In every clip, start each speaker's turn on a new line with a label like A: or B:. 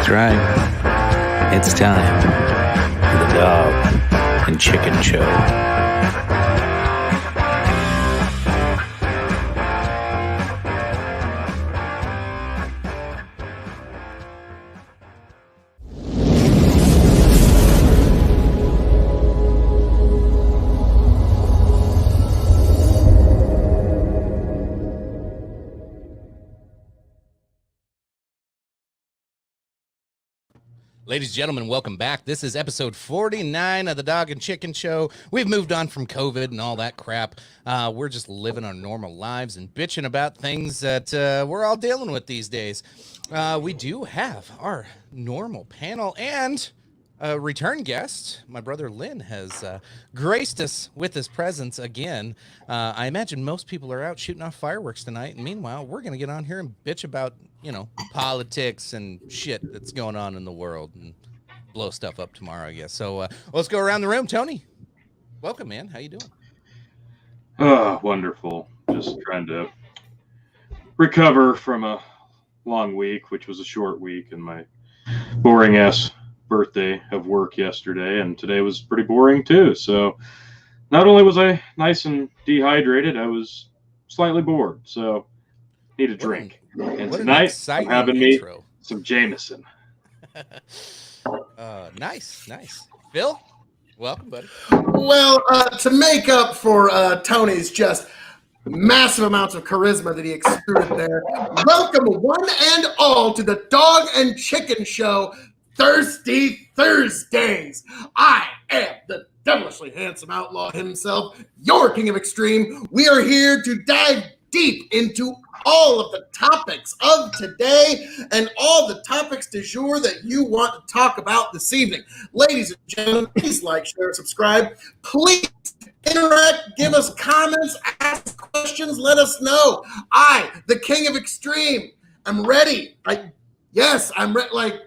A: That's right. It's time for the Dog and Chicken Show.
B: Ladies and gentlemen, welcome back. This is episode 49 of the Dog and Chicken Show. We've moved on from COVID and all that crap. We're just living our normal lives and bitching about things that we're all dealing with these days. We do have our normal panel and a return guest. My brother Lynn has graced us with his presence again. I imagine most people are out shooting off fireworks tonight. And meanwhile, we're going to get on here and bitch about, politics and shit that's going on in the world and blow stuff up tomorrow, I guess. So let's go around the room. Tony, welcome, man. How you doing?
C: Oh, wonderful. Just trying to recover from a long week, which was a short week, and my boring-ass birthday of work yesterday, and today was pretty boring too. So not only was I nice and dehydrated, I was slightly bored. So need a drink. And tonight I'm having me some Jameson.
B: Nice. Phil, welcome, buddy.
D: Well, to make up for Tony's just massive amounts of charisma that he exuded there, welcome one and all to the Dog and Chicken Show Thirsty Thursdays. I am the devilishly handsome outlaw himself, your king of extreme. We are here to dive deep into all of the topics of today and all the topics du jour that you want to talk about this evening. Ladies and gentlemen, please like, share, subscribe. Please interact, give us comments, ask questions, let us know. I, the king of extreme, am ready. I'm ready.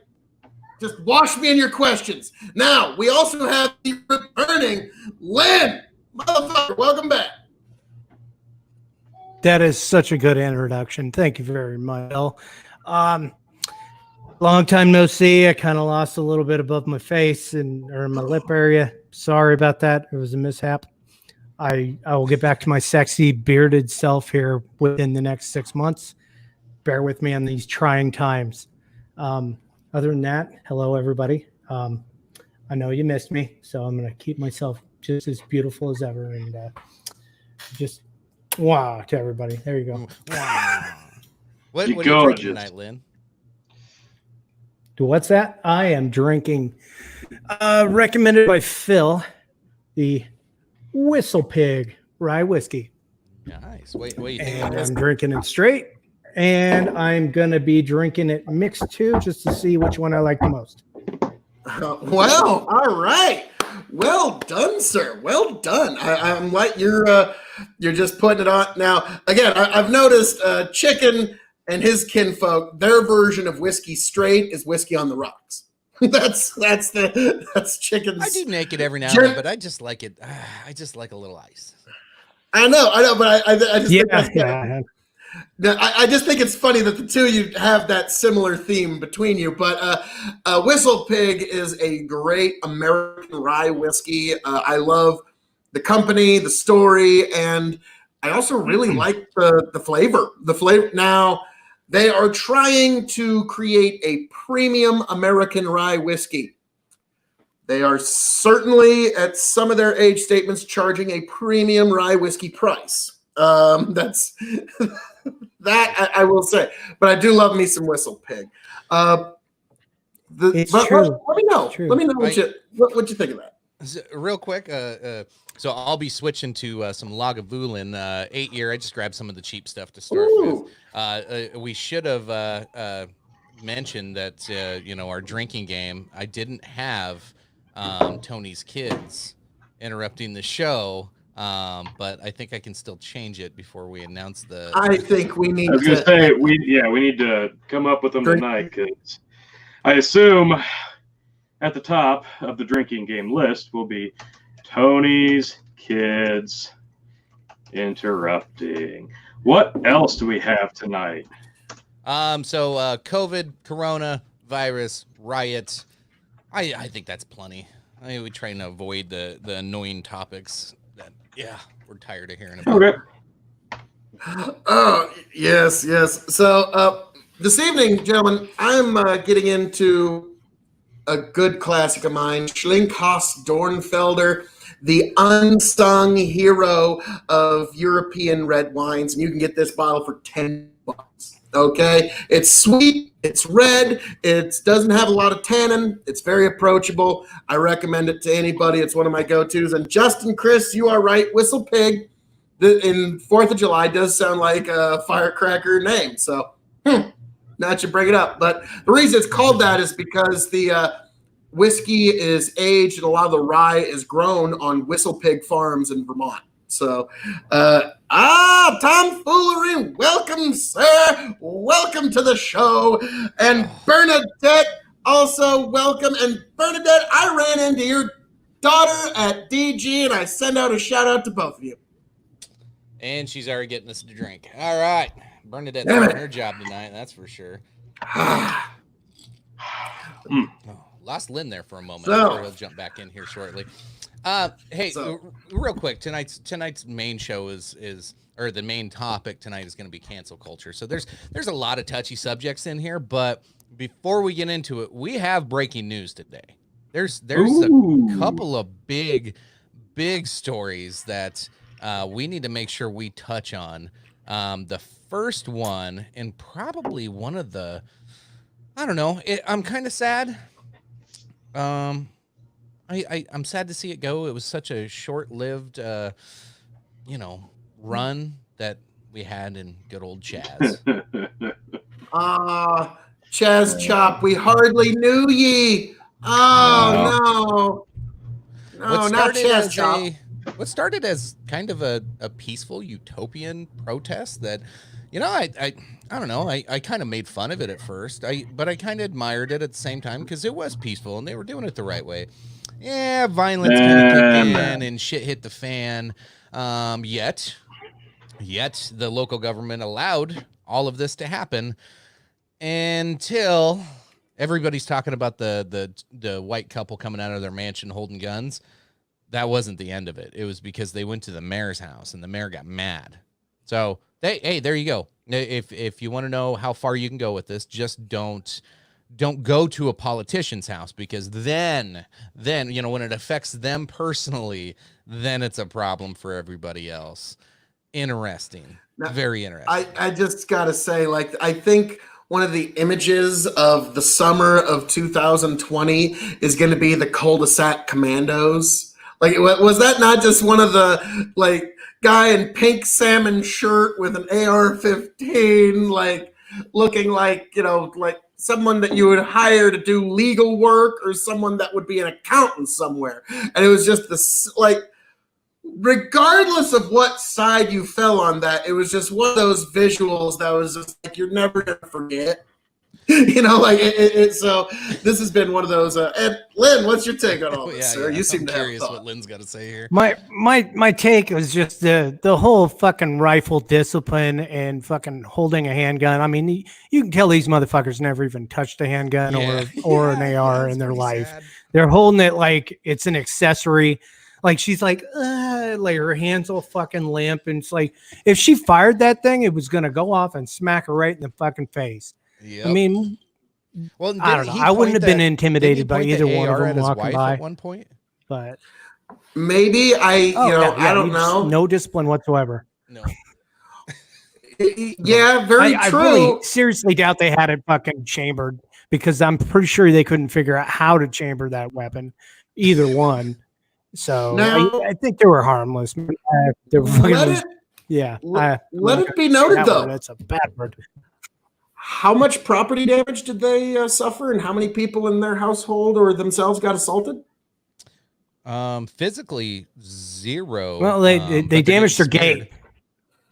D: Just wash me in your questions. Now, we also have the returning Lynn. Motherfucker, welcome back.
E: That is such a good introduction. Thank you very much, Bill. Long time no see. I kind of lost a little bit above my face or my lip area. Sorry about that. It was a mishap. I will get back to my sexy bearded self here within the next 6 months. Bear with me on these trying times. Other than that, hello, everybody. I know you missed me, so I'm going to keep myself just as beautiful as ever and just wow to everybody. There you go.
B: Wow. What are you drinking tonight, Lynn?
E: What's that? I am drinking, recommended by Phil, the Whistle Pig Rye Whiskey.
B: Nice. Wait.
E: And I'm drinking it straight. And I'm going to be drinking it mixed too, just to see which one I like the most.
D: Well, all right. Well done, sir. Well done. I'm like you're just putting it on. Now, again, I've noticed Chicken and his kinfolk, their version of whiskey straight is whiskey on the rocks. that's Chicken's.
B: I do naked every now and then, but I just like it. I just like a little ice.
D: I know, but I just think that's
E: yeah.
D: I just think it's funny that the two of you have that similar theme between you. But Whistle Pig is a great American rye whiskey. I love the company, the story, and I also really like the flavor. The flavor. Now, they are trying to create a premium American rye whiskey. They are certainly, at some of their age statements, charging a premium rye whiskey price. That's that I will say, but I do love me some Whistle Pig.
E: It's true.
D: Let me know. Let me know what you think of that.
B: Real quick, so I'll be switching to some Lagavulin 8-year. I just grabbed some of the cheap stuff to start with. We should have mentioned that our drinking game. I didn't have Tony's kids interrupting the show. But I think I can still change it before we announce the.
D: I think we need.
C: I was going to say we need to come up with them tonight, because I assume at the top of the drinking game list will be Tony's kids interrupting. What else do we have tonight?
B: So COVID, Corona, virus, riot. I think that's plenty. I mean, we try to avoid the annoying topics that, we're tired of hearing about.
C: Okay.
D: Oh, yes, yes. So this evening, gentlemen, I'm getting into a good classic of mine, Schlinkhorst Dornfelder, the unsung hero of European red wines. And you can get this bottle for $10. Okay? It's sweet, it's red, it doesn't have a lot of tannin, it's very approachable. I recommend it to anybody. It's one of my go-tos. And Justin, Chris, you are right. Whistle Pig in 4th of July does sound like a firecracker name. So, not you bring it up. But the reason it's called that is because the whiskey is aged and a lot of the rye is grown on Whistle Pig farms in Vermont. So, tomfoolery, welcome, sir. Welcome to the show. And Bernadette, also welcome. And Bernadette, I ran into your daughter at DG, and I send out a shout out to both of you.
B: And she's already getting us to drink. All right. Bernadette's
D: Damn it.
B: doing her job tonight, that's for sure. Lost Lynn there for a moment.
D: So-
B: I'm sure he'll jump back in here shortly. Hey, real quick, tonight's main show is or the main topic tonight is going to be cancel culture. So there's a lot of touchy subjects in here, but before we get into it, we have breaking news today. There's a couple of big stories that we need to make sure we touch on. The first one, and probably one of the, I don't know, I'm kind of sad. I'm sad to see it go. It was such a short-lived, run that we had in good old Chaz.
D: Chaz Chop, we hardly knew ye. Oh, no. No, not Chaz Chop.
B: What started as kind of a peaceful utopian protest that, I don't know. I kind of made fun of it at first. But I kind of admired it at the same time because it was peaceful and they were doing it the right way. Yeah, violence kind of kicked in and shit hit the fan. Yet the local government allowed all of this to happen until everybody's talking about the white couple coming out of their mansion holding guns. That wasn't the end of it. It was because they went to the mayor's house and the mayor got mad. So there you go. If you want to know how far you can go with this, just don't go to a politician's house, because then when it affects them personally, then it's a problem for everybody else. Interesting. Very interesting.
D: I just gotta say, I think one of the images of the summer of 2020 is going to be the cul-de-sac commandos. Was that not just one of the guy in pink salmon shirt with an AR-15, looking like someone that you would hire to do legal work, or someone that would be an accountant somewhere? And it was just regardless of what side you fell on that, it was just one of those visuals that was just you're never gonna forget. So this has been one of those. And Lynn, what's your take on all this, sir? You seem to have
B: curious
D: thought.
B: what Lynn's got to say here.
E: My take was just the whole fucking rifle discipline and fucking holding a handgun. I mean, you can tell these motherfuckers never even touched a handgun or an AR in their life.
B: Sad.
E: They're holding it like it's an accessory. She's like her hands all fucking limp, and it's like if she fired that thing, it was gonna go off and smack her right in the fucking face.
B: Yep.
E: I mean,
B: well,
E: I don't know. I wouldn't have been intimidated by either one of them walking by
B: at one point.
E: But
D: Maybe I don't know.
E: No discipline whatsoever.
B: No.
D: Yeah, very
E: I
D: true.
E: really seriously doubt they had it fucking chambered, because I'm pretty sure they couldn't figure out how to chamber that weapon, either one. So
D: Now-
E: I think they were harmless. They were fucking
D: let it be noted, though.
E: That's a bad word.
D: How much property damage did they suffer, and how many people in their household or themselves got assaulted?
B: Physically 0.
E: Well,
B: but
E: they
B: they're
E: damaged their
B: getting
E: gate.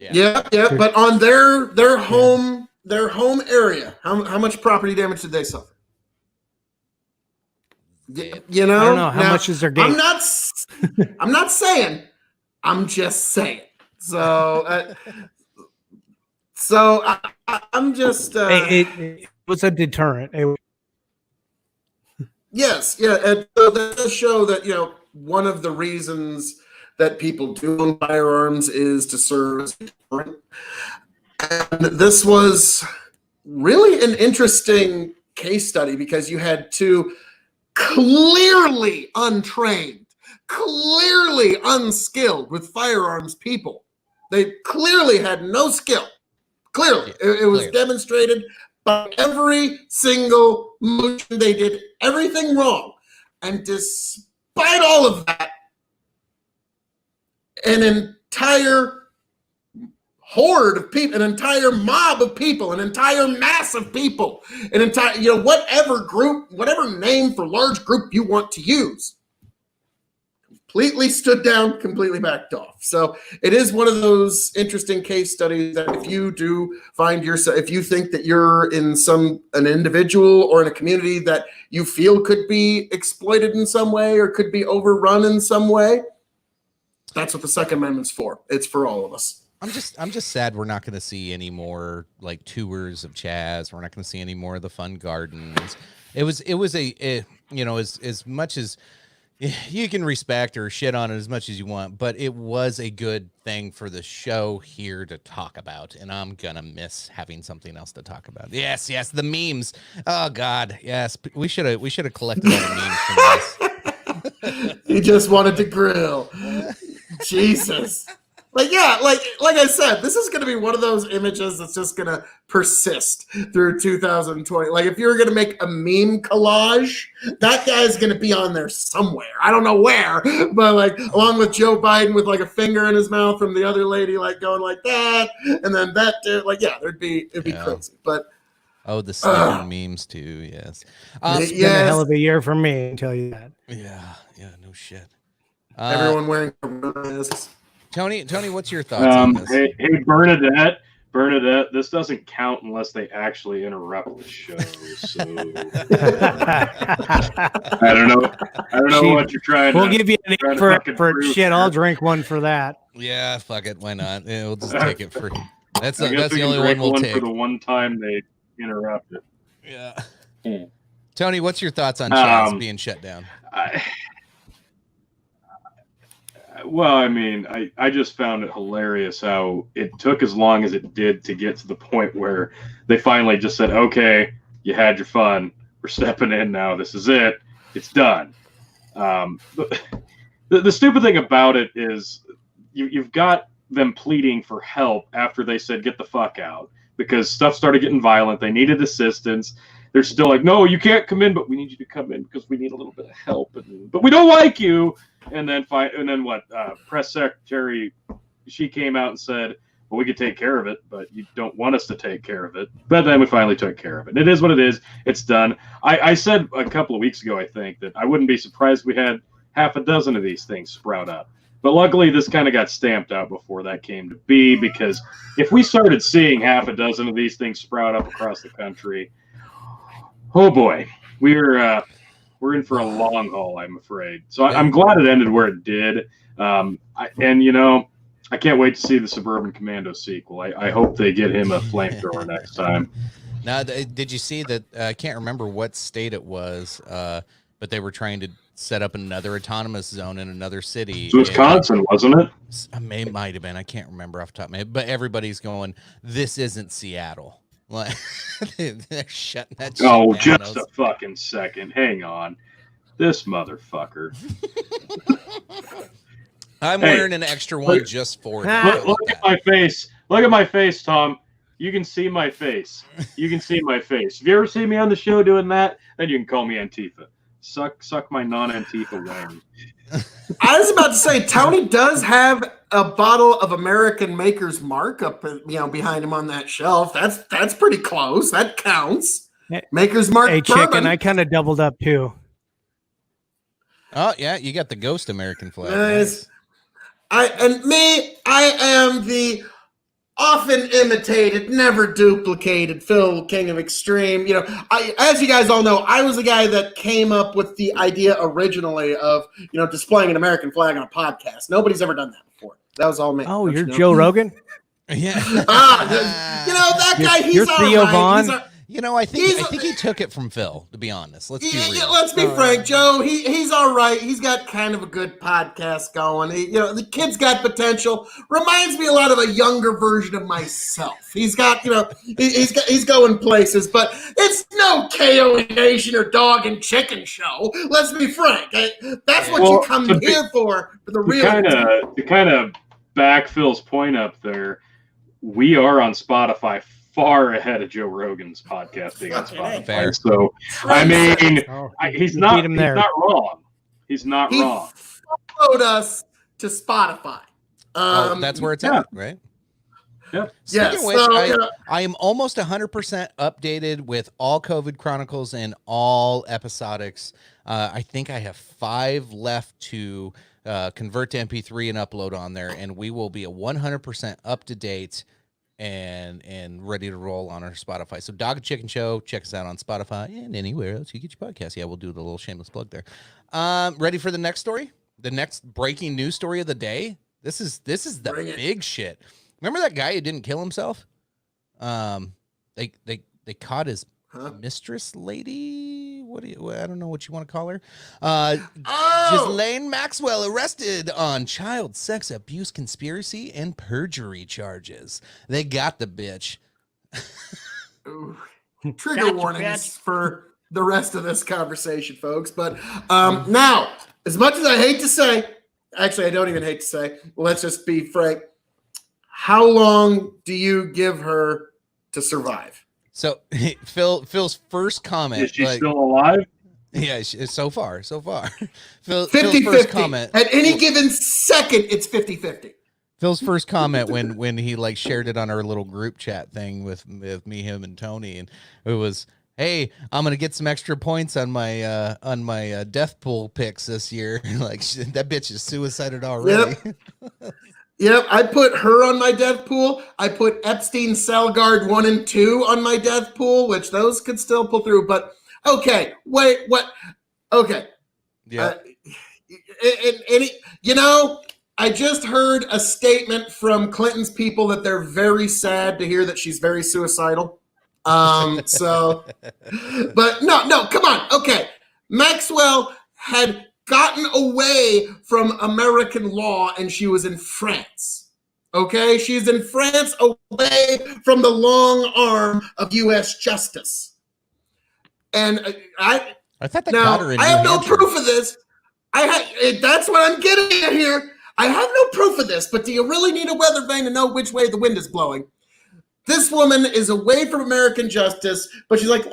B: scared.
D: Yeah. But on their home area, how much property damage did they suffer?
B: Yeah.
E: I don't know how much is their gate.
D: I'm not saying. I'm just saying. So, I'm just.
E: It was a deterrent.
D: Yes, yeah, and so that does show that one of the reasons that people do own firearms is to serve as a deterrent. And this was really an interesting case study because you had two clearly untrained, clearly unskilled with firearms people. They clearly had no skill. Clearly, it was demonstrated by every single motion. They did everything wrong. And despite all of that, an entire horde of people, an entire mob of people, an entire mass of people, an entire, whatever group, whatever name for large group you want to use, completely stood down, completely backed off. So it is one of those interesting case studies that if you do find yourself, if you think that you're in an individual or in a community that you feel could be exploited in some way or could be overrun in some way, that's what the Second Amendment's for. It's for all of us.
B: I'm just sad we're not going to see any more like tours of Chaz. We're not going to see any more of the fun gardens. It was as much as you can respect or shit on it as much as you want, but it was a good thing for the show here to talk about, and I'm gonna miss having something else to talk about. Yes, the memes. Oh God, yes, we should have collected all the memes from this.
D: He just wanted to grill. Jesus. Like I said, this is going to be one of those images that's just going to persist through 2020. Like if you were going to make a meme collage, that guy's going to be on there somewhere. I don't know where, but like along with Joe Biden with like a finger in his mouth from the other lady, like going like that, and then that dude, like it'd be crazy. But
B: the sleeping memes too. Yes,
E: it's been a hell of a year for me. I can tell you that.
B: Yeah, no shit.
D: Everyone wearing masks.
B: Tony, what's your thoughts on this?
C: Hey, Bernadette, this doesn't count unless they actually interrupt the show. So I don't know what you're trying.
E: We'll give you an A for shit. I'll drink one for that.
B: Yeah, fuck it. Why not? Yeah, we'll just take it free. That's the
C: we
B: only one we'll take.
C: For the one time they interrupted.
B: Yeah. Tony, what's your thoughts on Chaz being shut down?
C: Well, I mean, I just found it hilarious how it took as long as it did to get to the point where they finally just said, okay, you had your fun. We're stepping in now. This is it. It's done. The stupid thing about it is you've got them pleading for help after they said, get the fuck out, because stuff started getting violent. They needed assistance. They're still like, no, you can't come in, but we need you to come in because we need a little bit of help. But we don't like you. And then what? Press secretary, she came out and said, well, we could take care of it, but you don't want us to take care of it. But then we finally took care of it. It is what it is. It's done. I said a couple of weeks ago, I think, that I wouldn't be surprised if we had half a dozen of these things sprout up. But luckily, this kind of got stamped out before that came to be, because if we started seeing half a dozen of these things sprout up across the country, oh boy, we're in for a long haul, I'm afraid. So I'm glad it ended where it did. I can't wait to see the Suburban Commando sequel. I hope they get him a flamethrower next time.
B: Now, did you see that? I can't remember what state it was, but they were trying to set up another autonomous zone in another city.
C: It was Wisconsin, wasn't it?
B: It might have been. I can't remember off the top of my head. But everybody's going, this isn't Seattle. Like, they're shutting that shit down.
C: Just a fucking second. Hang on. This motherfucker.
B: I'm wearing an extra one just for it.
C: Look at my face. Look at my face, Tom. You can see my face. You can see my face. If you ever see me on the show doing that, then you can call me Antifa. Suck my non-Antifa wang.
D: I was about to say, Tony does have a bottle of American Maker's Mark up, behind him on that shelf. That's pretty close. That counts. Maker's Mark.
E: Hey, Chicken, I kind of doubled up too.
B: Oh yeah, you got the ghost American flag.
D: Nice. I am the often imitated, never duplicated Phil King of Extreme. As you guys all know, I was the guy that came up with the idea originally of, displaying an American flag on a podcast. Nobody's ever done that before. That was all me.
E: Oh, you're Joe Rogan?
B: Yeah.
D: That guy, he's
E: you're Theo Vaughn?
B: I think he took it from Phil, to be honest. Let's be real.
D: Let's be frank, Joe. He's all right. He's got kind of a good podcast going. The kid's got potential. Reminds me a lot of a younger version of myself. He's got, he's going places, but it's no KO Nation or Dog and Chicken show. Let's be frank. That's what you come here for the real.
C: To kind of back Phil's point up there, we are on Spotify far ahead of Joe Rogan's podcast being on Spotify.
B: Fair.
C: So, I mean, he's not wrong. He's not
D: he
C: wrong.
D: Followed us to Spotify.
B: That's where it's at, right?
C: Yep.
B: Speaking of which, I am almost 100% updated with all COVID Chronicles and all episodics. I think I have 5 left to convert to MP3 and upload on there, and we will be 100% up to date and ready to roll on our Spotify. So Dog and Chicken Show, check us out on Spotify and anywhere else you get your podcast. Yeah, we'll do the little shameless plug there. Ready for the next story? The next breaking news story of the day? This is the big shit. Remember that guy who didn't kill himself? They caught his mistress lady. I don't know what you want to call her. Ghislaine Maxwell arrested on child sex abuse conspiracy and perjury charges. They got the bitch.
D: Trigger warnings for the rest of this conversation, folks. But now, as much as I hate to say, actually, I don't even hate to say, let's just be frank. How long do you give her to survive?
B: So Phil's first comment.
C: Is she still alive?
B: Yeah, so far. Phil's
D: 50-50.
B: first comment.
D: At any given second, it's 50-50.
B: Phil's first comment when he shared it on our little group chat thing with me, him, and Tony, and it was, "Hey, I'm gonna get some extra points on my death pool picks this year." That bitch is suicided already.
D: Yep, I put her on my death pool. I put Epstein, Selgard 1 and 2 on my death pool, which those could still pull through. But okay, wait, what? Okay.
B: Yeah.
D: I just heard a statement from Clinton's people that they're very sad to hear that she's very suicidal. But no, come on. Okay. Maxwell had gotten away from American law and she was in France. Okay? She's in France away from the long arm of U.S. justice. And I
B: thought that got her in
D: I have
B: New
D: no
B: Hampshire.
D: proof of this. That's what I'm getting at here. I have no proof of this, but do you really need a weather vane to know which way the wind is blowing? This woman is away from American justice, but she's like,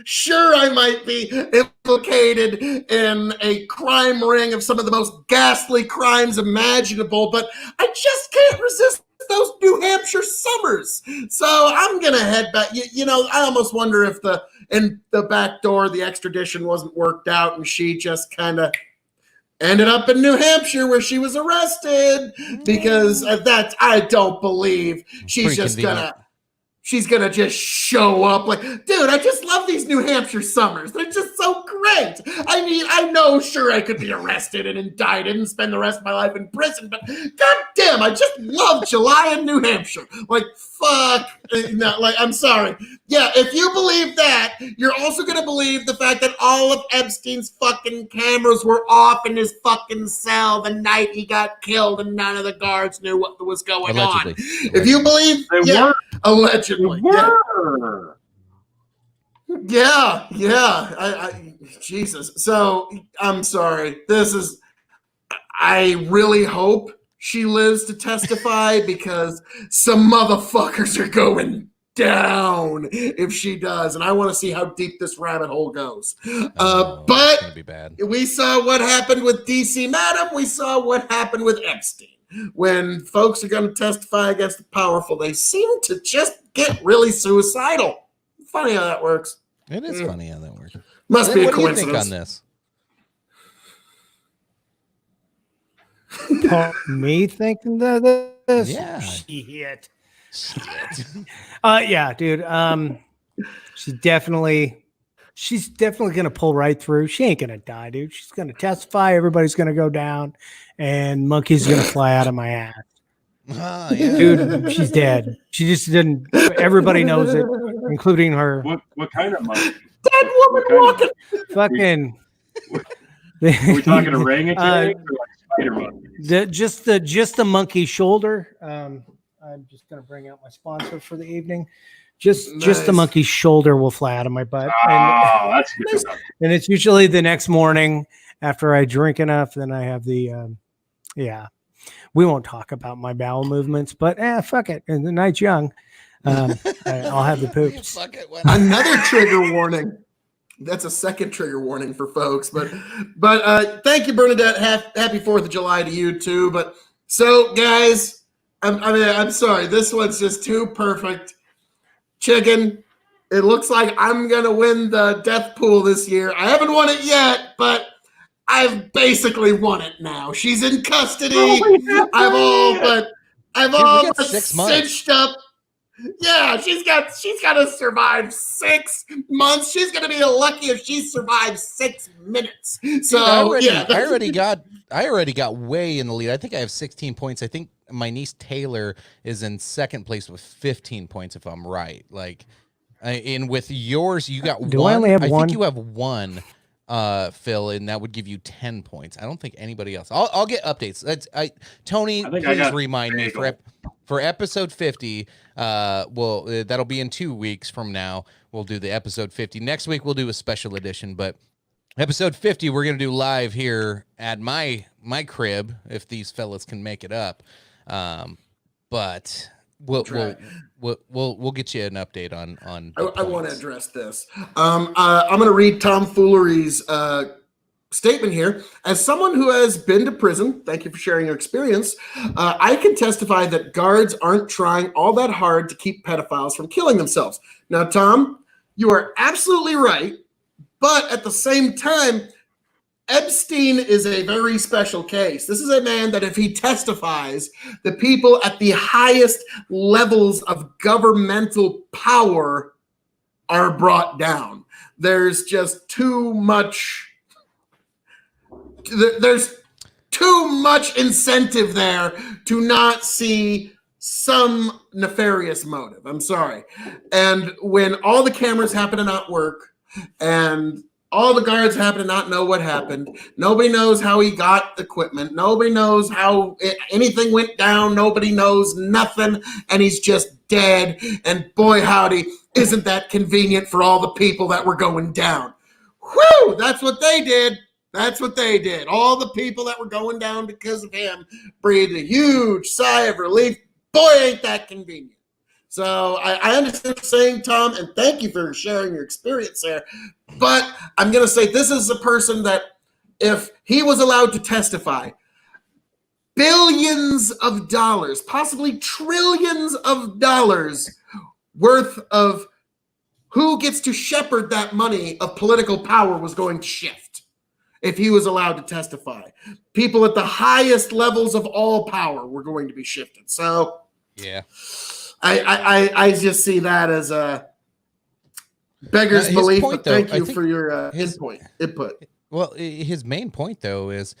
D: sure, I might be implicated in a crime ring of some of the most ghastly crimes imaginable, but I just can't resist those New Hampshire summers. So I'm going to head back. I almost wonder if in the back door, the extradition wasn't worked out and she just kind of ended up in New Hampshire where she was arrested because of that. I don't believe she's just gonna just show up dude, I just love these New Hampshire summers. They're just so great. I mean, I know, sure, I could be arrested and indicted and spend the rest of my life in prison, but goddamn, I just love July in New Hampshire. Fuck. I'm sorry. Yeah, if you believe that, you're also gonna believe the fact that all of Epstein's fucking cameras were off in his fucking cell the night he got killed and none of the guards knew what was going on. If you believe
C: They were.
D: Allegedly. Yeah. Jesus. So I'm sorry. I really hope she lives to testify because some motherfuckers are going down if she does. And I want to see how deep this rabbit hole goes. But
B: it's gonna be bad.
D: We saw what happened with DC Madam. We saw what happened with Epstein. When folks are going to testify against the powerful, they seem to just get really suicidal. Funny how that works.
B: It is funny how that works.
D: Must be a
B: What do you
D: coincidence.
B: think on this?
E: Me thinking this?
B: Yeah.
E: Shit. Yeah, dude. She's definitely gonna pull right through. She ain't gonna die, dude. She's gonna testify. Everybody's gonna go down, and monkey's gonna fly out of my ass.
B: Oh, yeah.
E: Dude, she's dead. She just didn't. Everybody knows it, including her.
C: What kind of monkey?
D: Dead woman walking.
E: Fucking.
C: Are we talking orangutan or like spider monkey?
E: Just the monkey shoulder. I'm just gonna bring out my sponsor for the evening. Just the
D: Nice.
E: monkey shoulder will fly out of my butt,
C: Oh, that's good.
E: and it's usually the next morning after I drink enough. Then I have the yeah. We won't talk about my bowel movements, but fuck it. And the night's young. I'll have the poops.
B: Fuck it, why not?
D: Another trigger warning. That's a second trigger warning for folks. But thank you, Bernadette. Happy 4th of July to you too. But so guys, I'm sorry. This one's just too perfect. Chicken, it looks like I'm gonna win the death pool this year. I haven't won it yet, but I've basically won it now. She's in custody. I've all but
B: got 6 months.
D: cinched up. Yeah, she's got to survive 6 months. She's gonna be lucky if she survives 6 minutes. So
B: Dude,
D: yeah,
B: I already got way in the lead. I think I have 16 points. I think my niece Taylor is in second place with 15 points, if I'm right. Like, and with yours, you got
E: Do I
B: one.
E: only have
B: I
E: one?
B: think you have one, Phil, and that would give you 10 points. I don't think anybody else. I'll get updates. Tony,
C: I think I
B: please
C: got
B: remind me
C: bagel.
B: for episode 50. Well, that'll be in 2 weeks from now. We'll do the episode 50. Next week we'll do a special edition, but episode 50 we're gonna do live here at my crib if these fellas can make it up. But we'll get you an update on.
D: I want to address this. I'm going to read Tom Foolery's statement here. As someone who has been to prison, thank you for sharing your experience. I can testify that guards aren't trying all that hard to keep pedophiles from killing themselves. Now, Tom, you are absolutely right, but at the same time, Epstein is a very special case. This is a man that if he testifies, the people at the highest levels of governmental power are brought down. There's just too much. There's too much incentive there to not see some nefarious motive. I'm sorry. And when all the cameras happen to not work and all the guards happen to not know what happened, nobody knows how he got equipment, nobody knows how anything went down, nobody knows nothing, and he's just dead. And boy, howdy, isn't that convenient for all the people that were going down. Whew, that's what they did. That's what they did. All the people that were going down because of him breathed a huge sigh of relief. Boy, ain't that convenient. So I understand what you're saying, Tom, and thank you for sharing your experience there. But I'm going to say this is a person that if he was allowed to testify, billions of dollars, possibly trillions of dollars worth of who gets to shepherd that money of political power was going to shift if he was allowed to testify. People at the highest levels of all power were going to be shifted. So
B: Yeah.
D: I just see that as a beggar's
B: His
D: belief.
B: point,
D: But thank
B: though, I
D: you
B: think
D: for your
B: his-
D: input.
B: Well, his main point though is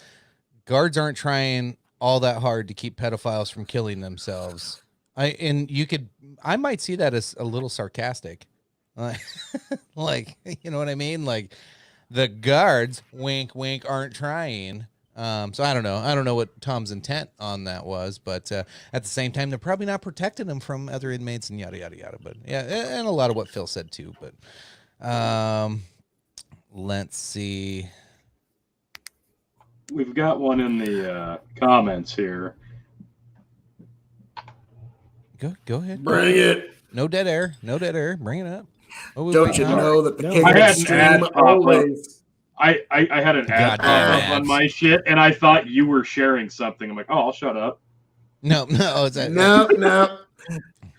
B: guards aren't trying all that hard to keep pedophiles from killing themselves. I might see that as a little sarcastic. Like, you know what I mean? Like the guards, wink, wink, aren't trying. So I don't know what Tom's intent on that was, but at the same time, they're probably not protecting him from other inmates and yada yada yada. But yeah, and a lot of what Phil said too. But let's see.
C: We've got one in the comments here.
B: Go ahead.
D: Bring it.
B: No dead air. No dead air. Bring it up. What was
D: Don't
B: we
D: you
B: on?
D: know that the
E: No.
D: king
C: I
D: of
C: had an
D: stream
C: ad pop up.
D: always.
C: I had an ad
B: Goddamn
C: pop up on
B: ads.
C: my shit, and I thought you were sharing something. I'm like, oh, I'll shut up.
B: No. Is that,
D: No.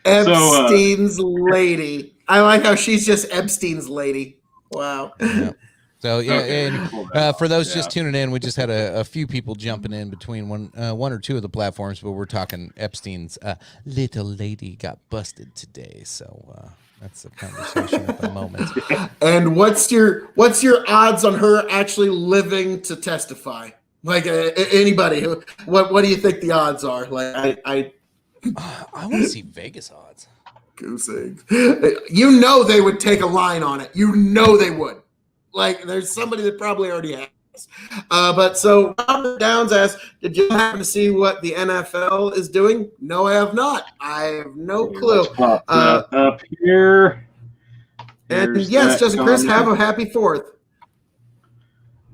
D: Epstein's lady. I like how she's just Epstein's lady. Wow.
B: So yeah,
C: Okay,
B: and
C: pull that
B: for those
C: up,
B: just tuning in, we just had a few people jumping in between one or two of the platforms, but we're talking Epstein's little lady got busted today. So that's the conversation at the moment.
D: And what's your odds on her actually living to testify? Like anybody, what do you think the odds are? Like
B: I want to see Vegas odds.
D: Goose eggs. You know they would take a line on it. You know they would. Like, there's somebody that probably already has. But so Robert Downs asked, did you happen to see what the NFL is doing? No, I have not. I have no clue.
C: Up here.
D: And
C: Here's
D: yes,
C: that
D: Justin Chris,
C: comment.
D: have a happy 4th.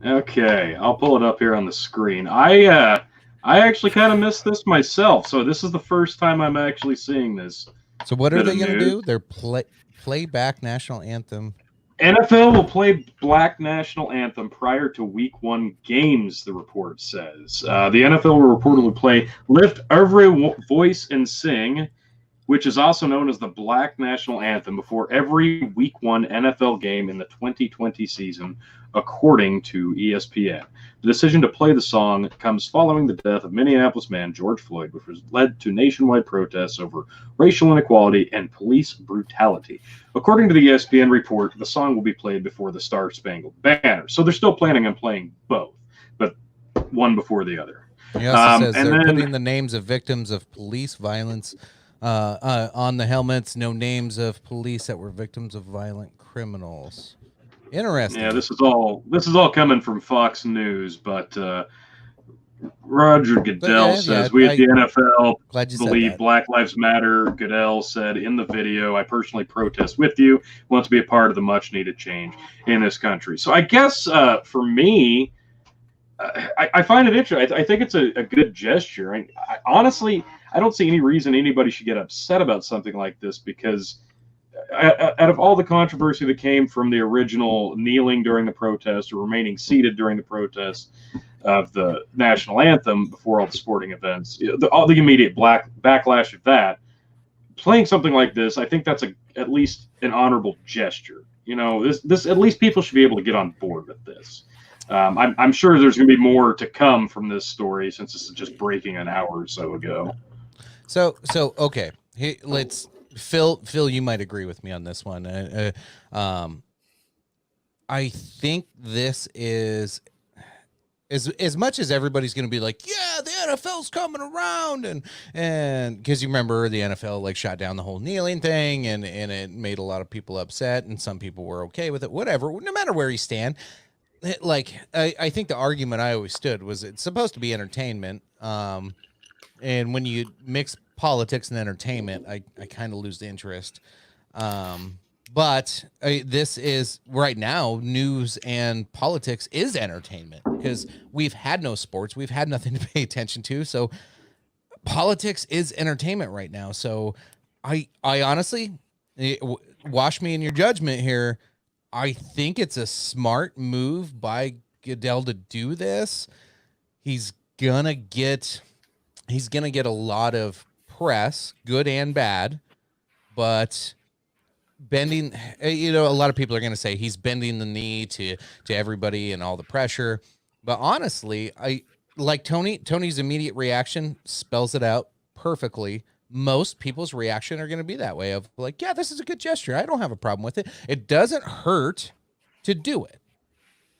C: Okay, I'll pull it up here on the screen. I actually kind of missed this myself, so this is the first time I'm actually seeing this.
B: So what are
C: Bit
B: they
C: of
B: going to
C: news.
B: do? They're play back national anthem.
C: NFL will play Black National Anthem prior to Week 1 games, the report says. The NFL will reportedly play Lift Every Voice and Sing, which is also known as the Black National Anthem, before every Week 1 NFL game in the 2020 season, according to ESPN. The decision to play the song comes following the death of Minneapolis man George Floyd, which has led to nationwide protests over racial inequality and police brutality. According to the ESPN report, the song will be played before the Star Spangled Banner. So they're still planning on playing both, but one before the other.
B: He also says
C: and
B: they're
C: then-
B: putting the names of victims of police violence on the helmets. No names of police that were victims of violent criminals. Interesting.
C: Yeah, this is all coming from Fox News, but Roger Goodell says we at the NFL
B: Glad you said
C: believe
B: that.
C: Black Lives Matter. Goodell said in the video, I personally protest with you, want to be a part of the much needed change in this country. So I guess for me, I find it interesting. I think it's a good gesture. Honestly, I don't see any reason anybody should get upset about something like this, because out of all the controversy that came from the original kneeling during the protest or remaining seated during the protest of the national anthem before all the sporting events, all the immediate backlash of that, playing something like this, I think that's at least an honorable gesture. You know, this at least people should be able to get on board with this. I'm sure there's going to be more to come from this story, since this is just breaking an hour or so ago.
B: So okay. Let's Phil, you might agree with me on this one. I think this is as much as everybody's going to be like, yeah, the NFL's coming around, and because you remember the NFL like shot down the whole kneeling thing, and it made a lot of people upset, and some people were okay with it. Whatever, no matter where you stand. Like I think the argument I always stood was it's supposed to be entertainment, and when you mix politics and entertainment, I kind of lose the interest. But this is right now, news and politics is entertainment, because we've had no sports, we've had nothing to pay attention to, so politics is entertainment right now. So I honestly, wash me in your judgment here. I think it's a smart move by Goodell to do this. He's gonna get a lot of press, good and bad, but bending, a lot of people are going to say he's bending the knee to everybody and all the pressure. But honestly, I like Tony's immediate reaction spells it out perfectly. Most people's reaction are going to be that way, of like, yeah, this is a good gesture. I don't have a problem with it. It doesn't hurt to do it.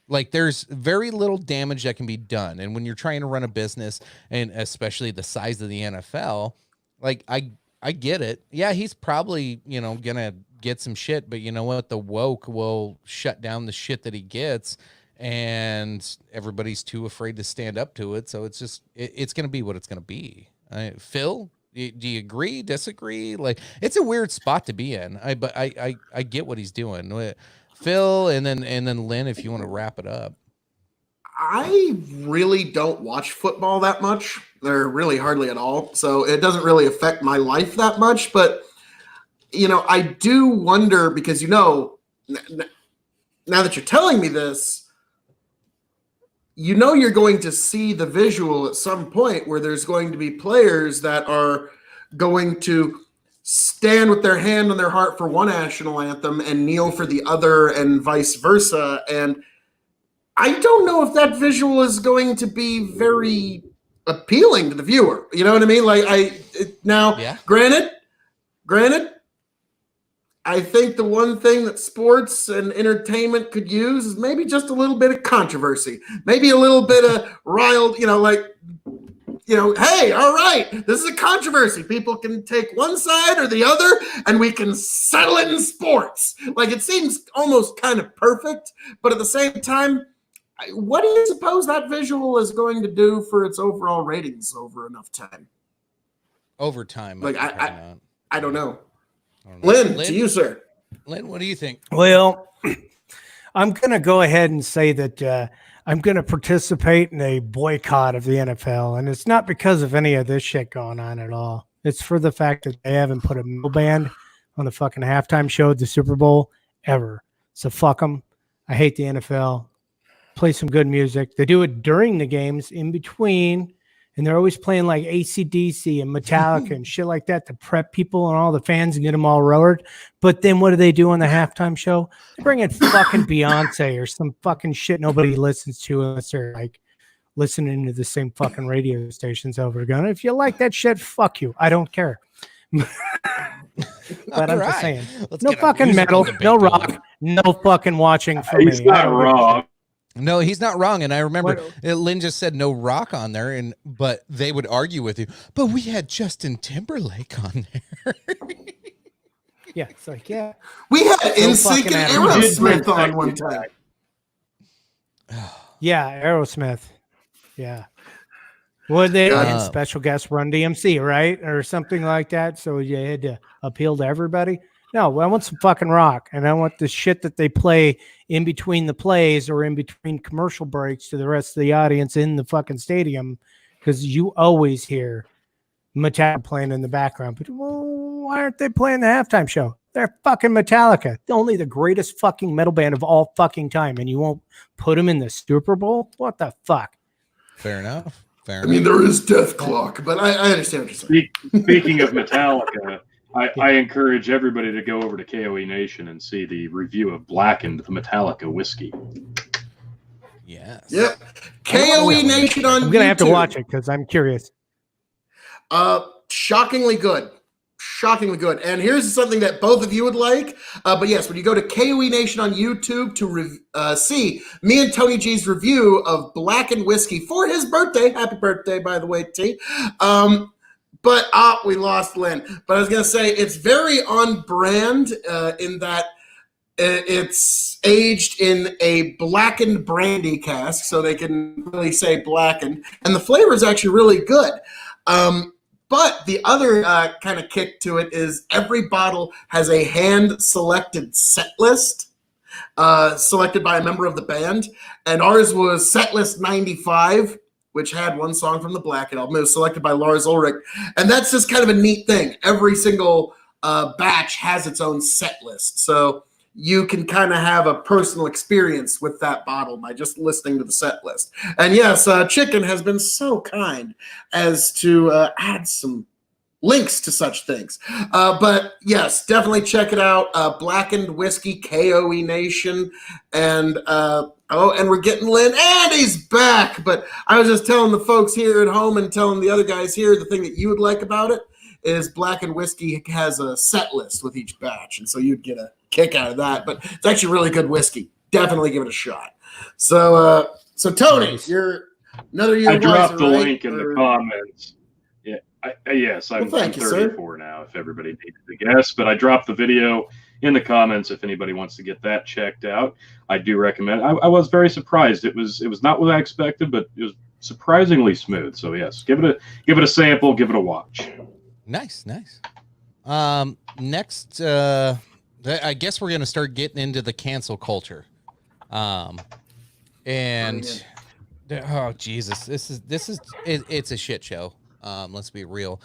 B: Like, there's very little damage that can be done. And when you're trying to run a business, and especially the size of the NFL, like, I get it. Yeah, he's probably, gonna get some shit, but you know what? The woke will shut down the shit that he gets, and everybody's too afraid to stand up to it. So it's just, it's gonna be what it's gonna be. Phil, do you agree, disagree? Like, it's a weird spot to be in. But I get what he's doing. Phil, and then Lynn, if you want to wrap it up.
D: I really don't watch football that much. They're really hardly at all. So it doesn't really affect my life that much. But, I do wonder, because, now that you're telling me this, you're going to see the visual at some point where there's going to be players that are going to stand with their hand on their heart for one national anthem and kneel for the other, and vice versa. And I don't know if that visual is going to be very appealing to the viewer. You know what I mean? Like, granted, I think the one thing that sports and entertainment could use is maybe just a little bit of controversy, maybe a little bit of riled, hey, all right, this is a controversy. People can take one side or the other, and we can settle it in sports. Like, it seems almost kind of perfect, but at the same time, what do you suppose that visual is going to do for its overall ratings over enough time?
B: Over time.
D: Like, I don't know.
B: I don't know.
D: Lynn, to you, sir.
B: Lynn, what do you think?
E: Well, I'm going to go ahead and say that I'm going to participate in a boycott of the NFL. And it's not because of any of this shit going on at all. It's for the fact that they haven't put a metal band on the fucking halftime show at the Super Bowl ever. So fuck them. I hate the NFL. Play some good music. They do it during the games, in between. And they're always playing like AC/DC and Metallica and shit like that to prep people and all the fans and get them all roared. But then what do they do on the halftime show? They bring in fucking Beyonce or some fucking shit nobody listens to unless they're like listening to the same fucking radio stations over again. If you like that shit, fuck you. I don't care. But I'm just saying. No fucking metal, no rock, no fucking watching for me.
C: He's not wrong.
B: No, he's not wrong. And I remember Lynn just said no rock on there, but they would argue with you. But we had Justin Timberlake on there.
E: Yeah, it's like, yeah.
D: We had NSYNC and Aerosmith on one time.
E: Yeah, Aerosmith. Yeah. Well, they had special guest Run DMC, right? Or something like that. So you had to appeal to everybody. No, I want some fucking rock, and I want the shit that they play in between the plays or in between commercial breaks to the rest of the audience in the fucking stadium, because you always hear Metallica playing in the background. But well, why aren't they playing the halftime show? They're fucking Metallica, only the greatest fucking metal band of all fucking time, and you won't put them in the Super Bowl? What the fuck?
B: Fair enough.
D: I mean, there is Death Clock, but I understand what you're saying.
C: Speaking of Metallica, I encourage everybody to go over to KOE Nation and see the review of Blackened, the Metallica whiskey.
B: Yes.
D: Yep. KOE Nation on
E: I'm going to have to
D: YouTube.
E: watch it because I'm curious.
D: Shockingly good. Shockingly good. And here's something that both of you would like. But yes, when you go to KOE Nation on YouTube to see me and Tony G's review of Blackened Whiskey for his birthday. Happy birthday, by the way, T. But we lost Lynn. But I was going to say it's very on brand in that it's aged in a blackened brandy cask, so they can really say blackened. And the flavor is actually really good. But the other kind of kick to it is every bottle has a hand-selected set list selected by a member of the band. And ours was set list 95, which had one song from the Blackened album. It was selected by Lars Ulrich. And that's just kind of a neat thing. Every single batch has its own set list. So you can kind of have a personal experience with that bottle by just listening to the set list. And yes, Chicken has been so kind as to add some links to such things. But yes, definitely check it out. Blackened Whiskey, KOE Nation. And and we're getting Lynn, and he's back. But I was just telling the folks here at home and telling the other guys here, the thing that you would like about it is Blackened Whiskey has a set list with each batch. And so you'd get a kick out of that. But it's actually really good whiskey. Definitely give it a shot. So Tony, you're another year.
C: I dropped the
D: right?
C: link in the comments. Yeah, yes, I'm 34 now, if everybody needed to guess. But I dropped the video in the comments if anybody wants to get that checked out. I do recommend. I was very surprised. It was not what I expected, but it was surprisingly smooth. So yes, give it a sample, give it a watch.
B: Nice. Next, I guess we're gonna start getting into the cancel culture, and oh Jesus, it's a shit show. Let's be real.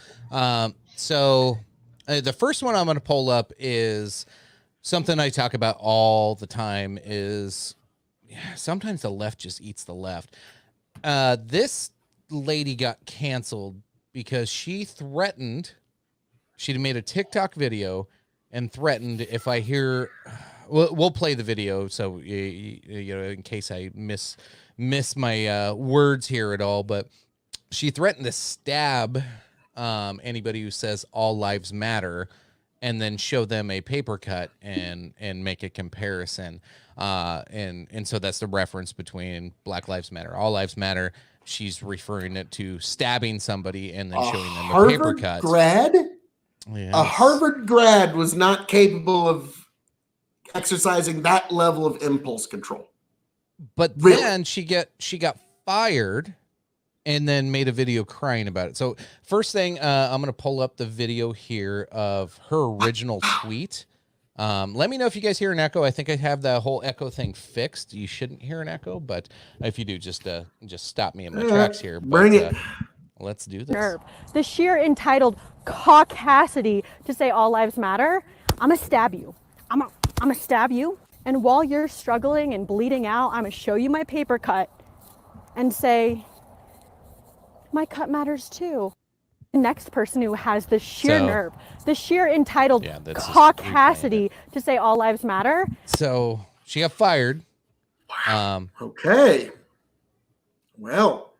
B: So the first one I'm gonna pull up is something I talk about all the time. Is sometimes the left just eats the left. This lady got canceled because she made a TikTok video and threatened if I hear, we'll play the video. So, in case I miss my words here at all, but she threatened to stab anybody who says all lives matter and then show them a paper cut and make a comparison. And so that's the reference between Black Lives Matter, All Lives Matter. She's referring it to stabbing somebody and then showing them a paper
D: Harvard
B: cut.
D: grad?
B: Yes.
D: A Harvard grad was not capable of exercising that level of impulse control.
B: But
D: Really?
B: then she got fired and then made a video crying about it. So first thing, I'm going to pull up the video here of her original tweet. Let me know if you guys hear an echo. I think I have the whole echo thing fixed. You shouldn't hear an echo, but if you do, just stop me in my tracks here.
D: Bring it.
B: Let's do this.
F: Nerve. The sheer entitled caucasity to say all lives matter. I'm gonna stab you. I'm gonna stab you. And while you're struggling and bleeding out, I'm gonna show you my paper cut and say, my cut matters too. The next person who has the sheer nerve, the sheer entitled caucasity to say all lives matter.
B: So she got fired.
D: Okay. Well,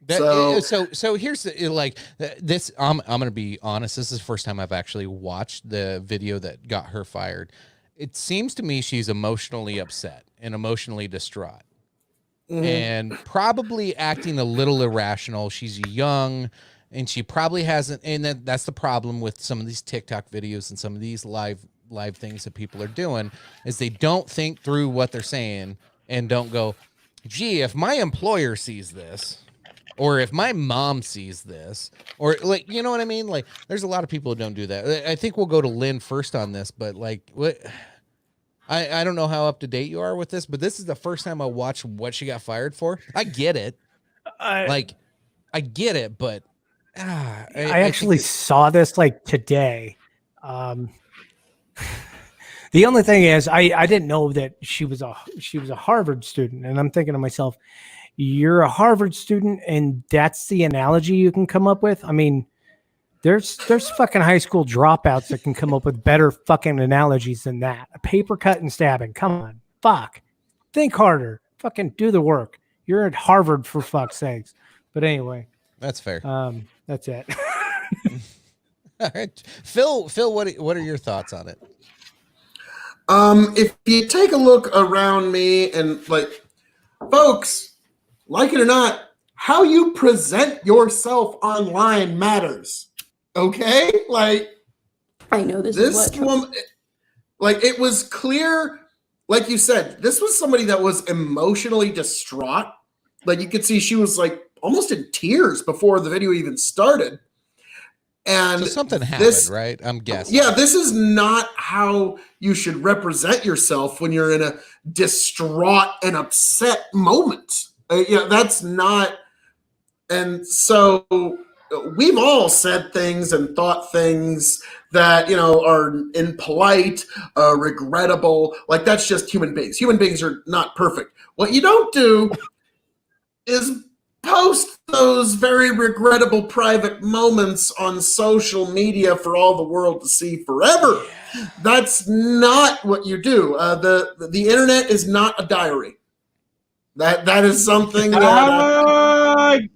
B: so here's this. I'm gonna be honest. This is the first time I've actually watched the video that got her fired. It seems to me she's emotionally upset and emotionally distraught, and probably acting a little irrational. She's young, and she probably hasn't. And that's the problem with some of these TikTok videos and some of these live things that people are doing is they don't think through what they're saying and don't go, gee, if my employer sees this. Or if my mom sees this, or like, you know what I mean? Like, there's a lot of people who don't do that. I think we'll go to Lynn first on this, but like, what? I don't know how up to date you are with this, but this is the first time I watched what she got fired for. I get it. I get it, but
E: I actually saw this like today. The only thing is I didn't know that she was a Harvard student, and I'm thinking to myself, you're a Harvard student and that's the analogy you can come up with? I mean, there's fucking high school dropouts that can come up with better fucking analogies than that. A paper cut and stabbing. Come on. Fuck. Think harder. Fucking do the work. You're at Harvard for fuck's sakes. But anyway.
B: That's fair.
E: That's it.
B: All right. Phil, what are your thoughts on it?
D: If you take a look around me and like, folks, like it or not, how you present yourself online matters. Okay? Like,
G: I know this
D: this
G: is what
D: woman, like, it was clear, like you said, this was somebody that was emotionally distraught. Like, you could see she was like almost in tears before the video even started. And
B: so something happened, right? I'm guessing.
D: Yeah, this is not how you should represent yourself when you're in a distraught and upset moment. That's not. And so we've all said things and thought things that, are impolite, regrettable. Like, that's just human beings. Human beings are not perfect. What you don't do is post those very regrettable private moments on social media for all the world to see forever. That's not what you do. The internet is not a diary. That is something that
C: I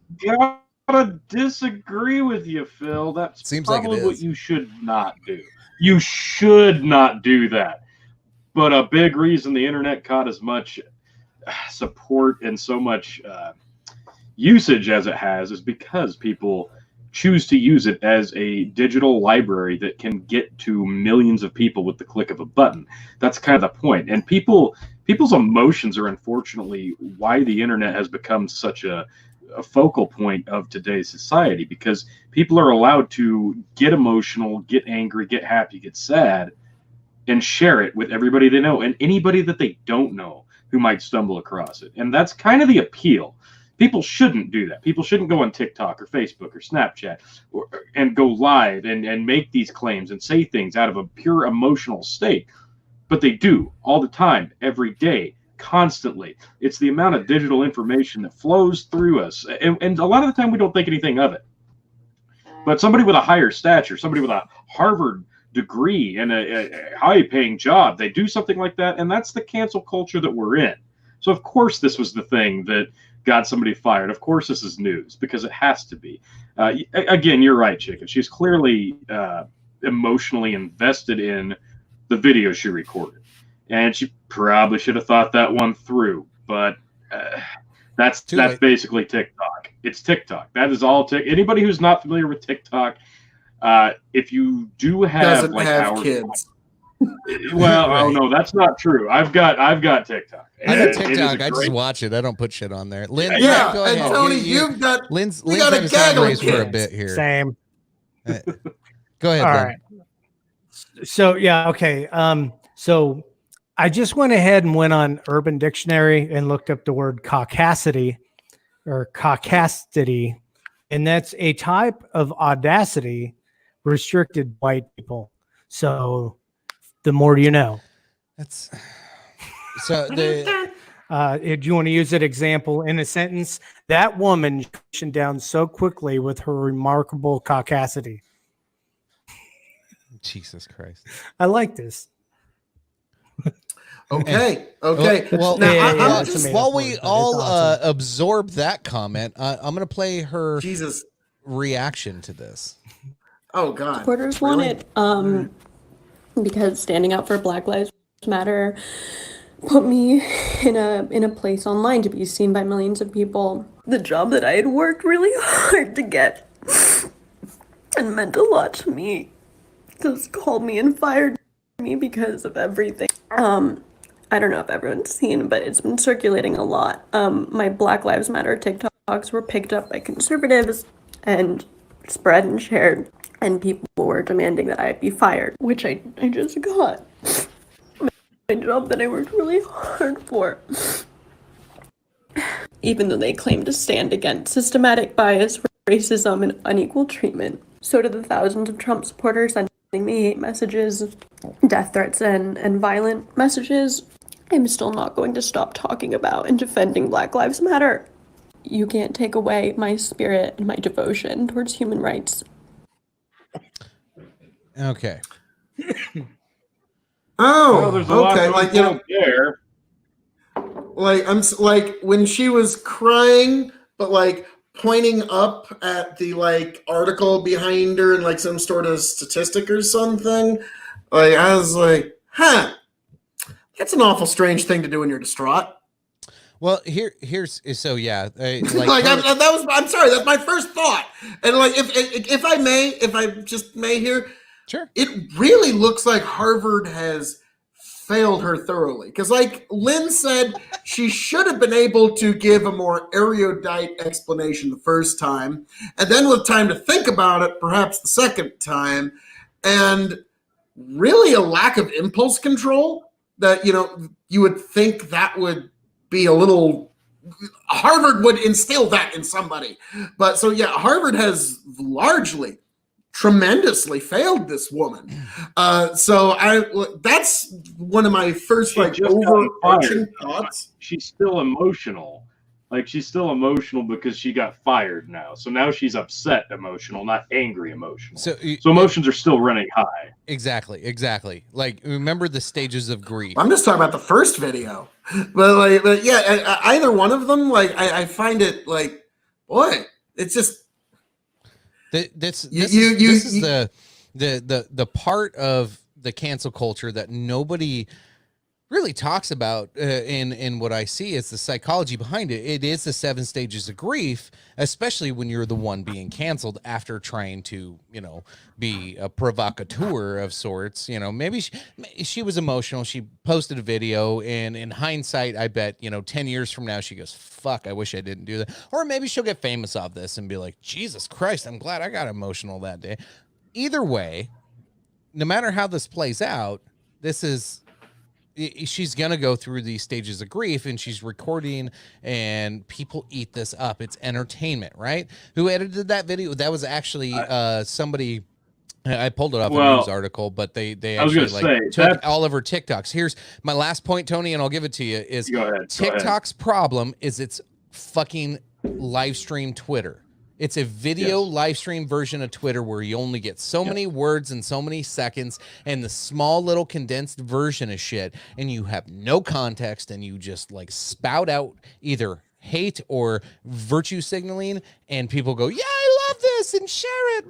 C: gotta disagree with you, Phil. That's
B: Seems like
C: probably
B: it is.
C: what you should not do. You should not do that. But a big reason the internet caught as much support and so much usage as it has is because people choose to use it as a digital library that can get to millions of people with the click of a button. That's kind of the point. And people's emotions are unfortunately why the internet has become such a focal point of today's society, because people are allowed to get emotional, get angry, get happy, get sad, and share it with everybody they know and anybody that they don't know who might stumble across it. And that's kind of the appeal. People shouldn't do that. People shouldn't go on TikTok or Facebook or Snapchat and go live and make these claims and say things out of a pure emotional state. But they do all the time, every day, constantly. It's the amount of digital information that flows through us. And a lot of the time we don't think anything of it. But somebody with a higher stature, somebody with a Harvard degree and a high-paying job, they do something like that, and that's the cancel culture that we're in. So of course this was the thing that got somebody fired. Of course this is news, because it has to be. Again, you're right, Chicken. She's clearly emotionally invested in the video she recorded. and she probably should have thought that one through. But that's basically TikTok. It's TikTok. That is all. Anybody who's not familiar with TikTok, if you do have
D: Doesn't
C: like
D: have kids.
C: Well, oh no, that's not true. I've got TikTok.
B: I got TikTok. I just watch it. I don't put shit on there. Lynn,
D: Yeah,
B: go
D: and
B: ahead.
D: Tony, you've got
B: Lynn's
D: we got
B: had
D: a
B: his hand
D: gaggle of
B: raised for a
D: kids.
B: bit here.
E: Same.
B: Go ahead.
E: All
B: Lynn.
E: right. So yeah, okay. So I just went ahead and went on Urban Dictionary and looked up the word caucasity or caucasity, and that's a type of audacity restricted white people. So the more you know.
B: That's so the
E: Do you want to use an example in a sentence? That woman shut down so quickly with her remarkable caucasity.
B: Jesus Christ.
E: I like this.
D: Okay.
B: Well,
D: Now,
E: yeah,
D: I'm
E: yeah,
D: just-
E: it's
B: while
E: metaphor,
B: we
E: but it's
B: all
E: awesome.
B: absorb that comment, I'm going to play her
D: Jesus.
B: reaction to this.
D: Oh God.
G: Supporters
D: Really?
G: want it because standing up for Black Lives Matter put me in a place online to be seen by millions of people. The job that I had worked really hard to get and meant a lot to me just called me and fired me because of everything. I don't know if everyone's seen, but it's been circulating a lot. My Black Lives Matter TikToks were picked up by conservatives and spread and shared, and people were demanding that I be fired, which I just got. My job that I worked really hard for. Even though they claim to stand against systematic bias, racism, and unequal treatment, so do the thousands of Trump supporters sending me hate messages, death threats, and violent messages. I'm still not going to stop talking about and defending Black Lives Matter. You can't take away my spirit and my devotion towards human rights.
B: Okay.
D: Oh,
C: Well, there's a lot
D: okay.
C: of
D: Like, you know,
C: there.
D: like like when she was crying, but like pointing up at the like article behind her and like some sort of statistic or something. Like I was like, huh, that's an awful strange thing to do when you're distraught.
B: Well, here's so yeah,
D: I'm sorry, that's my first thought. And like if I just may here,
B: sure.
D: it really looks like Harvard has failed her thoroughly. Because like Lynn said, she should have been able to give a more erudite explanation the first time, and then with time to think about it, perhaps the second time, and really a lack of impulse control that, you know, you would think that would be a little, Harvard would instill that in somebody. But so yeah, Harvard has largely tremendously failed this woman. So that's one of my first
C: She
D: like
C: just got
D: overarching
C: fired.
D: thoughts.
C: She's still emotional. Like she's still emotional because she got fired now. So now she's upset emotional, not angry emotional.
B: So
C: emotions are still running high.
B: Exactly. Like remember the stages of grief.
D: I'm just talking about the first video, but yeah, either one of them, like I find it like, boy, it's just.
B: This is the part of the cancel culture that nobody really talks about in what I see is the psychology behind it. It is the 7 stages of grief, especially when you're the one being canceled after trying to, you know, be a provocateur of sorts. You know, maybe she was emotional. She posted a video, and in hindsight, I bet, you know, 10 years from now, she goes, fuck, I wish I didn't do that. Or maybe she'll get famous off this and be like, Jesus Christ, I'm glad I got emotional that day. Either way, no matter how this plays out, she's going to go through these stages of grief, and she's recording, and people eat this up. It's entertainment, right? Who edited that video? That was actually somebody. I pulled it off a news article, but they actually took all of her TikToks. Here's my last point, Tony, and I'll give it to you. Is TikTok's problem is it's fucking live stream Twitter. It's a video live stream version of Twitter where you only get so many words and so many seconds and the small little condensed version of shit, and you have no context, and you just like spout out either hate or virtue signaling, and people go, yeah, I love this, and share it.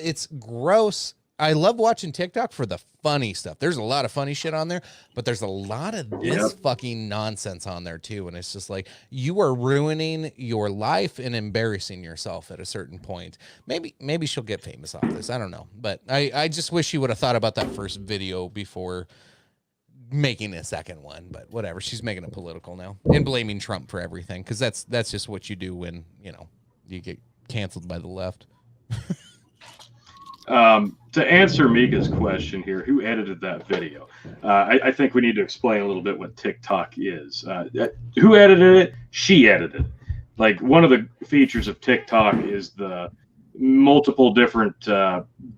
B: It's gross I love watching TikTok for the funny stuff. There's a lot of funny shit on there, but there's a lot of this fucking nonsense on there too. And it's just like, you are ruining your life and embarrassing yourself at a certain point. Maybe she'll get famous off this. I don't know. But I just wish she would have thought about that first video before making a second one. But whatever. She's making it political now and blaming Trump for everything. Cause that's just what you do when, you know, you get canceled by the left.
C: To answer Mika's question here, who edited that video? I think we need to explain a little bit what TikTok is. Who edited it? She edited it. Like, one of the features of TikTok is the multiple different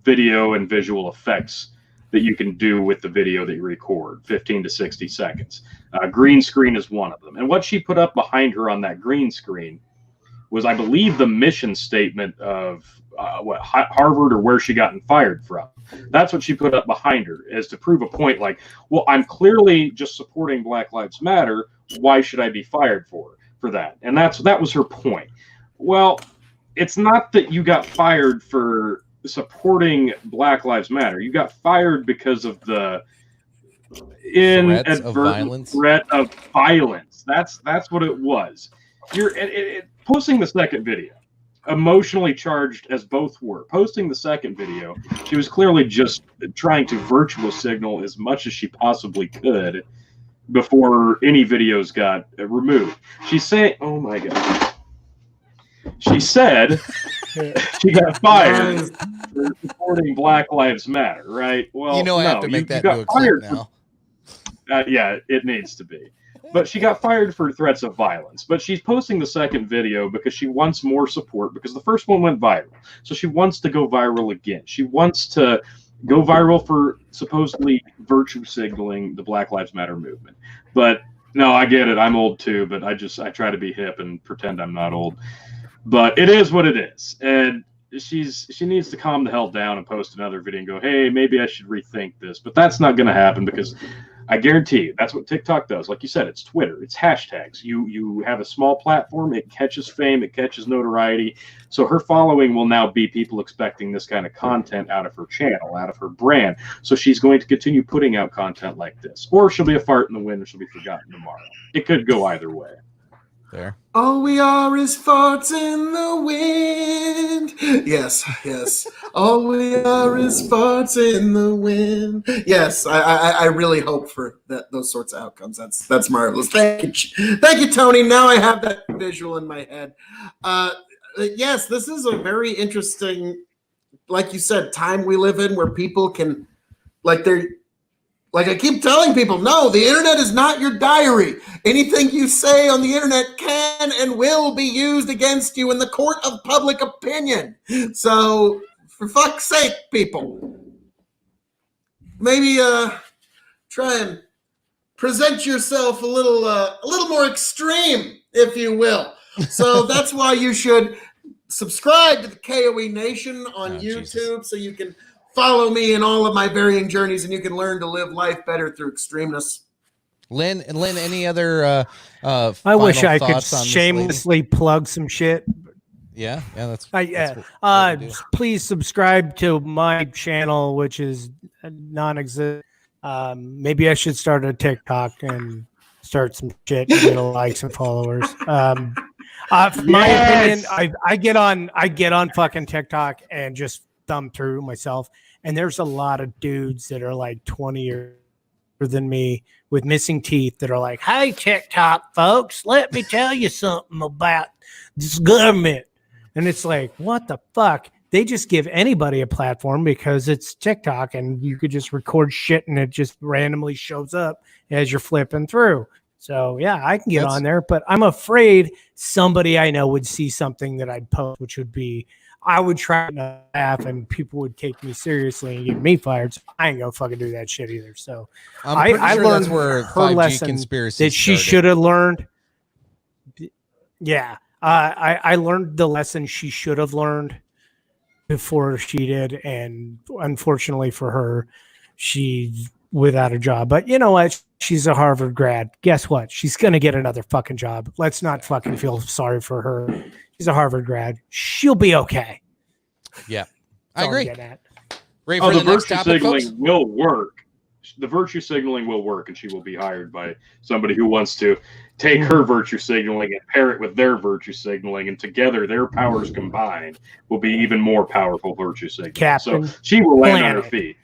C: video and visual effects that you can do with the video that you record, 15 to 60 seconds. Green screen is one of them. And what she put up behind her on that green screen was, I believe, the mission statement of Harvard, or where she gotten fired from. That's what she put up behind her, as to prove a point like, well, I'm clearly just supporting Black Lives Matter. Why should I be fired for that? And that was her point. Well, it's not that you got fired for supporting Black Lives Matter. You got fired because of the inadvertent threat of violence. That's what it was. You're posting the second video, emotionally charged as both were. Posting the second video, she was clearly just trying to virtual signal as much as she possibly could before any videos got removed. She's saying, oh my God. She said she got fired for supporting Black Lives Matter, right? Well,
B: you know, I have to make that into a clip now.
C: Yeah, it needs to be. But she got fired for threats of violence. But she's posting the second video because she wants more support, because the first one went viral. So she wants to go viral again. She wants to go viral for supposedly virtue signaling the Black Lives Matter movement. But no, I get it. I'm old too, but I try to be hip and pretend I'm not old. But it is what it is. And she needs to calm the hell down and post another video and go, hey, maybe I should rethink this. But that's not going to happen, because I guarantee you that's what TikTok does. Like you said, it's Twitter, it's hashtags. You have a small platform, it catches fame, it catches notoriety. So her following will now be people expecting this kind of content out of her channel, out of her brand. So she's going to continue putting out content like this. Or she'll be a fart in the wind, or she'll be forgotten tomorrow. It could go either way.
B: There.
D: All we are is farts in the wind. Yes. All we are is farts in the wind. Yes, I really hope for those sorts of outcomes. That's marvelous. Thank you, Tony. Now I have that visual in my head. Yes, this is a very interesting, like you said, time we live in, where people can, like I keep telling people, no, the internet is not your diary. Anything you say on the internet can and will be used against you in the court of public opinion. So, for fuck's sake, people, maybe try and present yourself a little more extreme, if you will. So that's why you should subscribe to the KOE Nation on YouTube, Jesus. So you can follow me in all of my varying journeys, and you can learn to live life better through extremeness.
B: Lynn, any other
E: I wish I could shamelessly plug some shit.
B: Yeah, that's
E: please subscribe to my channel, which is non-existent. Maybe I should start a TikTok and start some shit and get likes and followers. My opinion, I get on fucking TikTok and just thumb through myself, and there's a lot of dudes that are like 20 years older than me with missing teeth that are like, hey, TikTok folks, let me tell you something about this government. And it's like, what the fuck? They just give anybody a platform because it's TikTok, and you could just record shit and it just randomly shows up as you're flipping through. So yeah, I can get on there, but I'm afraid somebody I know would see something that I'd post, which would be, I would try to laugh and people would take me seriously and get me fired. So I ain't gonna fucking do that shit either. So I learned that's where her lesson that she should have learned. Yeah, I learned the lesson she should have learned before she did, and unfortunately for her, she's without a job. But you know what? She's a Harvard grad. Guess what? She's gonna get another fucking job. Let's not fucking feel sorry for her. She's a Harvard grad. She'll be okay.
B: Yeah, I agree. Ready
C: Oh,
B: for
C: the
B: the next
C: virtue
B: topic,
C: signaling
B: folks?
C: will work. The virtue signaling will work, and she will be hired by somebody who wants to take her virtue signaling and pair it with their virtue signaling, and together their powers combined will be even more powerful virtue signaling.
E: Captain
C: So she will land on her
E: Planet.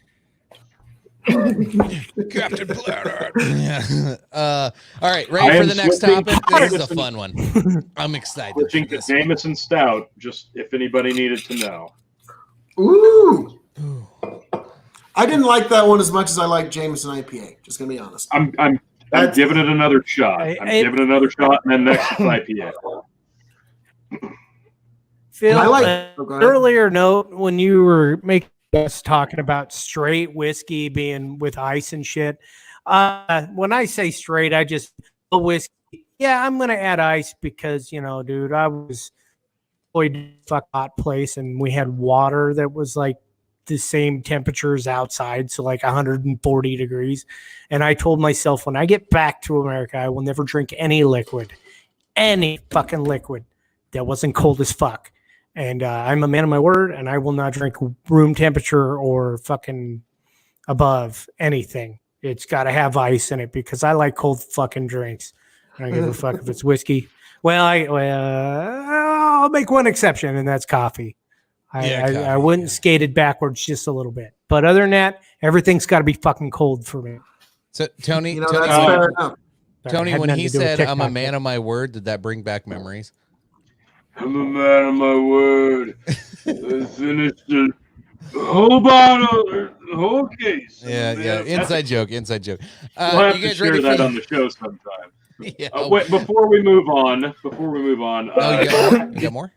C: feet.
B: Captain Planet. Yeah. All right, ready
C: I
B: for
C: am
B: the next
C: switching
B: topic?
C: to
B: This is a
C: Jameson.
B: fun one. I'm excited for
C: Switching to
B: this.
C: Jameson Stout, just if anybody needed to know.
D: Ooh. I didn't like that one as much as I like Jameson IPA. Just gonna be honest.
C: I'm
D: That's-
C: giving it another shot. I'm giving it another shot, and then next is IPA.
E: Phil,
D: I like-
E: an
D: go ahead.
E: earlier note when you were making us talking about straight whiskey being with ice and shit. When I say straight, I just whiskey. Yeah, I'm gonna add ice because dude, I was fuck hot place and we had water that was like the same temperatures outside, so like 140 degrees. And I told myself when I get back to America, I will never drink any fucking liquid that wasn't cold as fuck. And I'm a man of my word, and I will not drink room temperature or fucking above anything. It's got to have ice in it because I like cold fucking drinks. I don't give a fuck if it's whiskey. Well, I'll make one exception, and that's coffee. I wouldn't skate it backwards just a little bit. But other than that, everything's got to be fucking cold for me.
B: So Tony,
D: That's
B: Tony,
D: fair enough.
B: Tony,
E: Had
B: when
E: nothing
B: he
E: to do with
B: said, "I'm a
E: TikTok.
B: man of my word," did that bring back memories?
C: I'm a man of my word. I finished the whole bottle, the whole case.
B: Yeah. Inside joke.
C: We'll have
B: You
C: to
B: guys
C: share
B: ready
C: that
B: for
C: on the show sometime.
B: Yeah.
C: Wait, before we move on.
B: Oh, you got more?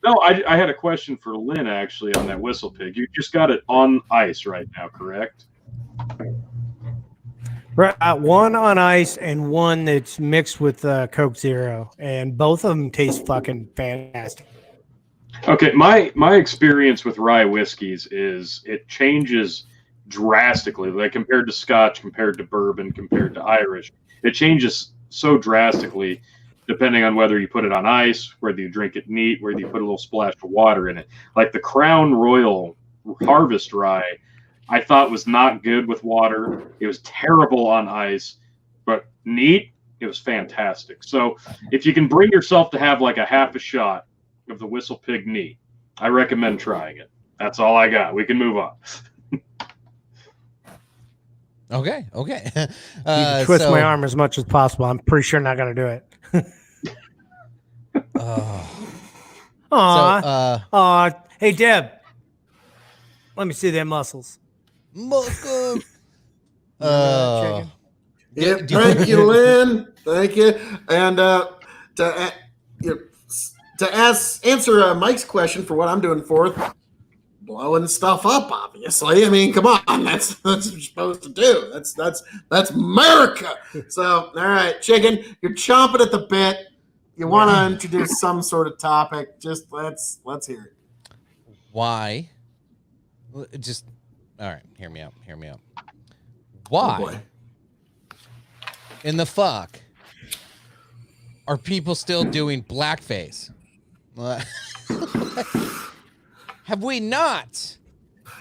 C: No, I had a question for Lynn actually on that Whistle Pig. You just got it on ice right now, correct?
E: Right, one on ice and one that's mixed with Coke Zero, and both of them taste fucking fantastic.
C: Okay, my experience with rye whiskeys is it changes drastically, like compared to Scotch, compared to bourbon, compared to Irish. It changes so drastically depending on whether you put it on ice, whether you drink it neat, whether you put a little splash of water in it. Like the Crown Royal Harvest Rye, I thought was not good with water. It was terrible on ice, but neat, it was fantastic. So if you can bring yourself to have like a half a shot of the Whistle Pig neat, I recommend trying it. That's all I got. We can move on.
B: Okay.
E: You can twist my arm as much as possible. I'm pretty sure not going to do it. Aw. Hey, Deb. Let me see them muscles.
B: Muscle.
E: Chicken.
D: Yep, thank you, Lynn. Thank you. And answer Mike's question for what I'm doing fourth, blowing stuff up. Obviously, I mean, come on, that's what you're supposed to do. That's America. So, all right, chicken, you're chomping at the bit. You want to introduce some sort of topic? Just let's hear it.
B: Why? Just all right. Hear me out.
D: Oh,
B: Why
D: boy.
B: in the fuck are people still doing blackface? Have we not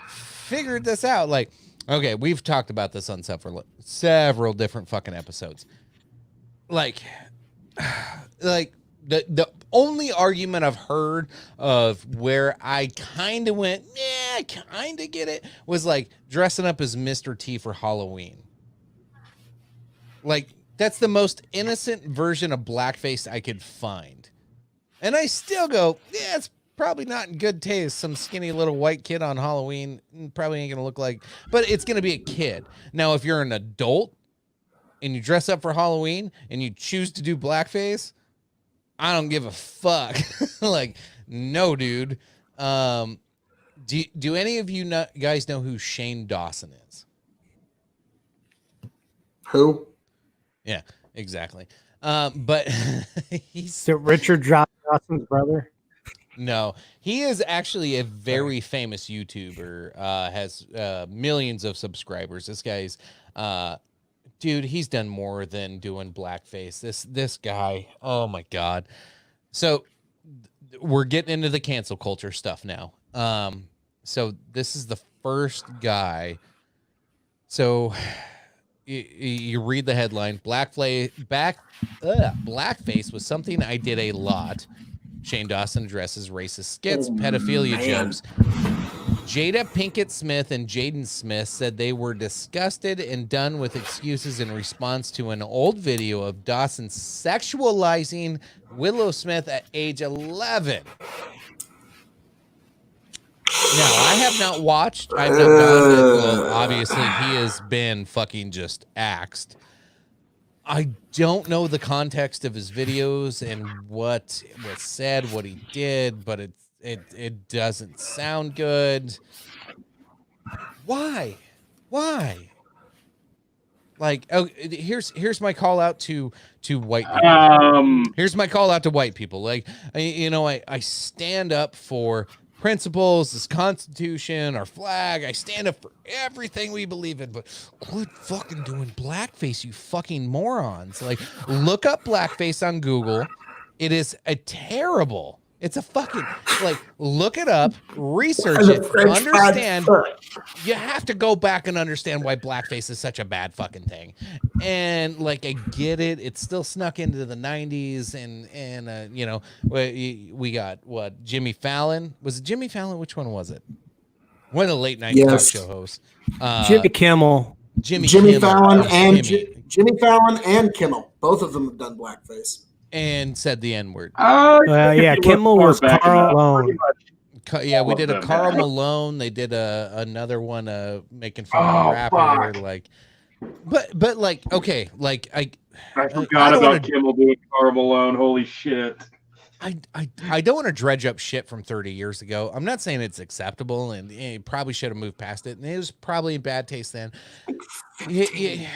B: figured this out? Like, okay, we've talked about this on several different fucking episodes. Like the only argument I've heard of where I kind of went, yeah, I kind of get it, was like dressing up as Mr. T for Halloween. Like, that's the most innocent version of blackface I could find. And I still go, yeah, it's probably not in good taste. Some skinny little white kid on Halloween probably ain't going to look like, but it's going to be a kid. Now, if you're an adult and you dress up for Halloween and you choose to do blackface, I don't give a fuck. Like, no, dude. Do any of you guys know who Shane Dawson is?
D: Who?
B: Yeah, exactly. But he's
E: Is it Richard Dawson's brother?
B: no, he is actually a very famous YouTuber. Has millions of subscribers. This guy's dude, he's done more than doing blackface. This guy, oh my god. So we're getting into the cancel culture stuff now. So this is the first guy. So you read the headline: blackface was something I did a lot. Shane Dawson addresses racist skits, pedophilia jokes. Jada Pinkett Smith and Jaden Smith said they were disgusted and done with excuses in response to an old video of Dawson sexualizing Willow Smith at age 11. Now, I have not watched. I've not gone to, well, obviously, he has been fucking just axed. I don't know the context of his videos and what was said, what he did, but it doesn't sound good. Why? Like, oh, here's my call out to white people. Here's my call out to white people. Like, I stand up for principles, this Constitution, our flag. I stand up for everything we believe in, but quit fucking doing blackface, you fucking morons. Like, look up blackface on Google. It is a terrible. It's a fucking, like, look it up, research it, understand. You have to go back and understand why blackface is such a bad fucking thing. And, like, I get it. It's still snuck into the 90s. And we got, what, Jimmy Fallon? Was it Jimmy Fallon? Which one was it? One of the late night talk show hosts.
E: Jimmy Kimmel.
D: Jimmy
B: Kimmel.
D: Fallon and Jimmy Fallon and Kimmel. Both of them have done blackface.
B: And said the N-word.
E: Yeah, Kimmel was Carl Malone.
B: Yeah, we did a Carl Malone. They did another one making fun of a rapper.
C: Fuck.
B: Like, but like, okay, like
C: I forgot about Kimmel doing Carl Malone. Holy shit.
B: I don't want to dredge up shit from 30 years ago. I'm not saying it's acceptable, and he probably should have moved past it. And it was probably in bad taste then. It's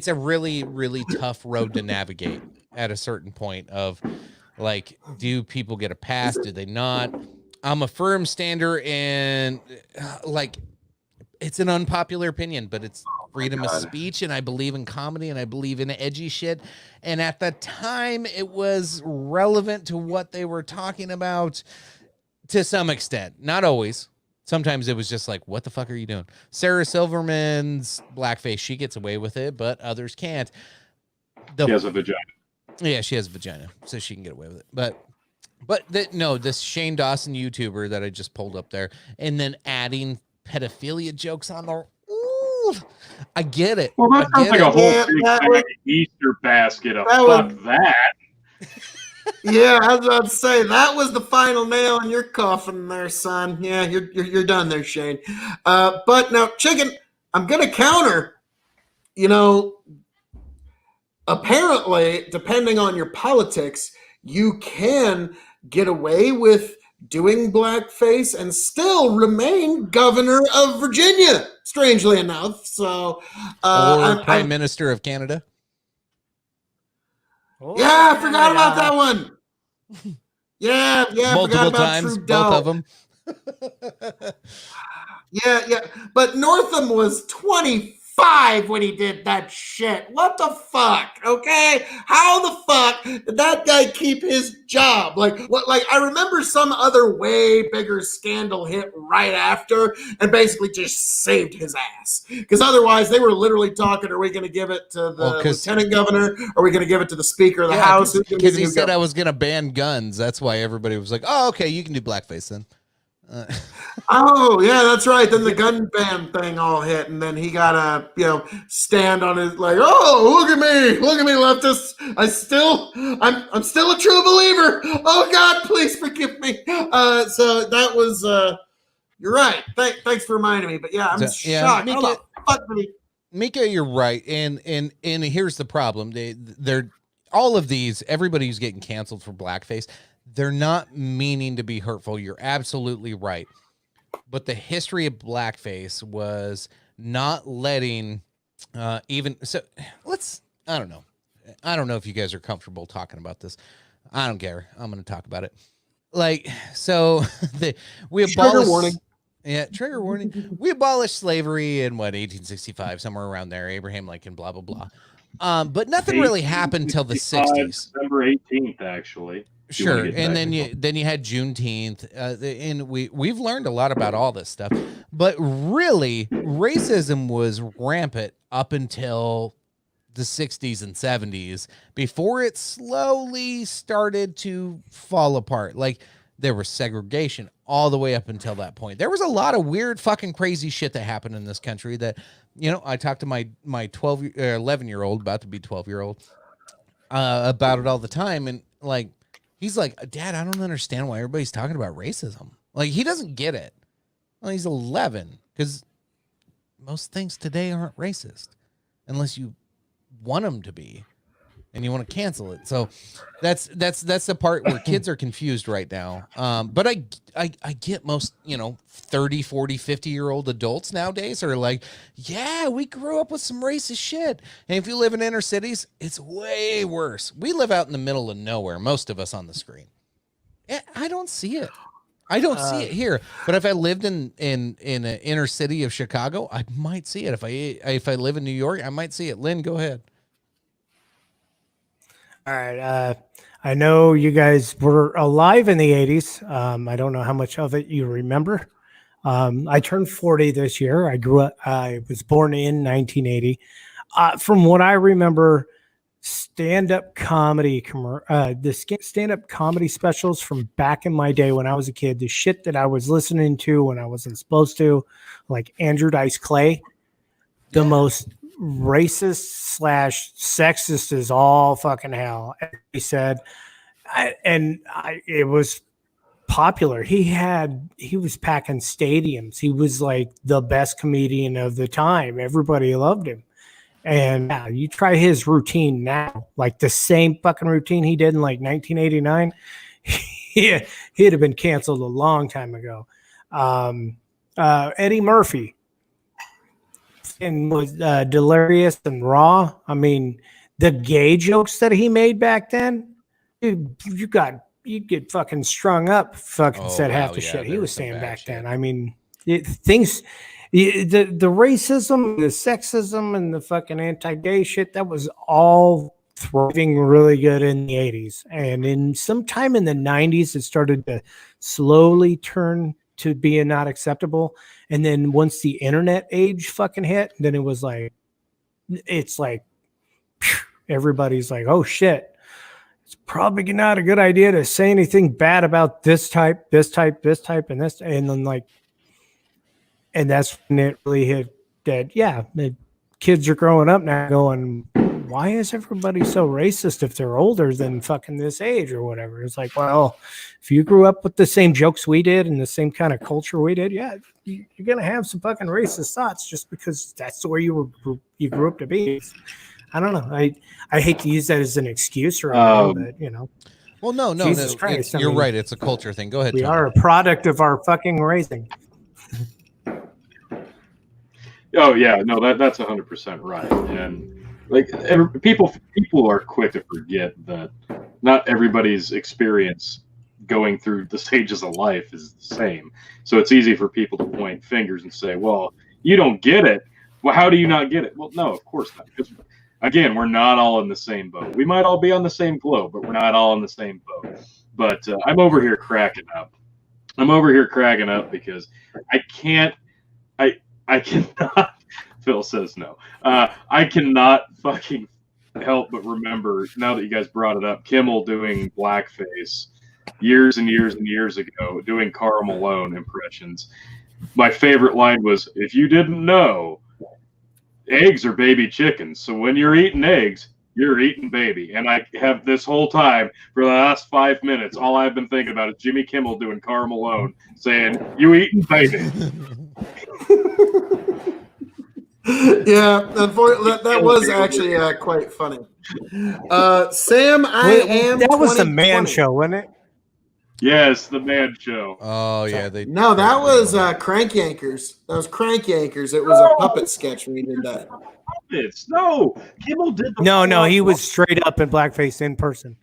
B: a really, really tough road to navigate at a certain point of, like, do people get a pass? Do they not? I'm a firm stander, and like, it's an unpopular opinion, but it's freedom of speech, and I believe in comedy, and I believe in edgy shit. And at the time, it was relevant to what they were talking about to some extent. Not always. Sometimes it was just like, what the fuck are you doing? Sarah Silverman's blackface, she gets away with it, but others can't.
C: She has a vagina.
B: Yeah, she has a vagina, so she can get away with it. But this Shane Dawson YouTuber that I just pulled up there, and then adding pedophilia jokes on there. Ooh, I get it.
C: Well, that sounds like a whole big Easter basket of fuck that.
D: Yeah, I was about to say that was the final nail in your coffin there, son. Yeah, you're done there, Shane. But now, Chicken, I'm gonna counter. Apparently, depending on your politics, you can get away with doing blackface and still remain governor of Virginia, strangely enough. So,
B: or Prime Minister of Canada.
D: Yeah, I forgot about that one. Yeah,
B: multiple times, both of them.
D: Yeah, but Northam was 25 when he did that shit. What the fuck? Okay, how the fuck did that guy keep his job? Like, what? Like, I remember some other way bigger scandal hit right after and basically just saved his ass. Because otherwise, they were literally talking: are we going to give it to the lieutenant governor? Are we going to give it to the Speaker of the House?
B: Because he said I was going to ban guns. That's why everybody was like, "Oh, okay, you can do blackface then."
D: Oh yeah, that's right. Then the gun ban thing all hit, and then he got to stand on his like, oh, look at me, leftists. I'm still a true believer. Oh God, please forgive me. So that was you're right. Thanks for reminding me. But yeah, I'm shocked.
B: Mika, you're right, and here's the problem. They're all of these. Everybody who's getting canceled for blackface. They're not meaning to be hurtful. You're absolutely right. But the history of blackface was not letting I don't know. I don't know if you guys are comfortable talking about this. I don't care. I'm going to talk about it. Like, so we abolished.
D: Trigger warning.
B: Yeah, trigger warning. We abolished slavery in 1865, somewhere around there. Abraham Lincoln, blah, blah, blah. But nothing really happened till the 60s.
C: December 18th, actually.
B: Sure, and then you had Juneteenth, and we've learned a lot about all this stuff. But really, racism was rampant up until the 60s and 70s before it slowly started to fall apart. Like, there was segregation all the way up until that point. There was a lot of weird fucking crazy shit that happened in this country that, I talked to my 11-year-old, about to be 12-year-old, about it all the time. And like, he's like, Dad, I don't understand why everybody's talking about racism. Like, he doesn't get it. Well, he's 11, because most things today aren't racist unless you want them to be and you want to cancel it. So that's the part where kids are confused right now. But I get most, 30, 40, 50-year-old adults nowadays are like, yeah, we grew up with some racist shit. And if you live in inner cities, it's way worse. We live out in the middle of nowhere, most of us on the screen. I don't see it. I don't see it here. But if I lived in an inner city of Chicago, I might see it. If I live in New York, I might see it. Lynn, go ahead.
E: All right. I know you guys were alive in the 80s. I don't know how much of it you remember. I turned 40 this year. I was born in 1980. From what I remember, stand-up comedy specials from back in my day when I was a kid, the shit that I was listening to when I wasn't supposed to, like Andrew Dice Clay, the most racist / sexist is all fucking hell. He said, it was popular. He was packing stadiums. He was like the best comedian of the time. Everybody loved him. And yeah, you try his routine now, like the same fucking routine he did in like 1989, he'd have been canceled a long time ago. Eddie Murphy and was delirious and raw. I mean, the gay jokes that he made back then, dude, you get fucking strung up. Fucking said half the shit he was saying back then. I mean, the racism, the sexism, and the fucking anti-gay shit, that was all thriving really good in the 80s. And in sometime in the 90s, it started to slowly turn to being not acceptable. And then once the internet age fucking hit, then it was like, it's like, everybody's like, oh shit, it's probably not a good idea to say anything bad about this type, and this. And then like, and that's when it really hit that, yeah, the kids are growing up now going, why is everybody so racist if they're older than fucking this age or whatever? It's like, well, if you grew up with the same jokes we did and the same kind of culture we did, yeah, you're going to have some fucking racist thoughts just because that's the way you grew up to be. I don't know. I hate to use that as an excuse or anything, but,
B: Well, no,
E: Jesus Christ,
B: you're right. It's a culture thing. Go ahead.
E: We
B: Tony.
E: are a product of our fucking raising.
C: Oh yeah, no, that's 100% right. And like people are quick to forget that not everybody's experience going through the stages of life is the same. So it's easy for people to point fingers and say, "Well, you don't get it. Well, how do you not get it?" Well, no, of course not. Because again, we're not all in the same boat. We might all be on the same globe, but we're not all in the same boat. But I'm over here cracking up. Because I cannot. Phil says no. I cannot fucking help but remember, now that you guys brought it up, Kimmel doing blackface years and years and years ago, doing Karl Malone impressions. My favorite line was, "If you didn't know, eggs are baby chickens. So when you're eating eggs, you're eating baby." And I have this whole time for the last 5 minutes, all I've been thinking about is Jimmy Kimmel doing Karl Malone saying, "You eating baby."
D: Yeah, unfortunately, that was actually quite funny. Sam,
E: that was the Man Show, wasn't it?
C: Yes, the Man Show.
B: Oh yeah,
D: No, that was Crank Yankers. That was Crank Yankers. It was a puppet sketch when he did that.
C: Puppets? No, Kimmel did.
E: No, he was straight up in blackface in person.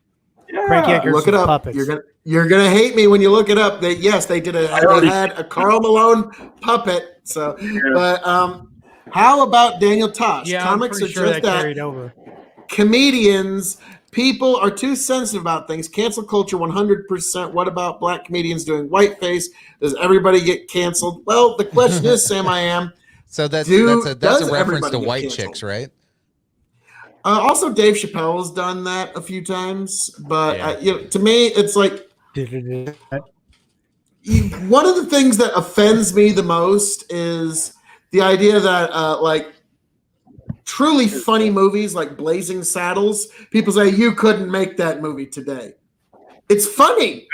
C: Yeah.
E: Crank Yankers
D: Look it up.
E: Puppets.
D: You're gonna hate me when you look it up. They did they had a Karl Malone puppet. So, but how about Daniel Tosh?
E: Yeah,
D: Comics
E: I'm pretty
D: are
E: sure
D: just
E: that carried over.
D: comedians, people are too sensitive about things. Cancel culture 100%. What about black comedians doing whiteface? Does everybody get canceled? Well, the question is, Sam I Am,
B: So that's
D: does
B: a reference
D: everybody
B: to
D: get
B: white
D: canceled?
B: chicks, right?
D: Also, Dave Chappelle has done that a few times, but
B: Yeah.
D: to me, it's like one of the things that offends me the most is the idea that like truly funny movies like Blazing Saddles, people say you couldn't make that movie today. It's funny.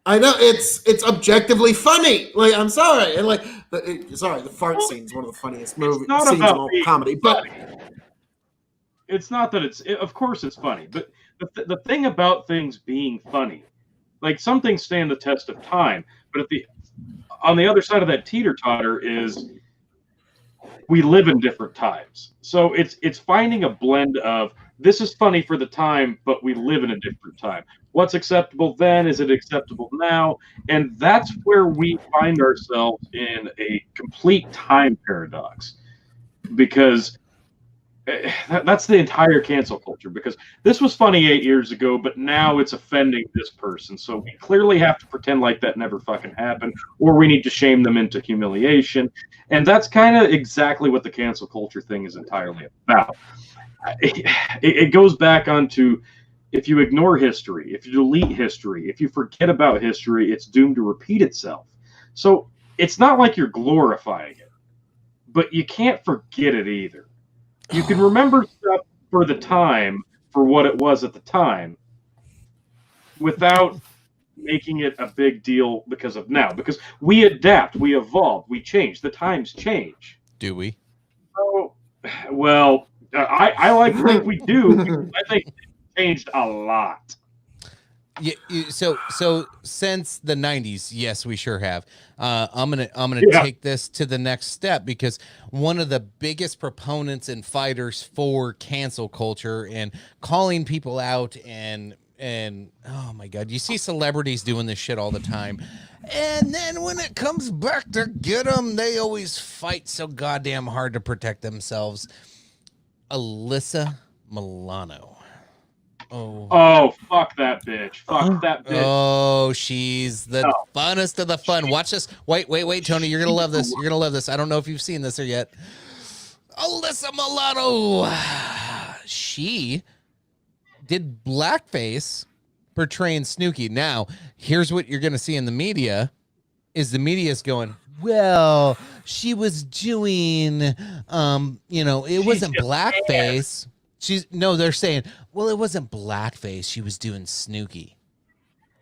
D: I know it's objectively funny. Like, I'm sorry, and like the fart scene is one of the funniest movie
C: not
D: scenes in
C: about
D: all
C: being
D: comedy. But
C: it's not that of course it's funny, but the thing about things being funny, like some things stand the test of time, but on the other side of that teeter-totter is we live in different times. So it's finding a blend of this is funny for the time, but we live in a different time. What's acceptable then? Is it acceptable now? And that's where we find ourselves in a complete time paradox, because that's the entire cancel culture, because this was funny 8 years ago, but now it's offending this person. So we clearly have to pretend like that never fucking happened, or we need to shame them into humiliation. And that's kind of exactly what the cancel culture thing is entirely about. It goes back onto, if you ignore history, if you delete history, if you forget about history, it's doomed to repeat itself. So it's not like you're glorifying it, but you can't forget it either. You can remember stuff for the time, for what it was at the time, without making it a big deal because of now. Because we adapt, we evolve, we change. The times change.
B: Do we?
C: So, well, I like to think we do. I think it changed a lot.
B: Yeah, so since the 90s, yes, we sure have. I'm gonna take this to the next step, because one of the biggest proponents and fighters for cancel culture and calling people out and oh my god, you see celebrities doing this shit all the time, and then when it comes back to get them, they always fight so goddamn hard to protect themselves. Alyssa Milano.
C: Oh, fuck that bitch. Fuck that bitch.
B: Oh, she's the funnest of the fun. Watch this. Wait, Tony. You're going to love this. You're going to love this. I don't know if you've seen this or yet. Alyssa Milano. She did blackface portraying Snooki. Now, here's what you're going to see in the media is the media is going, well, she was doing, it wasn't blackface. They're saying, well, it wasn't blackface. She was doing Snooki.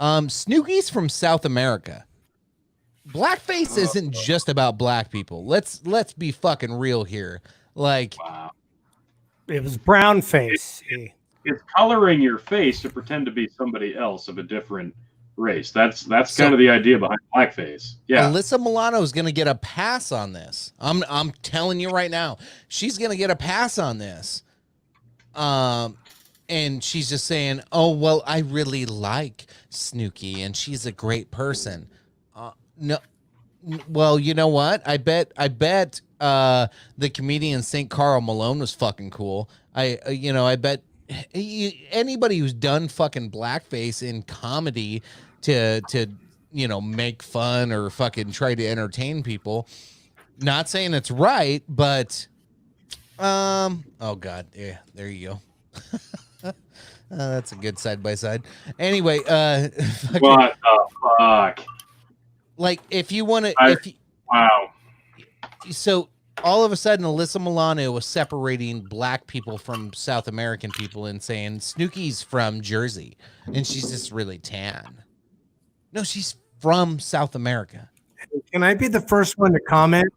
B: Snooki's from South America. Blackface isn't just about black people. Let's be fucking real here. Like,
C: wow.
E: It was brown face.
C: It's coloring your face to pretend to be somebody else of a different race. That's kind of the idea behind blackface. Yeah.
B: Alyssa Milano is going to get a pass on this. I'm telling you right now, she's going to get a pass on this. And she's just saying, oh, well, I really like Snooki and she's a great person. No, well, you know what? I bet the comedian St. Carl Malone was fucking cool. I bet anybody who's done fucking blackface in comedy to make fun or fucking try to entertain people, not saying it's right, but oh god, yeah, there you go. That's a good side by side. Anyway,
C: what the fuck?
B: Like, if you want to,
C: wow.
B: So all of a sudden, Alyssa Milano was separating black people from South American people and saying Snooki's from Jersey and she's just really tan. No, she's from South America.
E: Can I be the first one to comment?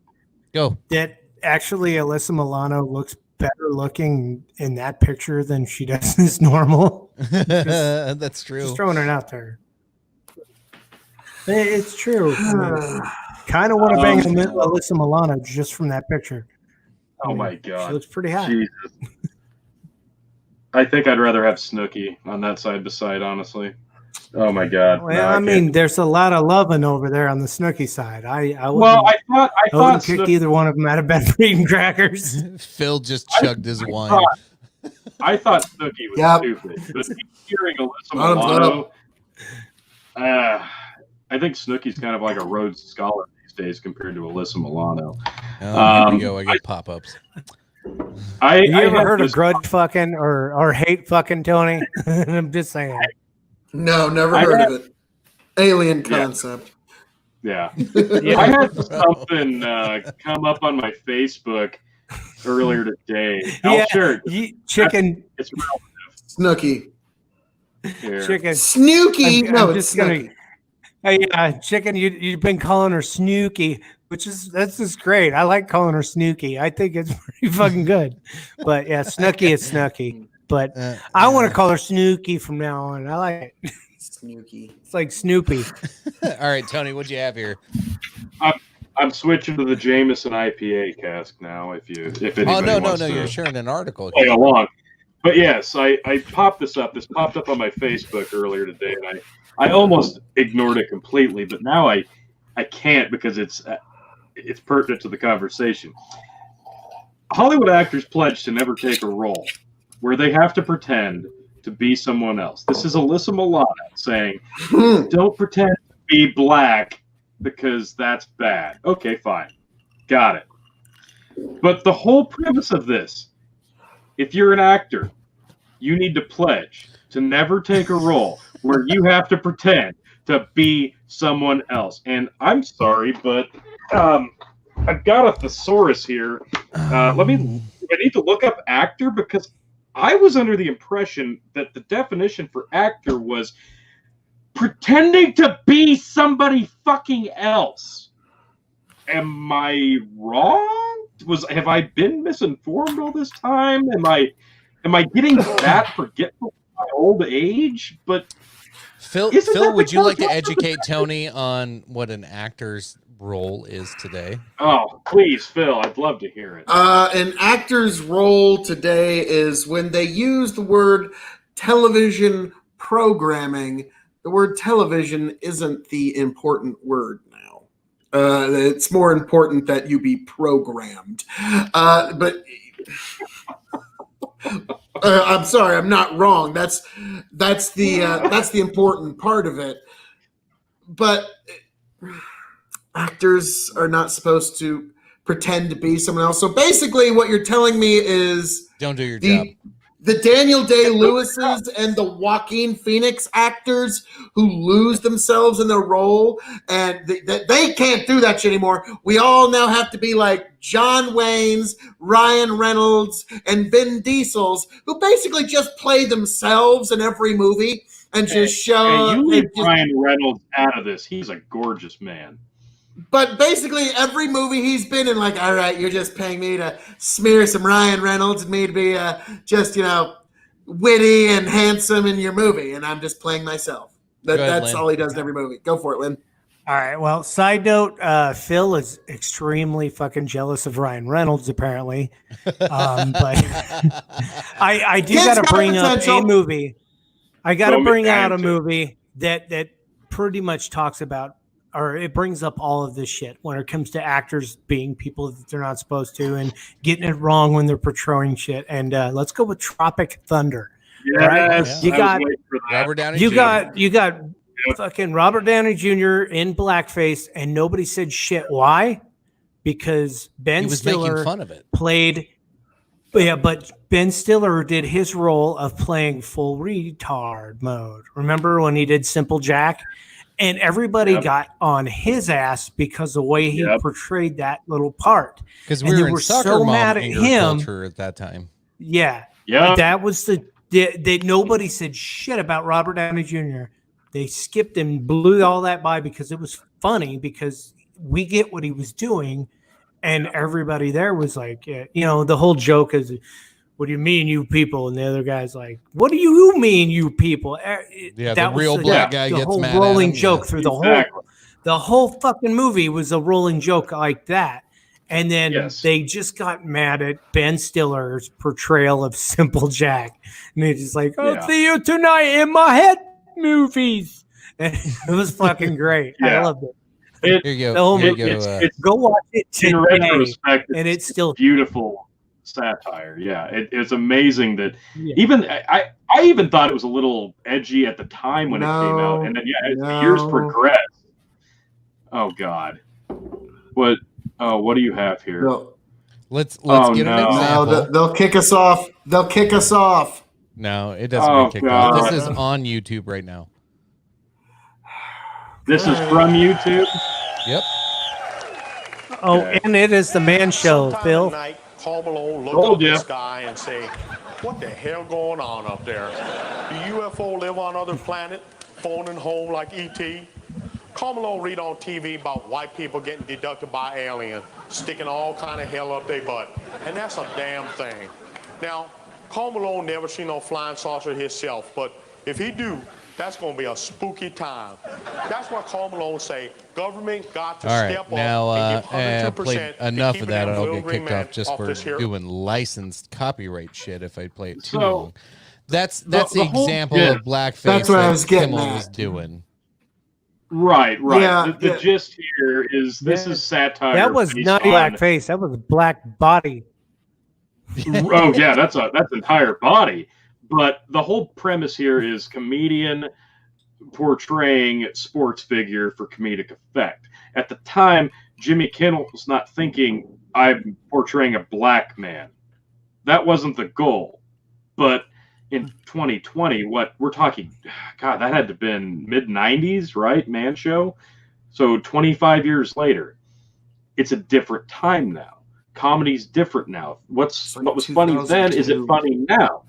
B: Go.
E: That actually Alyssa Milano looks better looking in that picture than she does as normal.
B: That's true.
E: Just throwing it out there. It's true. Kind of want to bang Alyssa Milano just from that picture.
C: Oh my god,
E: she looks pretty hot.
C: Jesus. I think I'd rather have Snooki on that side beside, honestly. Oh my God!
E: Well,
C: No,
E: I
C: can't.
E: mean, there's a lot of loving over there on the Snooki side. I wouldn't,
C: Well, I thought
E: wouldn't kick
C: Snook-
E: either one of them out of bed for eating crackers.
B: Phil just chugged his wine.
C: I thought Snooki was
D: Yep.
C: stupid, but hearing Alyssa
D: Bottoms
C: Milano, I think Snooki's kind of like a Rhodes Scholar these days compared to Alyssa Milano.
B: Oh, here we go. I get pop-ups.
C: I
E: You ever
C: had
E: heard of
C: this-
E: grudge fucking or hate fucking, Tony? I'm just saying.
D: No, never heard of it. Alien concept.
C: Yeah. I had something come up on my Facebook earlier today. I'll
E: Yeah,
C: share it.
E: Chicken,
C: It's
D: Snooky.
C: here.
E: chicken.
D: Snooky.
E: I'm
D: No, it's
E: just gonna.
D: Snooky.
E: Hey, chicken. You've been calling her Snooky, that's just great. I like calling her Snooky. I think it's pretty fucking good. But yeah, Snooky is Snooky. But I want to call her Snooky from now on. I like it.
D: Snooky.
E: It's like Snoopy.
B: All right, Tony, what'd you have here?
C: I'm switching to the Jameson IPA cask now. If anybody
B: Oh, no,
C: wants to
B: you're sharing an article.
C: play along. But yes, I popped this up. This popped up on my Facebook earlier today, and I almost ignored it completely. But now I can't because it's pertinent to the conversation. Hollywood actors pledge to never take a role where they have to pretend to be someone else. This is Alyssa Milano saying, "Don't pretend to be black because that's bad." Okay, fine. Got it. But the whole premise of this, if you're an actor, you need to pledge to never take a role where you have to pretend to be someone else. And I'm sorry, but I've got a thesaurus here. I need to look up actor because I was under the impression that the definition for actor was pretending to be somebody fucking else. Am I wrong? Have I been misinformed all this time? Am I getting that forgetful at my old age? But
B: Phil,
C: Isn't that
B: would
C: the
B: you like to
C: concept?
B: educate Tony on what an actor's role is today?
C: oh, please, Phil, I'd love to hear it.
D: An actor's role today is when they use the word television programming. The word television isn't the important word now. It's more important that you be programmed. But I'm sorry, I'm not wrong. That's the important part of it. But actors are not supposed to pretend to be someone else. So basically, what you're telling me is
B: Don't do your job.
D: the Daniel Day-Lewis's and the Joaquin Phoenix actors who lose themselves in their role, and they can't do that shit anymore. We all now have to be like John Wayne's, Ryan Reynolds, and Vin Diesel's, who basically just play themselves in every movie and just show.
C: Hey, you leave
D: and just-
C: Ryan Reynolds out of this. He's a gorgeous man.
D: But basically, every movie he's been in, like, all right, you're just paying me to smear some Ryan Reynolds and me to be just, witty and handsome in your movie, and I'm just playing myself.
B: Go ahead,
D: That's
B: Lynn.
D: all he does in every movie. Go for it, Lynn.
E: All right. Well, side note, Phil is extremely fucking jealous of Ryan Reynolds, apparently. But I do
D: Kid's
E: got to
D: got
E: bring up
D: potential.
E: a movie. I got to
C: Roman
E: bring out a
C: Reigns.
E: movie that pretty much talks about, or it brings up all of this shit when it comes to actors being people that they're not supposed to and getting it wrong when they're portraying shit. And let's go with Tropic Thunder.
C: Yes,
E: You
C: I was
E: got-
C: waiting for that.
B: Robert Downey
E: You
B: Jr.
E: got fucking Robert Downey Jr. in blackface, and nobody said shit. Why? Because Ben
B: He was making
E: Stiller
B: fun of it.
E: played. Yeah, but Ben Stiller did his role of playing full retard mode. Remember when he did Simple Jack? And everybody
C: Yep.
E: got on his ass because the way he
C: Yep.
E: portrayed that little part.
B: Because
E: And
B: we
E: they
B: were in
E: were
B: soccer
E: so
B: mom
E: mad at
B: anger
E: him.
B: culture at that time.
E: Yeah,
C: Yeah.
E: that was they nobody said shit about Robert Downey Jr. They skipped and blew all that by because it was funny because we get what he was doing, and everybody there was like, the whole joke is, "What do you mean, you people?" And the other guy's like, "What do you mean, you people?"
B: Yeah,
E: That
B: the
E: was
B: real black guy
E: the
B: gets
E: whole
B: mad at
E: rolling
B: him.
E: joke
B: Yeah.
E: through
C: Exactly.
E: the whole fucking movie was a rolling joke like that. And then
C: Yes.
E: they just got mad at Ben Stiller's portrayal of Simple Jack. And they're just like, "I'll
C: Yeah.
E: see you tonight in my head, movies. And it was fucking great. I
C: Yeah.
E: loved it.
C: It,
B: Here you
E: The
B: go.
E: whole
B: Here you
E: movie,
B: go.
C: it's
E: Go watch it
C: in
E: today.
C: retrospect,
E: And it's still
C: beautiful satire. Yeah, it's amazing that
E: Yeah.
C: even I even thought it was a little edgy at the time when it came out, and then as the years
D: No.
C: progressed. Oh God, what do you have here?
B: Let's
C: Oh,
B: get an
C: no.
B: example.
D: They'll kick us off. They'll kick us off.
B: No, it doesn't
C: Oh,
B: get kicked off.
C: God.
B: This is on YouTube right now.
C: This is from YouTube.
B: Yep.
E: Oh,
C: Okay.
E: and it is the man show,
H: Sometime
E: Phil.
H: at night, Karl Malone look
C: Told
H: up
C: ya.
H: at the sky and say, what the hell going on up there? Do UFO live on other planet, phoning home like E.T.? Karl Malone read on TV about white people getting deducted by alien, sticking all kind of hell up their butt. And that's a damn thing. Now, Karl Malone never seen no flying saucer himself, but if he do, that's going to be a spooky time. That's why Karl Malone say government got to
B: All right.
H: step
B: Now,
H: up and give 102%
B: played
H: to
B: enough of
H: keeping
B: that.
H: them
B: I'll
H: little
B: get
H: green
B: kicked
H: men
B: off just
H: off
B: for
H: this here.
B: doing licensed copyright shit if I play it too
C: So,
B: long. That's
C: the
B: the
C: whole
B: example
C: bit-
B: of blackface
D: That's what I
B: that
D: was getting
B: Kimmel
D: at.
B: was doing.
C: Right.
D: Yeah,
C: the
D: yeah.
C: gist here is this
E: Yeah.
C: is satire.
E: That was
C: based
E: not
C: on-
E: black face. That was black body.
C: Oh yeah, that's entire body. But the whole premise here is comedian portraying sports figure for comedic effect. At the time, Jimmy Kimmel was not thinking I'm portraying a black man. That wasn't the goal. But in 2020, what we're talking, God, that had to have been mid 90s, right? Man show. So 25 years later, it's a different time now. Comedy's different now. what was funny then is it
D: 2002.
C: funny now?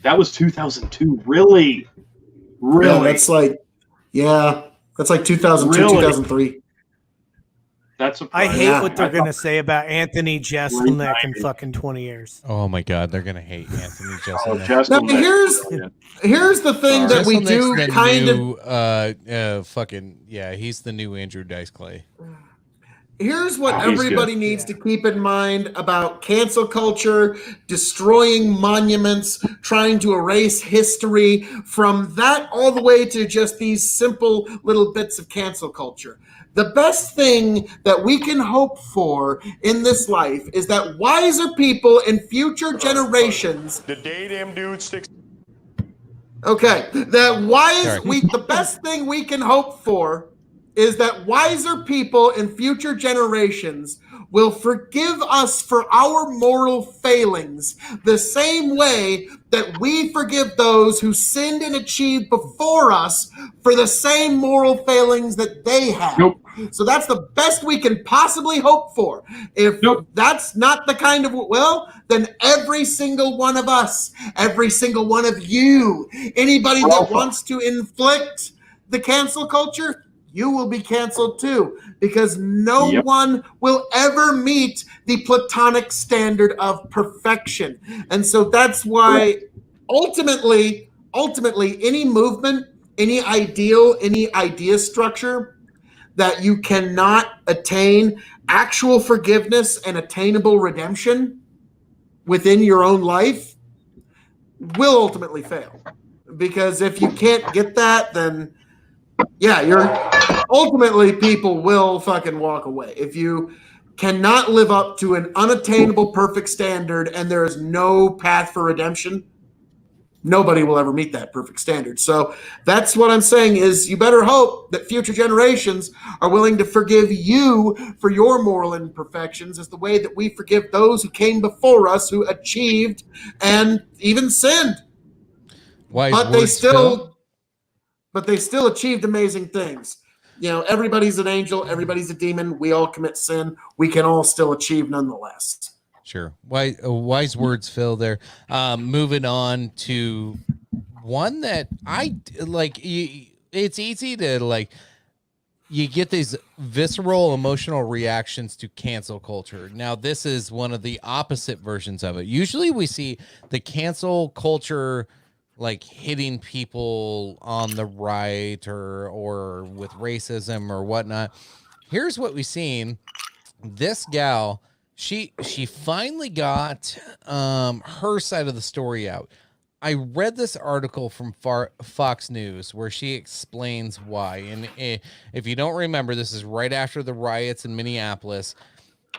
C: That was 2002. Really?
D: Yeah, that's like 2002,
C: Really?
D: 2003.
C: That's a
E: I hate
D: Yeah,
E: what they're
C: I
E: going to say about Anthony Jeselnik in fucking 20 years.
B: Oh my God, they're gonna hate Anthony
C: Oh,
B: Jeselnik.
C: Jeselnik.
D: Now, here's the thing that we do
B: Jeselnik's the
D: kind of.
B: new, fucking he's the new Andrew Dice Clay.
D: Here's what
C: He's
D: everybody
C: good.
D: needs to keep in mind about cancel culture, destroying monuments, trying to erase history, from that all the way to just these simple little bits of cancel culture. The best thing that we can hope for in this life is that wiser people in future generations.
H: The day them dudes stick
D: Okay,
B: Sorry.
D: the best thing we can hope for is that wiser people in future generations will forgive us for our moral failings the same way that we forgive those who sinned and achieved before us for the same moral failings that they had.
C: Nope.
D: So that's the best we can possibly hope for. If
C: Nope.
D: that's not the kind of, well, then every single one of us, every single one of you, anybody that
C: Awful.
D: wants to inflict the cancel culture, you will be canceled too, because no
C: Yep.
D: one will ever meet the platonic standard of perfection. And so that's why ultimately, any movement, any ideal, any idea structure that you cannot attain actual forgiveness and attainable redemption within your own life will ultimately fail. Because if you can't get that, then ultimately people will fucking walk away. If you cannot live up to an unattainable perfect standard and there is no path for redemption, nobody will ever meet that perfect standard. So that's what I'm saying is you better hope that future generations are willing to forgive you for your moral imperfections as the way that we forgive those who came before us who achieved and even sinned.
B: Wise
D: But they
B: words, Phil.
D: still achieved amazing things. You know, everybody's an angel, everybody's a demon. We all commit sin. We can all still achieve nonetheless.
B: Sure. Wise words, Phil, there. Moving on to one that I like. It's easy to like. You get these visceral emotional reactions to cancel culture. Now, this is one of the opposite versions of it. Usually we see the cancel culture like hitting people on the right or with racism or whatnot. Here's what we've seen. This gal, she finally got her side of the story out. I read this article from Fox News where she explains why. And if you don't remember, this is right after the riots in Minneapolis.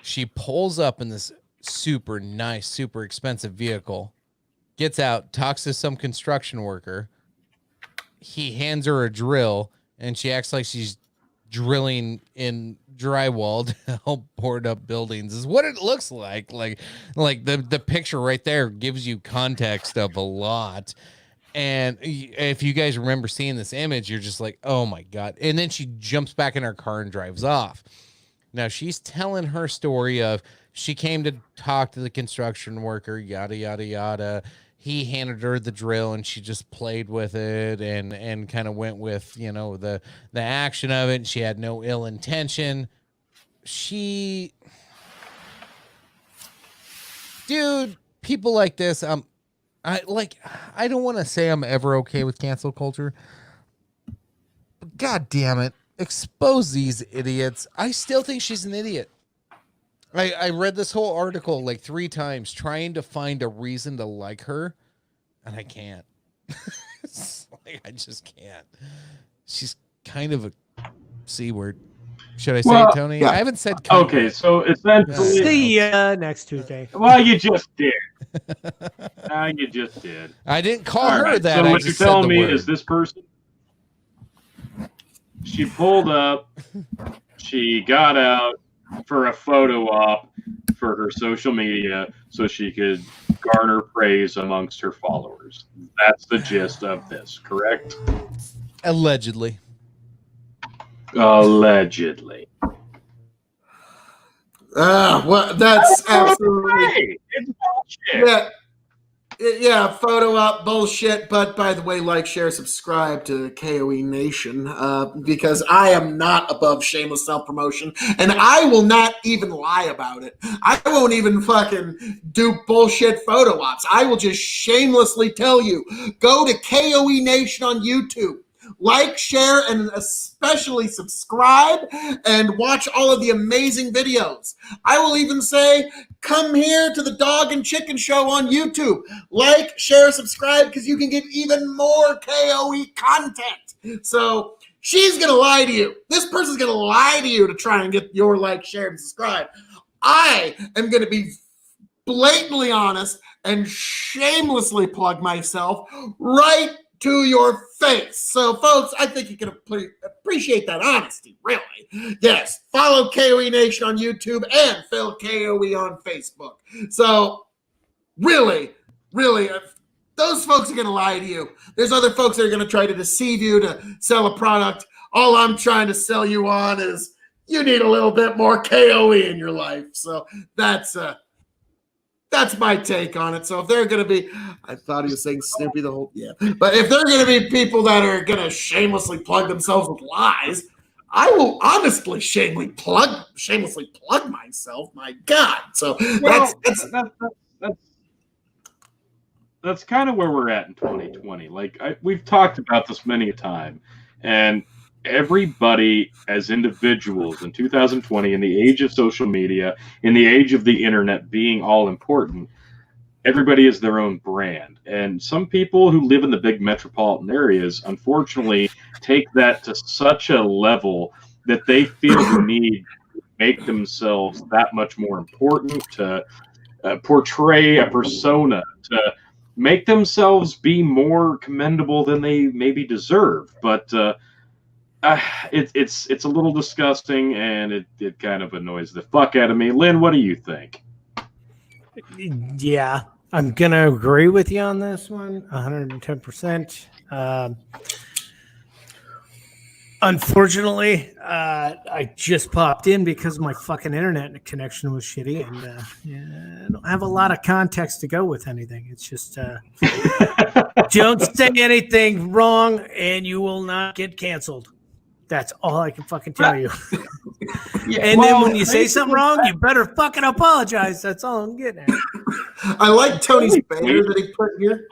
B: She pulls up in this super nice, super expensive vehicle, gets out, talks to some construction worker. He hands her a drill, and she acts like she's drilling in drywall to help board up buildings. Is what it looks like. Like the picture right there gives you context of a lot. And if you guys remember seeing this image, you're just like, oh my God. And then she jumps back in her car and drives off. Now she's telling her story of she came to talk to the construction worker, yada, yada, yada. He handed her the drill and she just played with it and kind of went with, the action of it. She had no ill intention. Dude, people like this, I don't want to say I'm ever okay with cancel culture, but God damn it, expose these idiots. I still think she's an idiot. I read this whole article like 3 times trying to find a reason to like her, and I can't. I just can't. She's kind of a C word. Should I say it, Tony?
D: Yeah.
B: I haven't said
C: cunt. Okay, so essentially...
E: See ya next Tuesday.
C: Well, you just did. You just did.
B: I didn't call her that.
C: So what you're telling me is this person... She pulled up, she got out for a photo op for her social media so she could garner praise amongst her followers. That's the gist of this, correct?
B: Allegedly.
C: Allegedly.
D: Well, that's absolutely...
C: It's bullshit.
D: Yeah, photo op bullshit. But by the way, like, share, subscribe to KOE Nation because I am not above shameless self-promotion, and I will not even lie about it. I won't even fucking do bullshit photo ops. I will just shamelessly tell you, go to KOE Nation on YouTube. Like, share, and especially subscribe and watch all of the amazing videos. I will even say, come here to the Dog and Chicken Show on YouTube. Like, share, subscribe, because you can get even more KOE content. So she's going to lie to you. This person's going to lie to you to try and get your like, share, and subscribe. I am going to be blatantly honest and shamelessly plug myself right to your face. So, folks, I think you can appreciate that honesty, really. Yes, follow KOE Nation on YouTube and Phil KOE on Facebook. So, really, those folks are going to lie to you. There's other folks that are going to try to deceive you to sell a product. All I'm trying to sell you on is you need a little bit more KOE in your life. So, that's my take on it. So if they're going to be, I thought he was saying Snoopy the whole, but if they're going to be people that are going to shamelessly plug themselves with lies, I will honestly shamelessly plug myself. My God. So
C: that's kind of where we're at in 2020. Like we've talked about this many a time, and everybody as individuals in 2020, in the age of social media, in the age of the internet being all important, everybody is their own brand. And some people who live in the big metropolitan areas, unfortunately, take that to such a level that they feel the need to make themselves that much more important, to portray a persona, to make themselves be more commendable than they maybe deserve. But it's a little disgusting, and it kind of annoys the fuck out of me. Lynn, what do you think?
E: Yeah, I'm gonna agree with you on this one, 110%. Unfortunately, I just popped in because my fucking internet connection was shitty, and I don't have a lot of context to go with anything. It's just don't say anything wrong, and you will not get canceled. That's all I can fucking tell you. And then when you say something wrong, you better fucking apologize. That's all I'm getting at.
D: I like Tony's banner that he put here.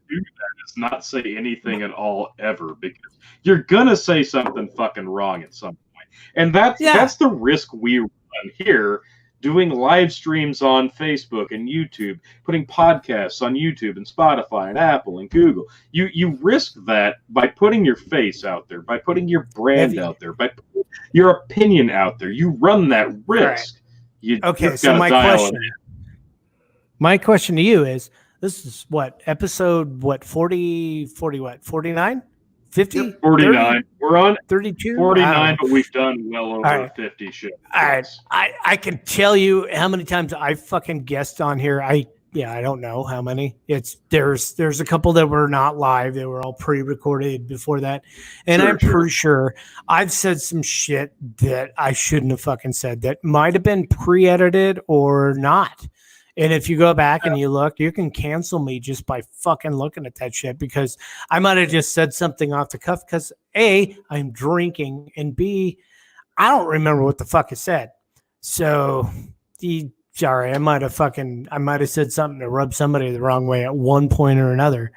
C: Do that is not say anything at all ever, because you're gonna say something fucking wrong at some point, and that's the risk we run here doing live streams on Facebook and YouTube, putting podcasts on YouTube and Spotify and Apple and Google. You risk that by putting your face out there, by putting your brand out there, by putting your opinion out there. You run that risk.
E: Okay, so my question to you is, this is what, episode 40 what, 49? 50?
C: 49. 30? We're on
E: 32?
C: 49, but we've done well over 50 shows.
E: All right. I can tell you how many times I fucking guessed on here. I don't know how many. There's a couple that were not live. They were all pre-recorded before that. And I'm pretty sure I've said some shit that I shouldn't have fucking said that might have been pre-edited or not. And if you go back and you look, you can cancel me just by fucking looking at that shit, because I might have just said something off the cuff because A, I'm drinking, and B, I don't remember what the fuck I said. So, sorry, I might have said something to rub somebody the wrong way at one point or another.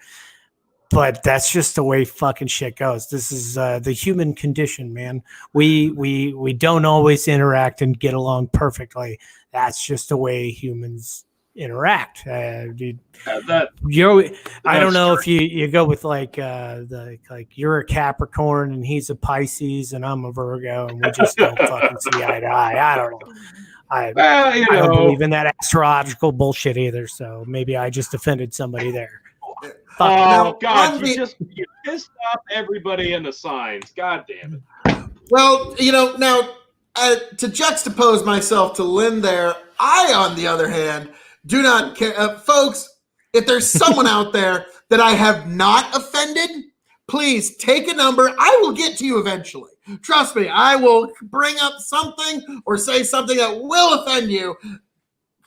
E: But that's just the way fucking shit goes. This is the human condition, man. We don't always interact and get along perfectly. That's just the way humans interact. I don't know if you go with like you're a Capricorn and he's a Pisces and I'm a Virgo and we just don't fucking see eye to eye. I don't know. I don't believe in that astrological bullshit either. So maybe I just offended somebody there.
C: Oh God! You pissed off everybody in the signs. God damn it!
D: Well, now to juxtapose myself to Lynn there, I, on the other hand, do not care, folks. If there's someone out there that I have not offended, please take a number. I will get to you eventually. Trust me, I will bring up something or say something that will offend you.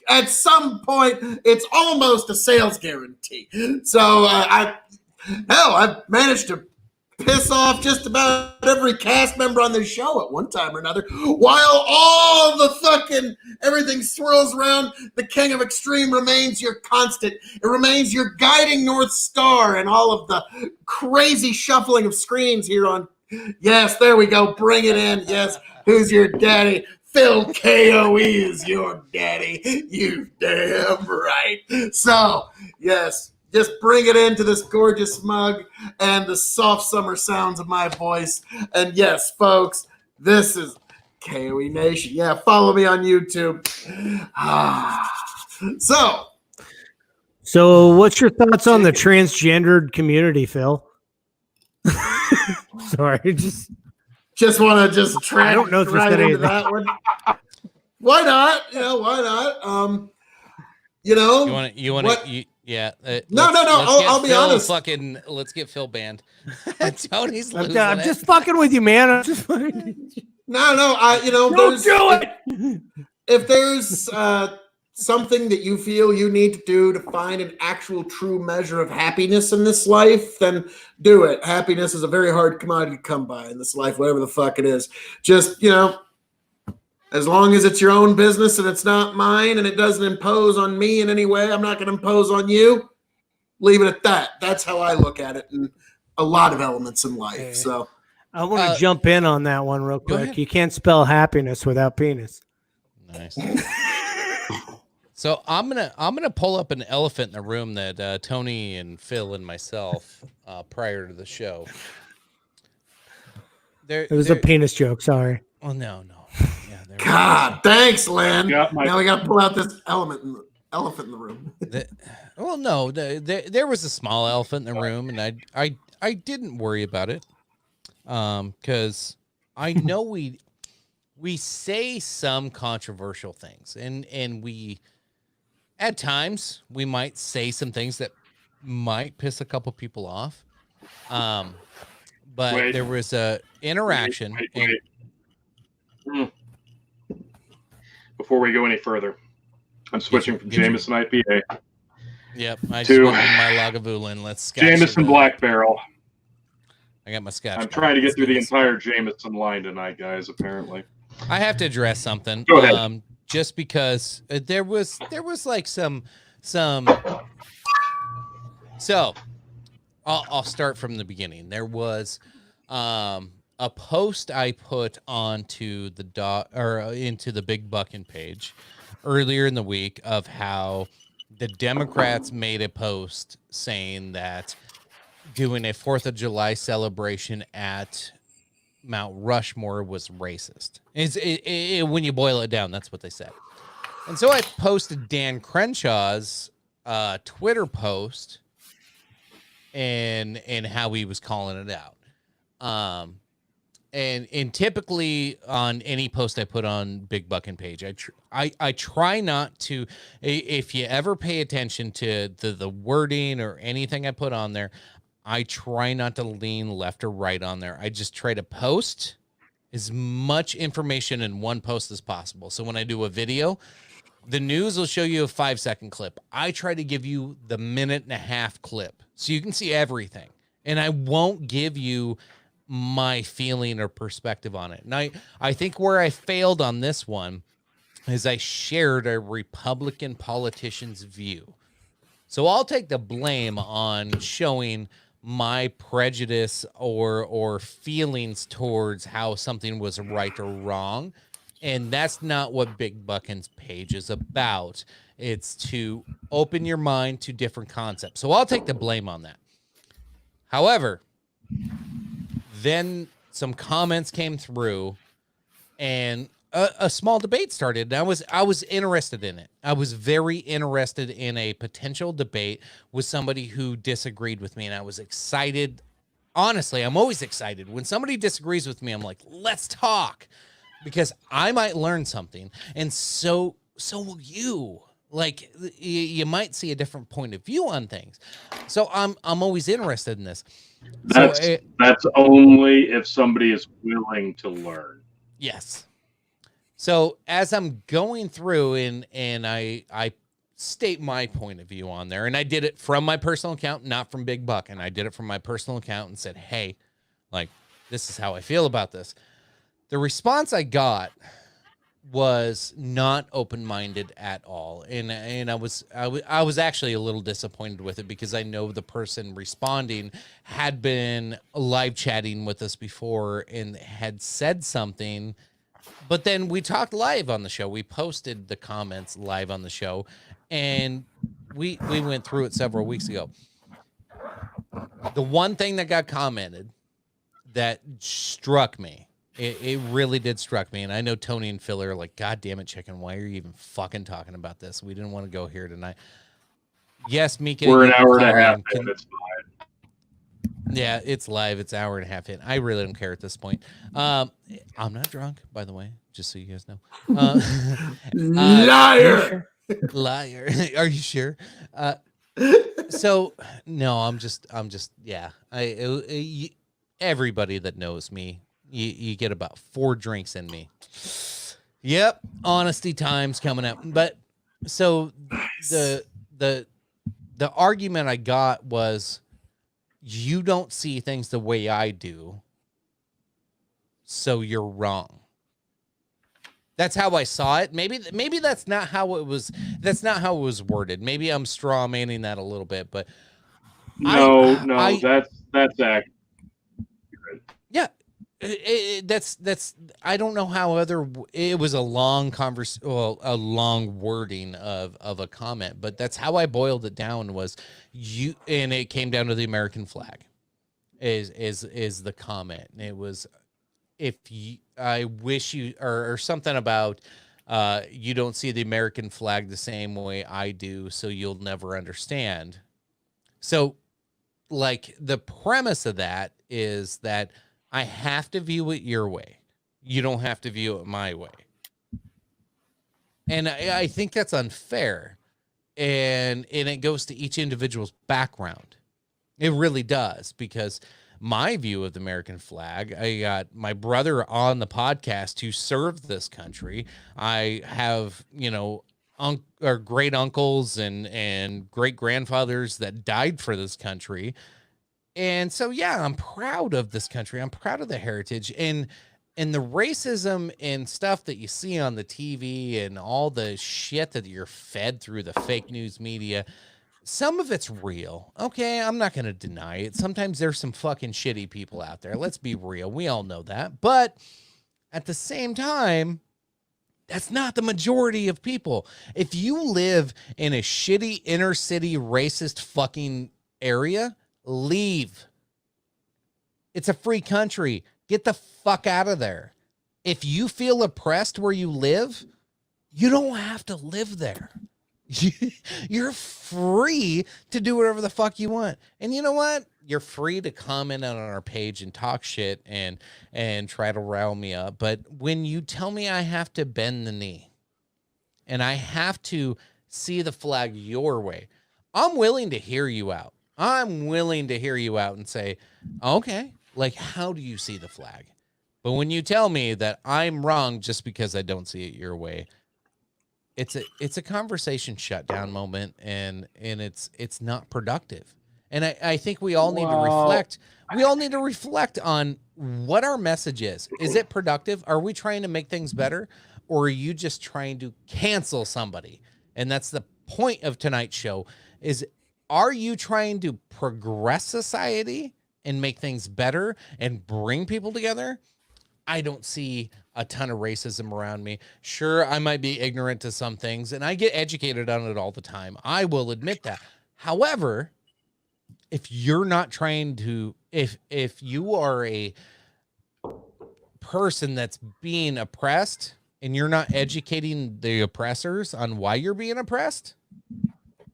D: At some point, it's almost a sales guarantee. So I've managed to piss off just about every cast member on this show at one time or another, while all the fucking everything swirls around. The King of Extreme remains your constant. It remains your guiding North Star and all of the crazy shuffling of screens here on. Yes, there we go. Bring it in. Yes, who's your daddy? Phil KOE is your daddy. You damn right. So, yes, just bring it into this gorgeous mug and the soft summer sounds of my voice. And yes, folks, this is KOE Nation. Yeah, follow me on YouTube.
E: So what's your thoughts on the transgendered community, Phil? Sorry,
D: just want to
E: I don't know if
D: right into that one. Why not? Why not?
B: You want to. Yeah.
D: No. I'll be honest.
B: Let's get Phil banned. Tony's losing
E: I'm just fucking with you, man. I'm just fucking.
D: No.
E: Don't do it.
D: If there's something that you feel you need to do to find an actual true measure of happiness in this life, then do it. Happiness is a very hard commodity to come by in this life, whatever the fuck it is. Just, as long as it's your own business and it's not mine and it doesn't impose on me in any way, I'm not going to impose on you. Leave it at that. That's how I look at it in a lot of elements in life. Okay. So
E: I want to jump in on that one real quick. You can't spell happiness without penis.
B: Nice. So I'm gonna pull up an elephant in the room that Tony and Phil and myself prior to the show.
E: It was a penis joke. Sorry.
B: Oh no. Yeah.
D: God, thanks, Lynn. Now we got to pull out this elephant in the room.
B: There was a small elephant in the room, and I didn't worry about it, because I know we say some controversial things, and we. At times, we might say some things that might piss a couple people off, but there was a interaction.
C: Wait. Before we go any further, I'm switching from Jameson IPA.
B: Yep, I just went with my Lagavulin. Let's
C: Jameson Black Barrel.
B: I got my Scotch.
C: I'm trying to get through the entire Jameson line tonight, guys. Apparently,
B: I have to address something.
C: Go ahead.
B: Just because there was like some. So, I'll start from the beginning. There was a post I put onto the into the Big Buckin' page earlier in the week of how the Democrats made a post saying that doing a 4th of July celebration at Mount Rushmore was racist. When you boil it down, that's what they said. And so I posted Dan Crenshaw's Twitter post and how he was calling it out. And typically on any post I put on Big Buckin' page, I try not to, if you ever pay attention to the wording or anything I put on there, I try not to lean left or right on there. I just try to post as much information in one post as possible. So when I do a video, the news will show you a 5-second clip. I try to give you the 1.5-minute clip so you can see everything. And I won't give you my feeling or perspective on it. And I think where I failed on this one is I shared a Republican politician's view. So I'll take the blame on showing my prejudice or feelings towards how something was right or wrong. And that's not what Big Buckin's page is about. It's to open your mind to different concepts. So I'll take the blame on that. However, then some comments came through and a small debate started. And I was interested in it. I was very interested in a potential debate with somebody who disagreed with me. And I was excited. Honestly, I'm always excited. When somebody disagrees with me, I'm like, let's talk. Because I might learn something. And so will you. Like, you might see a different point of view on things. So I'm always interested in this.
C: That's only if somebody is willing to learn.
B: Yes. So as I'm going through and I state my point of view on there, and I did it from my personal account, not from Big Buck, and I did it from my personal account and said, hey, like, this is how I feel about this. The response I got was not open-minded at all, and I was actually a little disappointed with it because I know the person responding had been live chatting with us before and had said something, but then we talked live on the show. We posted the comments live on the show, and we went through it several weeks ago. The one thing that got commented that struck me, it really did struck me. And I know Tony and Phil are like, God damn it, Chicken, why are you even fucking talking about this? We didn't want to go here tonight. Yes, Mika.
C: We're an hour and a half in. It's fine.
B: Yeah, it's live. It's an hour and a half in. I really don't care at this point. I'm not drunk, by the way, just so you guys know.
D: Liar.
B: Liar. Are you sure? So no, I'm just, yeah. Everybody that knows me, you get about 4 drinks in me. Yep. Honesty time's coming up. But so the argument I got was, you don't see things the way I do, so you're wrong. That's how I saw it. Maybe that's not how it was. That's not how it was worded. Maybe I'm straw manning that a little bit, but
C: that's accurate.
B: Yeah, that's. I don't know how it was a long a long wording of a comment, but that's how I boiled it down. Was you, and it came down to the American flag, is the comment. And it was, I wish you, or something about, you don't see the American flag the same way I do, so you'll never understand. So, like, the premise of that is that I have to view it your way. You don't have to view it my way. And I think that's unfair. And it goes to each individual's background. It really does, because my view of the American flag, I got my brother on the podcast who served this country. I have, or great uncles and great grandfathers that died for this country. And so, yeah, I'm proud of this country. I'm proud of the heritage, and the racism and stuff that you see on the TV and all the shit that you're fed through the fake news media. Some of it's real. Okay, I'm not going to deny it. Sometimes there's some fucking shitty people out there. Let's be real. We all know that. But at the same time, That's not the majority of people. If you live in a shitty inner city racist fucking area, leave. It's a free country. Get the fuck out of there. If you feel oppressed where you live, you don't have to live there. You're free to do whatever the fuck you want. And you know what? You're free to comment on our page and talk shit and try to rile me up. But when you tell me I have to bend the knee and I have to see the flag your way, I'm willing to hear you out. I'm willing to hear you out and say, okay, like, how do you see the flag? But when you tell me that I'm wrong just because I don't see it your way, it's a conversation shutdown moment, and it's not productive. And I think we all need to reflect. We all need to reflect on what our message is. Is it productive? Are we trying to make things better? Or are you just trying to cancel somebody? And that's the point of tonight's show is, are you trying to progress society and make things better and bring people together? I don't see a ton of racism around me. Sure, I might be ignorant to some things, and I get educated on it all the time. I will admit that. However, if you're not trying to, if you are a person that's being oppressed and you're not educating the oppressors on why you're being oppressed,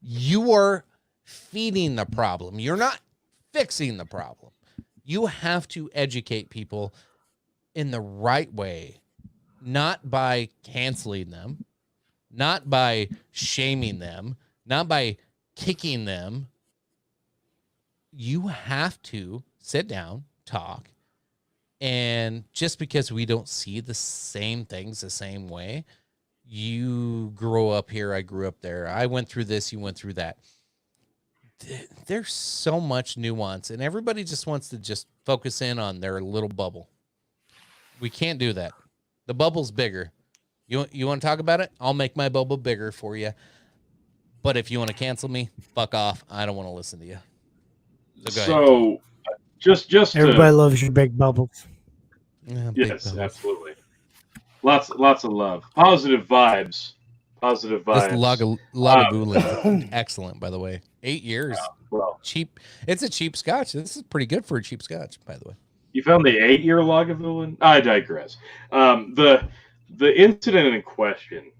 B: you are feeding the problem. You're not fixing the problem. You have to educate people in the right way, not by canceling them, not by shaming them, not by kicking them. You have to sit down, talk, and just because we don't see the same things the same way, you grow up here, I grew up there, I went through this, you went through that. There's so much nuance, and everybody just wants to just focus in on their little bubble. We can't do that. The bubble's bigger. You want to talk about it? I'll make my bubble bigger for you. But if you want to cancel me, fuck off. I don't want to listen to you.
C: So just
E: everybody loves your big bubbles.
B: Yeah,
C: yes, bubbles. Absolutely. Lots of love. Positive vibes. Positive vibes.
B: This Lagavulin, excellent, by the way. 8 years.
C: Well,
B: cheap. It's a cheap scotch. This is pretty good for a cheap scotch, by the way.
C: You found the 8-year Lagavulin? I digress. The incident in question,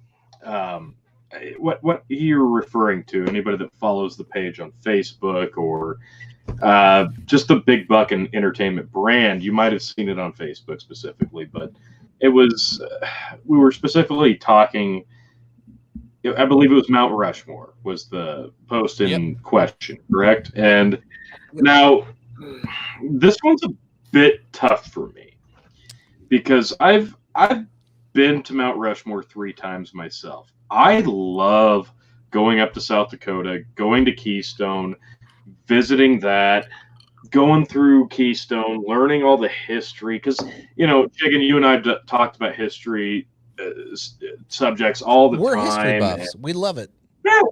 C: what you're referring to, anybody that follows the page on Facebook or just the Big Buck and Entertainment brand, you might have seen it on Facebook specifically, but it was, we were specifically talking, I believe it was Mount Rushmore was the post in question, correct? And now this one's a bit tough for me because I've been to Mount Rushmore 3 times myself. I love going up to South Dakota, going to Keystone, visiting that, going through Keystone, learning all the history. Because, you know, Chicken, you and I talked about history subjects all the time.
B: We're history buffs. We love it.
C: Yeah,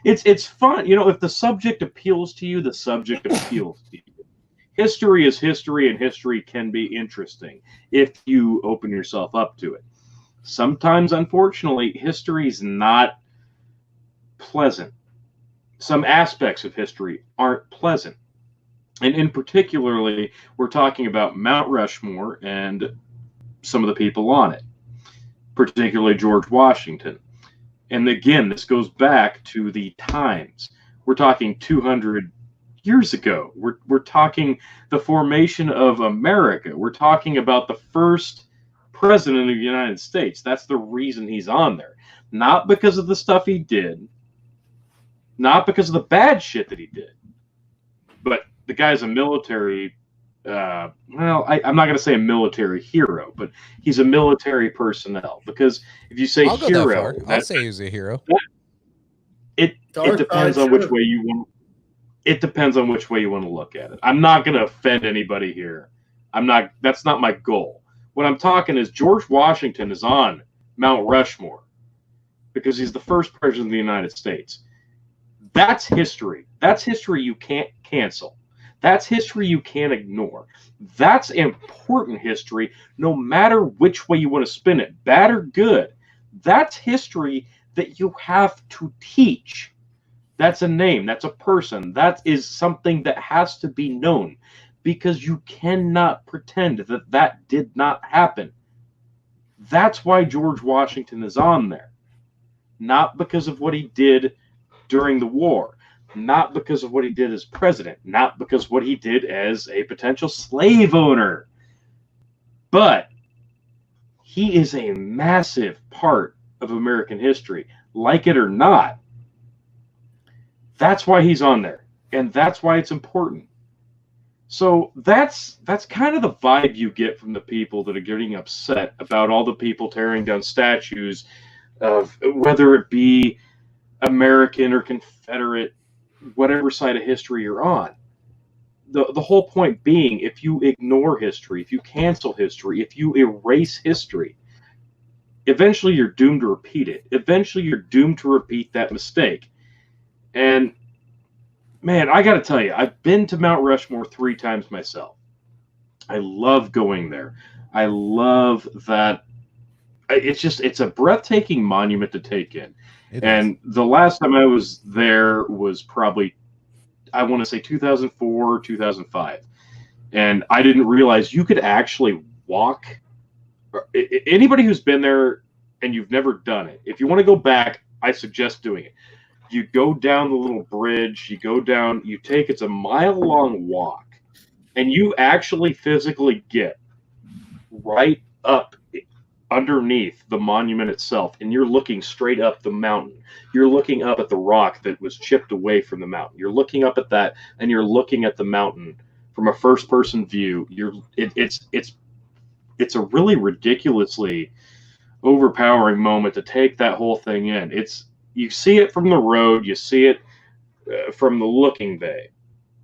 C: it's fun. You know, if the subject appeals to you, the subject appeals to you. History is history, and history can be interesting if you open yourself up to it. Sometimes, unfortunately, history is not pleasant. Some aspects of history aren't pleasant. And in particularly, we're talking about Mount Rushmore and some of the people on it, particularly George Washington. And again, this goes back to the times. We're talking 200 years ago. We're talking the formation of America. We're talking about the first president of the United States. That's the reason he's on there. Not because of the stuff he did, not because of the bad shit that he did, but the guy's a military, I'm not going to say a military hero, but he's a military personnel. Because if you say hero,
B: I'll say he's a hero.
C: It depends on which way you want. It depends on which way you want to look at it. I'm not going to offend anybody here. That's not my goal. What I'm talking is George Washington is on Mount Rushmore because he's the first president of the United States. That's history. That's history you can't cancel. That's history you can't ignore. That's important history, no matter which way you want to spin it, bad or good. That's history that you have to teach. That's a name. That's a person. That is something that has to be known, because you cannot pretend that that did not happen. That's why George Washington is on there. Not because of what he did during the war, not because of what he did as president, not because of what he did as a potential slave owner, but he is a massive part of American history, like it or not. That's why he's on there, and that's why it's important. So that's kind of the vibe you get from the people that are getting upset about all the people tearing down statues of whether it be American or Confederate, whatever side of history you're on. The whole point being, if you ignore history, if you cancel history, if you erase history, eventually you're doomed to repeat it. Eventually you're doomed to repeat that mistake. And man, I got to tell you, I've been to Mount Rushmore 3 times myself. I love going there. I love that. It's a breathtaking monument to take in. And the last time I was there was probably, I want to say 2004 or 2005. And I didn't realize you could actually walk. Anybody who's been there and you've never done it, if you want to go back, I suggest doing it. You go down the little bridge, you go down, it's a mile-long walk, and you actually physically get right up underneath the monument itself, and you're looking straight up the mountain. You're looking up at the rock that was chipped away from the mountain. You're looking up at that, and you're looking at the mountain from a first-person view. It's a really ridiculously overpowering moment to take that whole thing in. You see it from the road, you see it from the looking bay,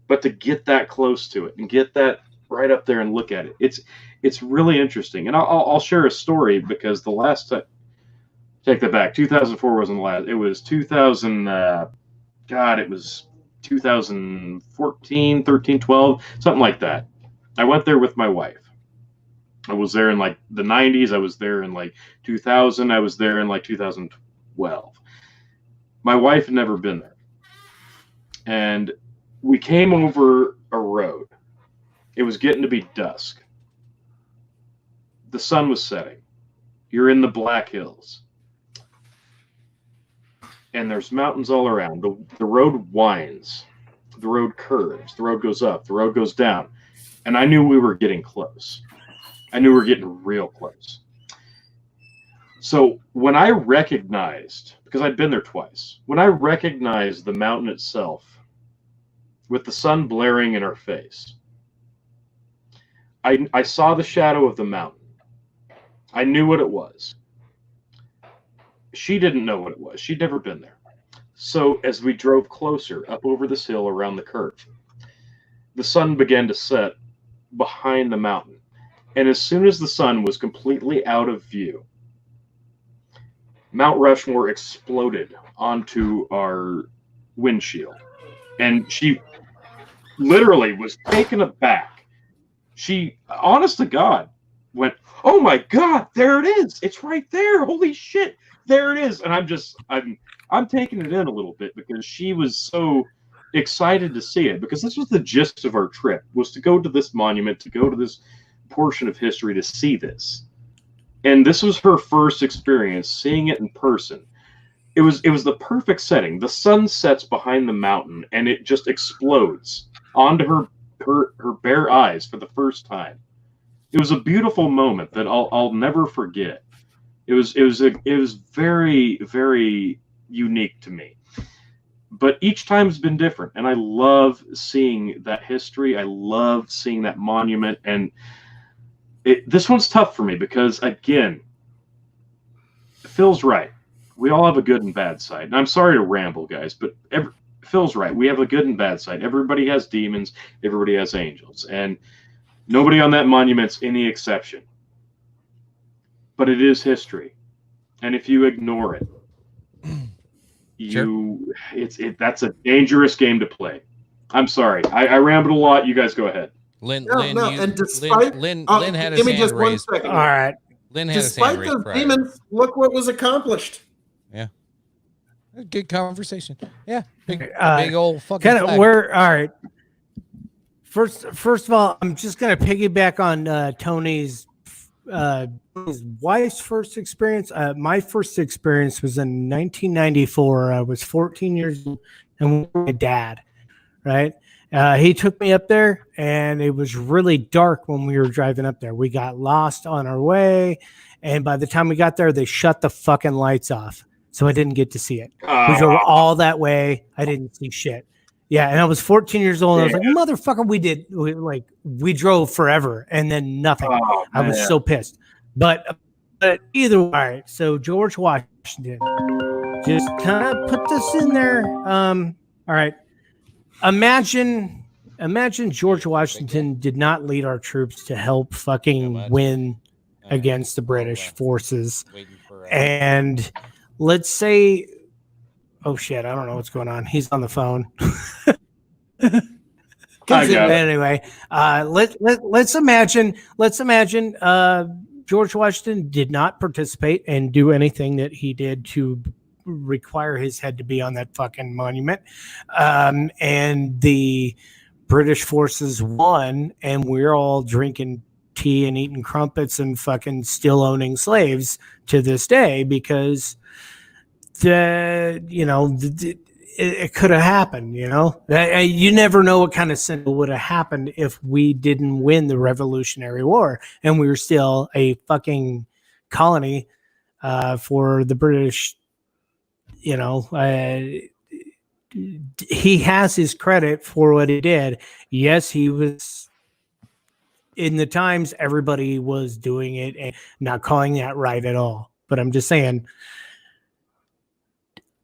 C: but to get that close to it and get that right up there and look at it, it's really interesting. And I'll share a story, because the last time, take that back, 2004 wasn't the last. It was 2000. It was 2014, 13, 12, something like that. I went there with my wife. I was there in like the 90s. I was there in like 2000. I was there in like 2012. My wife had never been there. And we came over a road. It was getting to be dusk. The sun was setting. You're in the Black Hills. And there's mountains all around. The road winds. The road curves. The road goes up. The road goes down. And I knew we were getting close. I knew we were getting real close. So when I recognized, because I'd been there twice, when I recognized the mountain itself with the sun blaring in our face, I saw the shadow of the mountain. I knew what it was. She didn't know what it was. She'd never been there. So as we drove closer up over this hill around the curve, the sun began to set behind the mountain. And as soon as the sun was completely out of view, Mount Rushmore exploded onto our windshield. And she literally was taken aback. She, honest to God, went, "Oh my God, there it is. It's right there. Holy shit. There it is." And I'm taking it in a little bit, because she was so excited to see it, because this was the gist of our trip, was to go to this monument, to go to this portion of history, to see this. And this was her first experience seeing it in person. It was the perfect setting. The sun sets behind the mountain, and it just explodes onto her bare eyes for the first time. It was a beautiful moment that I'll never forget. It was very, very unique to me. But each time has been different, and I love seeing that history. I love seeing that monument, and this one's tough for me because, again, Phil's right. We all have a good and bad side. And I'm sorry to ramble, guys, but Phil's right. We have a good and bad side. Everybody has demons. Everybody has angels. And nobody on that monument's any exception. But it is history. And if you ignore it, that's a dangerous game to play. I'm sorry. I rambled a lot. You guys go ahead.
B: Lynn
D: and despite,
B: Lynn had his hand raised.
E: All right.
B: Lynn had his
D: Despite
B: hand raised
D: those
B: prior.
D: demons, look what was accomplished.
B: Yeah. Good conversation. Yeah. Big old fucking
E: Kind of
B: flag.
E: where all right. First of all, I'm just gonna piggyback on Tony's his wife's first experience. My first experience was in 1994. I was 14 years old, and with my dad, right? He took me up there, and it was really dark when we were driving up there. We got lost on our way, and by the time we got there, they shut the fucking lights off, so I didn't get to see it. We drove all that way. I didn't see shit. Yeah, and I was 14 years old. And I was like, motherfucker, we drove forever, and then nothing. I was so pissed. But either way, so George Washington, just kind of put this in there. All right. Imagine George Washington did not lead our troops to help fucking win against the British forces. And let's say, oh shit, I don't know what's going on. He's on the phone. Anyway, let's imagine George Washington did not participate and do anything that he did to require his head to be on that fucking monument. And the British forces won, and we're all drinking tea and eating crumpets and fucking still owning slaves to this day because it could have happened, you never know what kind of sin would have happened if we didn't win the Revolutionary War and we were still a fucking colony for the British. He has his credit for what he did. Yes, he was in the times everybody was doing it and not calling that right at all. But I'm just saying,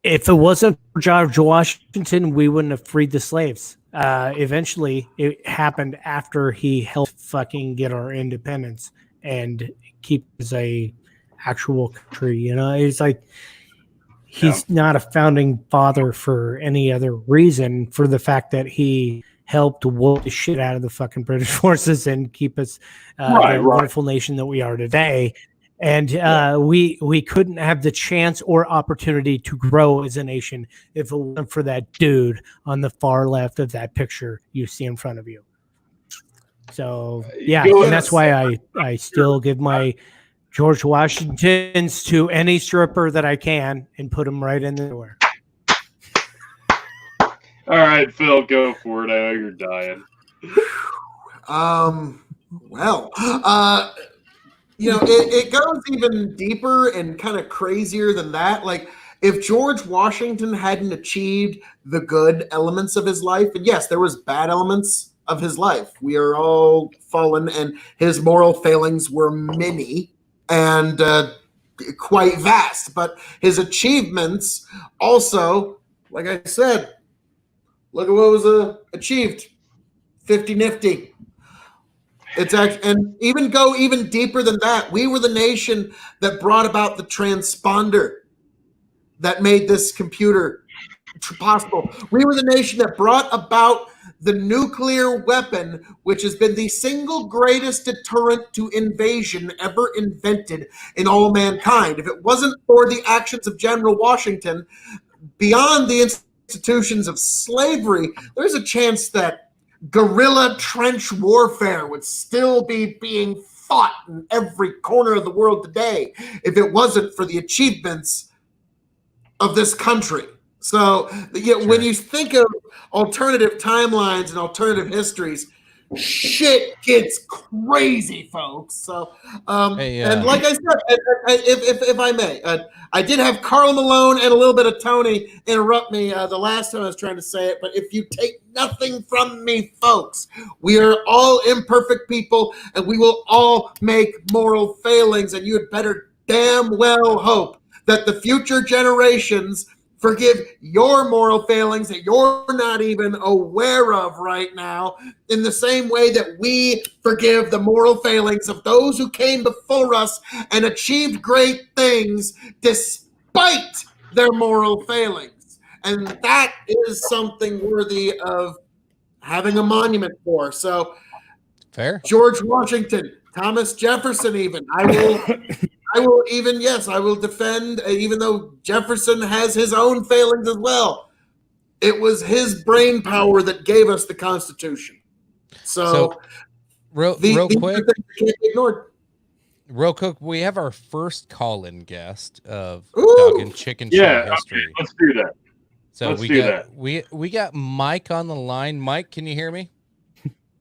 E: if it wasn't for George Washington, we wouldn't have freed the slaves. Eventually, it happened after he helped fucking get our independence and keep us a actual country. It's like he's not a founding father for any other reason, for the fact that he helped whoop the shit out of the fucking British forces and keep us the wonderful nation that we are today. And we couldn't have the chance or opportunity to grow as a nation if it wasn't for that dude on the far left of that picture you see in front of you. So, yeah, and that's why I still give my George Washingtons to any stripper that I can and put them right in the door.
C: All right, Phil, go for it. I know you're dying.
D: It goes even deeper and kind of crazier than that. Like, if George Washington hadn't achieved the good elements of his life, and yes, there was bad elements of his life. We are all fallen, and his moral failings were many and quite vast. But his achievements also, like I said, look at what was achieved. 50 nifty. It's actually, and even go even deeper than that. We were the nation that brought about the transponder that made this computer possible. We were the nation that brought about the nuclear weapon, which has been the single greatest deterrent to invasion ever invented in all mankind. If it wasn't for the actions of General Washington, beyond the institutions of slavery, there's a chance that guerrilla trench warfare would still be being fought in every corner of the world today if it wasn't for the achievements of this country. So when you think of alternative timelines and alternative histories, shit gets crazy, folks. So, and like I said, if I may, I did have Carl Malone and a little bit of Tony interrupt me the last time I was trying to say it. But if you take nothing from me, folks, we are all imperfect people, and we will all make moral failings. And you had better damn well hope that the future generations forgive your moral failings that you're not even aware of right now, in the same way that we forgive the moral failings of those who came before us and achieved great things despite their moral failings. And that is something worthy of having a monument for. So,
B: fair.
D: George Washington, Thomas Jefferson. Even I will even I will defend. Even though Jefferson has his own failings as well, it was his brain power that gave us the Constitution. So
B: real quick,
D: can't be ignored.
B: Real quick, we have our first call-in guest of
D: Ooh.
B: Dog and Chicken Show history.
C: Okay, let's do that.
B: So we got Mike on the line. Mike, can you hear me?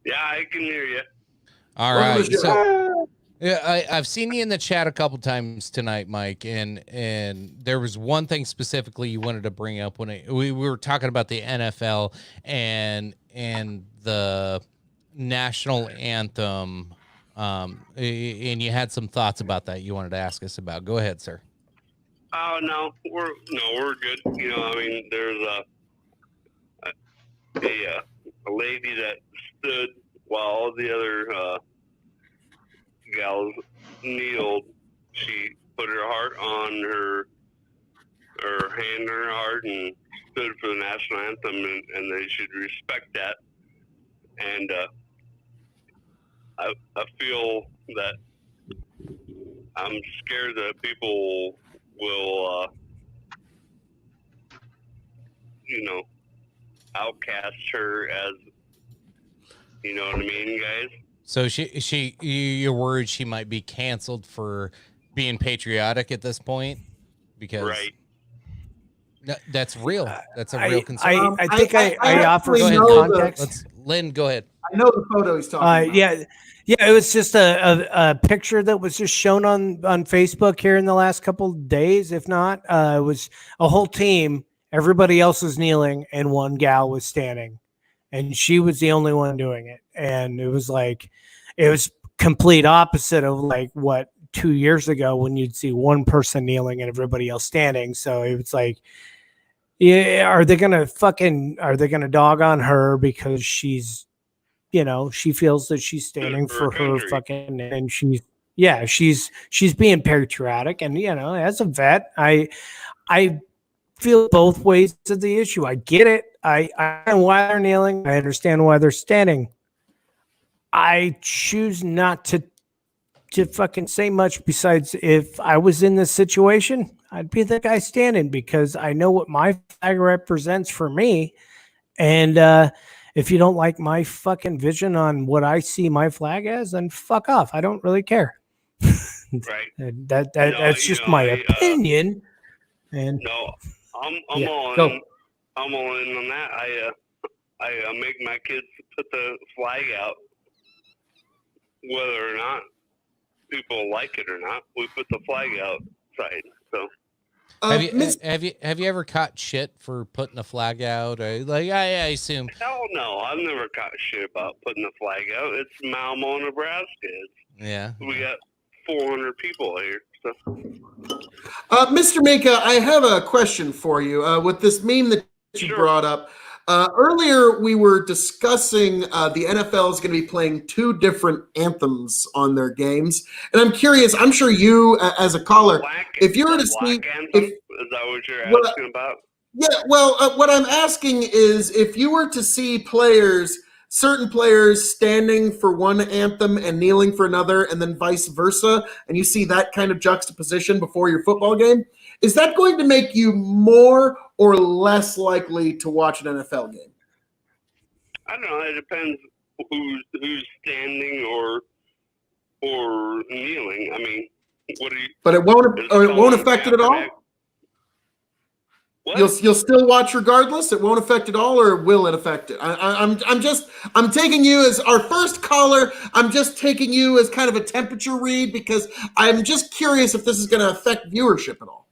I: Yeah, I can hear you.
B: All right. So yeah, I've seen you in the chat a couple times tonight, Mike, and there was one thing specifically you wanted to bring up when we were talking about the NFL and the national anthem. And you had some thoughts about that you wanted to ask us about. Go ahead, sir.
I: Oh no, we're good. You know, I mean, there's a lady that stood while all the other gals kneeled. She put her heart on her hand on her heart and stood for the national anthem, and they should respect that. And I feel that I'm scared that people will, outcast her as, you know what I mean, guys?
B: So you're worried she might be canceled for being patriotic at this point? Because
I: right.
B: That's real. That's a real concern.
E: I think I offer some context.
B: Lynn, go ahead.
D: I know the photo he's talking about.
E: Yeah, it was just a picture that was just shown on Facebook here in the last couple of days. If not, it was a whole team. Everybody else was kneeling, and one gal was standing, and she was the only one doing it. And it was complete opposite of like what 2 years ago when you'd see one person kneeling and everybody else standing. So it was like, yeah, are they gonna dog on her because she's, she feels that she's standing for her fucking, and she's being patriotic. And, as a vet, I feel both ways of the issue. I get it. I understand why they're kneeling. I understand why they're standing. I choose not to fucking say much besides if I was in this situation, I'd be the guy standing because I know what my flag represents for me. And, if you don't like my fucking vision on what I see my flag as, then fuck off. I don't really care.
I: Right.
E: That's just my opinion. And
I: no, I'm all in. I'm all in on that. I make my kids put the flag out, whether or not people like it or not. We put the flag outside. So.
B: Have you ever caught shit for putting the flag out? Or I assume.
I: Hell no, I've never caught shit about putting the flag out. It's Malmo, Nebraska.
B: Yeah.
I: We got 400 people here. So.
D: Mr. Mika, I have a question for you. With this meme that you brought up, earlier we were discussing the NFL is going to be playing 2 different anthems on their games, and I'm curious. I'm sure you, as a caller, if you were to see,
I: is that what you're asking about?
D: Yeah. Well, what I'm asking is if you were to see certain players standing for one anthem and kneeling for another, and then vice versa, and you see that kind of juxtaposition before your football game, is that going to make you more or less likely to watch an NFL game?
I: I don't know. It depends who's standing or kneeling. I mean, what are you?
D: But it won't affect it at all.
I: What?
D: You'll still watch regardless. It won't affect it all, or will it affect it? I'm taking you as our first caller. I'm just taking you as kind of a temperature read because I'm just curious if this is going to affect viewership at all.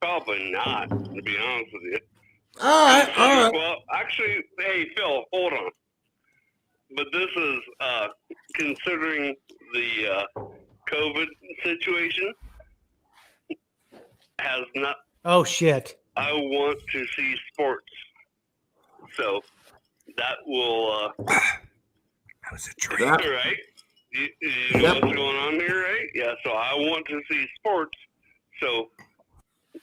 I: Probably not, to be honest with you.
D: All right.
I: Well, actually, hey, Phil, hold on. But this is considering the COVID situation has not.
E: Oh, shit.
I: I want to see sports. So that will.
E: That was a dream.
I: Right? You know what's going on here, right? Yeah, so I want to see sports. So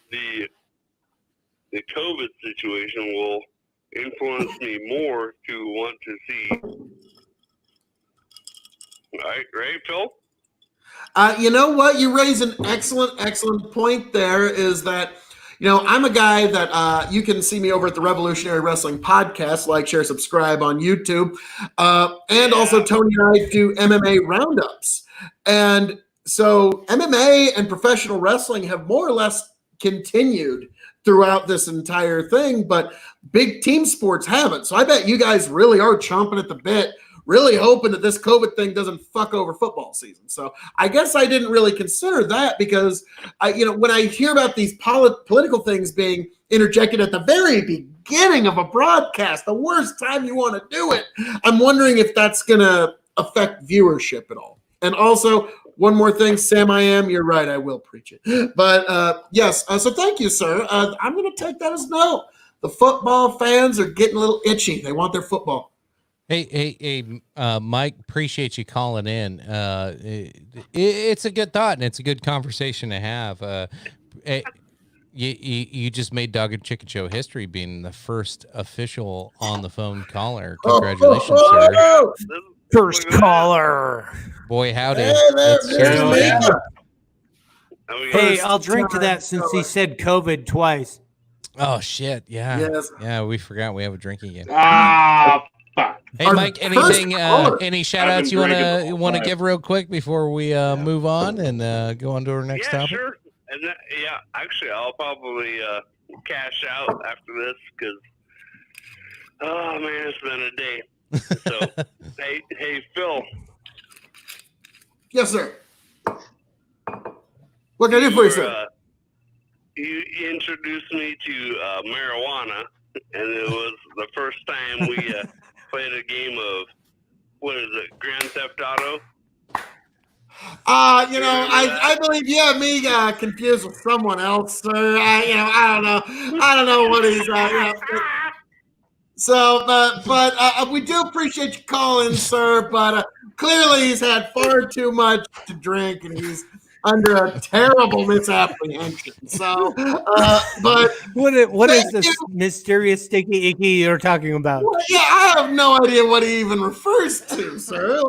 I: the COVID situation will influence me more to want to see Right, Phil?
D: You know what? You raise an excellent point there is that, I'm a guy that you can see me over at the Revolutionary Wrestling Podcast, like, share, subscribe on YouTube. And also Tony and I do MMA roundups. And so MMA and professional wrestling have more or less continued throughout this entire thing, but big team sports haven't. So I bet you guys really are chomping at the bit, really hoping that this COVID thing doesn't fuck over football season. So I guess I didn't really consider that because when I hear about these political things being interjected at the very beginning of a broadcast, the worst time you want to do it, I'm wondering if that's going to affect viewership at all. And also, one more thing, Sam, you're right, I will preach it. But yes, so thank you, sir. I'm going to take that as no. The football fans are getting a little itchy. They want their football.
B: Hey, Mike, appreciate you calling in. It's a good thought, and it's a good conversation to have. You just made Dog and Chicken Show history being the first official on the phone caller. Congratulations, sir.
E: First caller.
B: Boy, howdy.
E: Hey, I'll drink to that since he said COVID twice.
B: Oh, shit. Yeah.
D: Yes.
B: Yeah, we forgot we have a drinking game.
C: Fuck.
B: Hey, Mike, anything, any shout outs you want to give real quick before we move on and go on to our next topic?
I: Sure. And actually, I'll probably cash out after this because, oh man, it's been a day. So, hey, Phil.
D: Yes, sir. What can I do for you, sir?
I: You introduced me to marijuana, and it was the first time we played a game of, what is it, Grand Theft Auto?
D: I believe you have me confused with someone else, sir. I don't know what he's. So, but we do appreciate you calling, sir. But clearly, he's had far too much to drink, and he's under a terrible misapprehension. So, but
E: what is this mysterious sticky icky you're talking about?
D: Well, yeah, I have no idea what he even refers to, sir.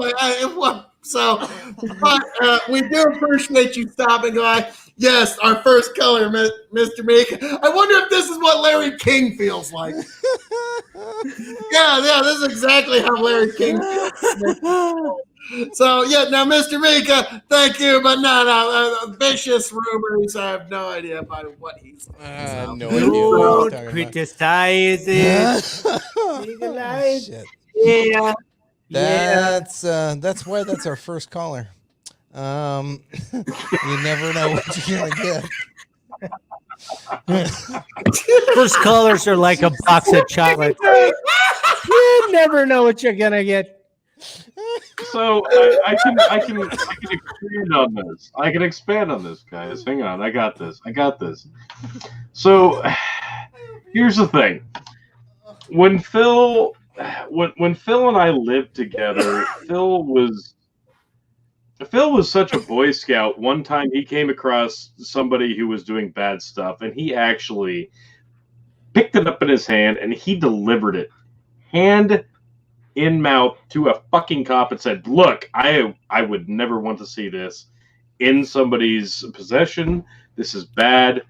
D: But we do appreciate you stopping by. Yes, our first color, Mr. Meek. I wonder if this is what Larry King feels like. Yeah, this is exactly how Larry King feels. So, now, Mr. Meek, thank you, but no, vicious rumors. I have no idea about what he's saying.
B: No idea what he's
E: criticize it. Legalize.
B: Shit.
E: Yeah.
B: That's why that's our first caller. You never know what you're gonna get.
E: First callers are like a box of chocolates. You never know what you're gonna get.
C: So I can expand on this. I can expand on this, guys. Hang on, I got this. So here's the thing. When Phil and I lived together, Phil was such a Boy Scout. One time he came across somebody who was doing bad stuff, and he actually picked it up in his hand and he delivered it hand in mouth to a fucking cop and said, "Look, I would never want to see this in somebody's possession. This is bad.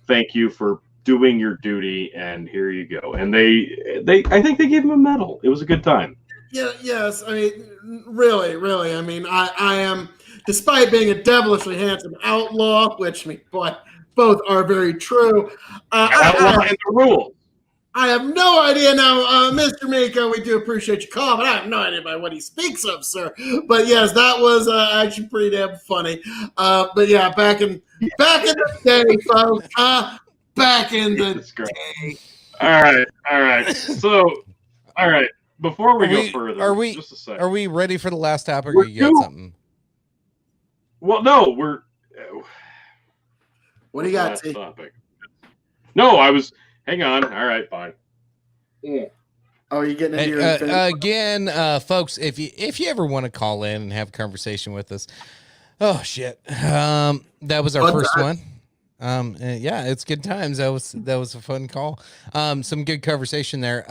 C: Thank you for doing your duty, and here you go." And they I think they gave him a medal. It was a good time.
D: Yeah, yes. I mean, really. I mean, I am, despite being a devilishly handsome outlaw, which both are very true.
C: Outlaw and the rules.
D: I have no idea now, Mr. Miko. We do appreciate your call, but I have no idea about what he speaks of, sir. But yes, that was actually pretty damn funny. But yeah, back in the day, folks. Back in the day.
C: All right. So, all right. Before we go further, just a second.
B: Are we ready for the last topic? Or you got something?
C: Well, no, we're.
D: What do you got, T?
C: Topic. No, I was. Hang on. All right, fine.
D: Yeah. Oh, you getting into your
B: again, folks? If you ever want to call in and have a conversation with us, oh shit, that was our first one. Yeah, it's good times. That was a fun call. Some good conversation there.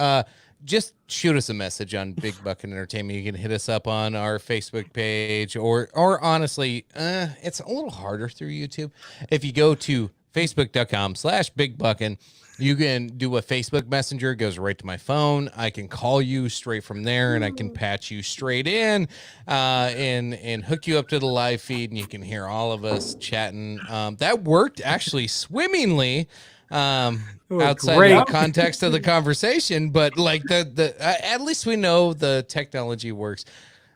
B: just shoot us a message on Big Bucket Entertainment. You can hit us up on our Facebook page, or honestly, it's a little harder through YouTube. If you go to facebook.com/BigBuckin, you can do a Facebook Messenger. It goes right to my phone. I can call you straight from there, and I can patch you straight in, and hook you up to the live feed, and you can hear all of us chatting. That worked actually swimmingly. Outside of the context of the conversation, but like at least we know the technology works.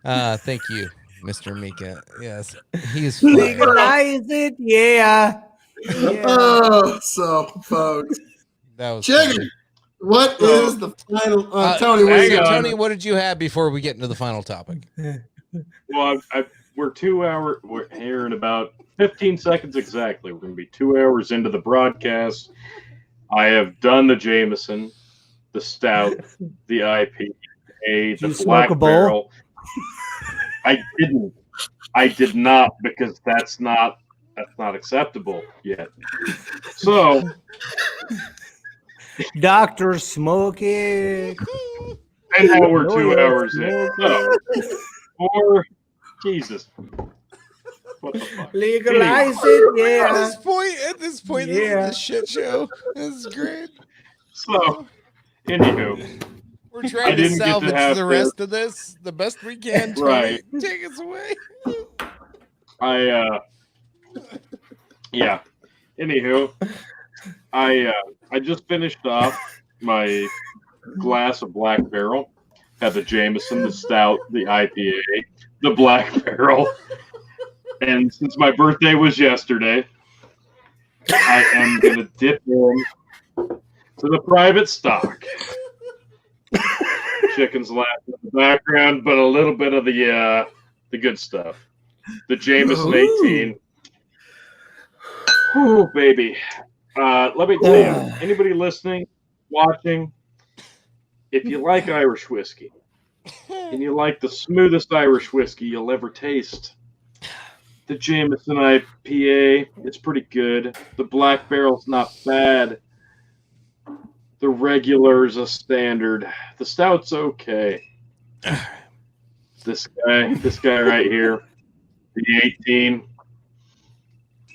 B: Thank you, Mr. Mika. Yes, he is
E: Legalize it, yeah.
D: Oh, so folks,
B: that was
D: Chicken. What is the final? Tony,
B: what did you have before we get into the final topic?
C: Well, we're 2 hours. We're here in about 15 seconds exactly. We're going to be 2 hours into the broadcast. I have done the Jameson, the Stout, the IPA, the Black Barrel. I did not, because that's not acceptable yet. So,
E: Dr. Smokey.
C: and now we're 2 hours in. So, Jesus. What the fuck?
E: Legalize it, yeah.
B: At this point, this is a shit show. This is great.
C: So, anywho,
B: we're trying to salvage the rest of this the best we can.
C: Right.
B: Take us away.
C: Yeah. Anywho, I just finished off my glass of Black Barrel. Had the Jameson, the Stout, the IPA, the Black Barrel. And since my birthday was yesterday, I am going to dip in to the private stock. Chicken's laughing in the background, but a little bit of the good stuff. The Jameson 18. Ooh, baby. Let me tell you, anybody listening, watching, if you like Irish whiskey, and you like the smoothest Irish whiskey you'll ever taste, the Jameson IPA, it's pretty good. The Black Barrel's not bad. The regular's a standard. The Stout's okay. This guy right here, the 18.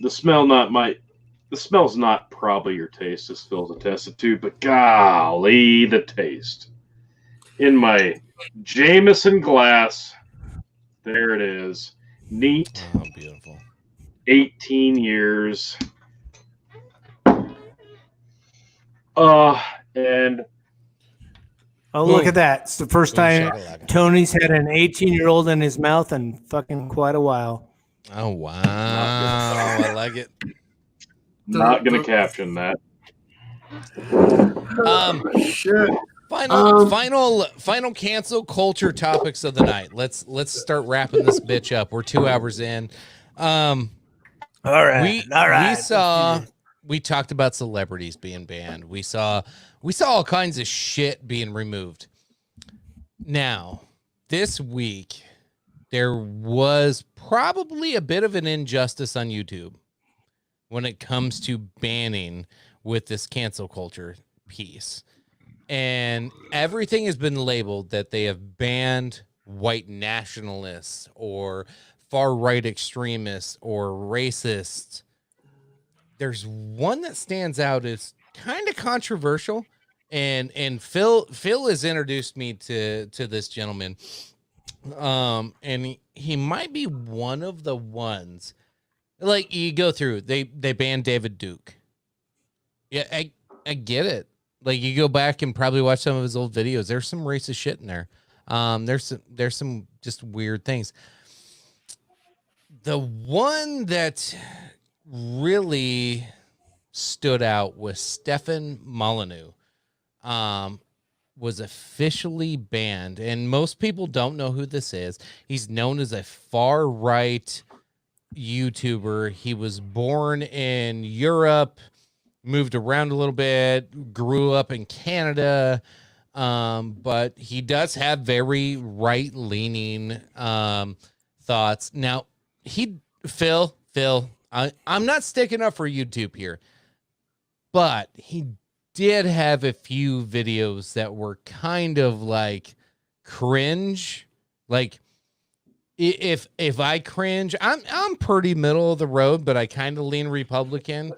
C: The smell's not probably your taste, as Phil's attested to, but golly, the taste. In my Jameson glass, there it is. Neat.
B: Oh, beautiful.
C: 18 years. And
E: look at that. It's the first time Tony's had an 18-year-old in his mouth in fucking quite a while.
B: Oh, wow. I like it.
C: Not going to caption that.
D: Shit.
B: Final cancel culture topics of the night. Let's start wrapping this bitch up. We're 2 hours in. All right. We talked about celebrities being banned. We saw all kinds of shit being removed. Now, this week there was probably a bit of an injustice on YouTube when it comes to banning with this cancel culture piece. And everything has been labeled that they have banned white nationalists or far-right extremists or racists. There's one that stands out as kind of controversial, and Phil has introduced me to this gentleman, and he might be one of the ones. Like, you go through, they banned David Duke. Yeah, I get it. Like, you go back and probably watch some of his old videos. There's some racist shit in there. There's some just weird things. The one that really stood out was Stefan Molyneux. Was officially banned, and most people don't know who this is. He's known as a far-right YouTuber. He was born in Europe, moved around a little bit, grew up in Canada, but he does have very right-leaning thoughts. Now, Phil, I'm not sticking up for YouTube here, but he did have a few videos that were kind of like cringe. Like if I cringe, I'm pretty middle of the road, but I kind of lean Republican.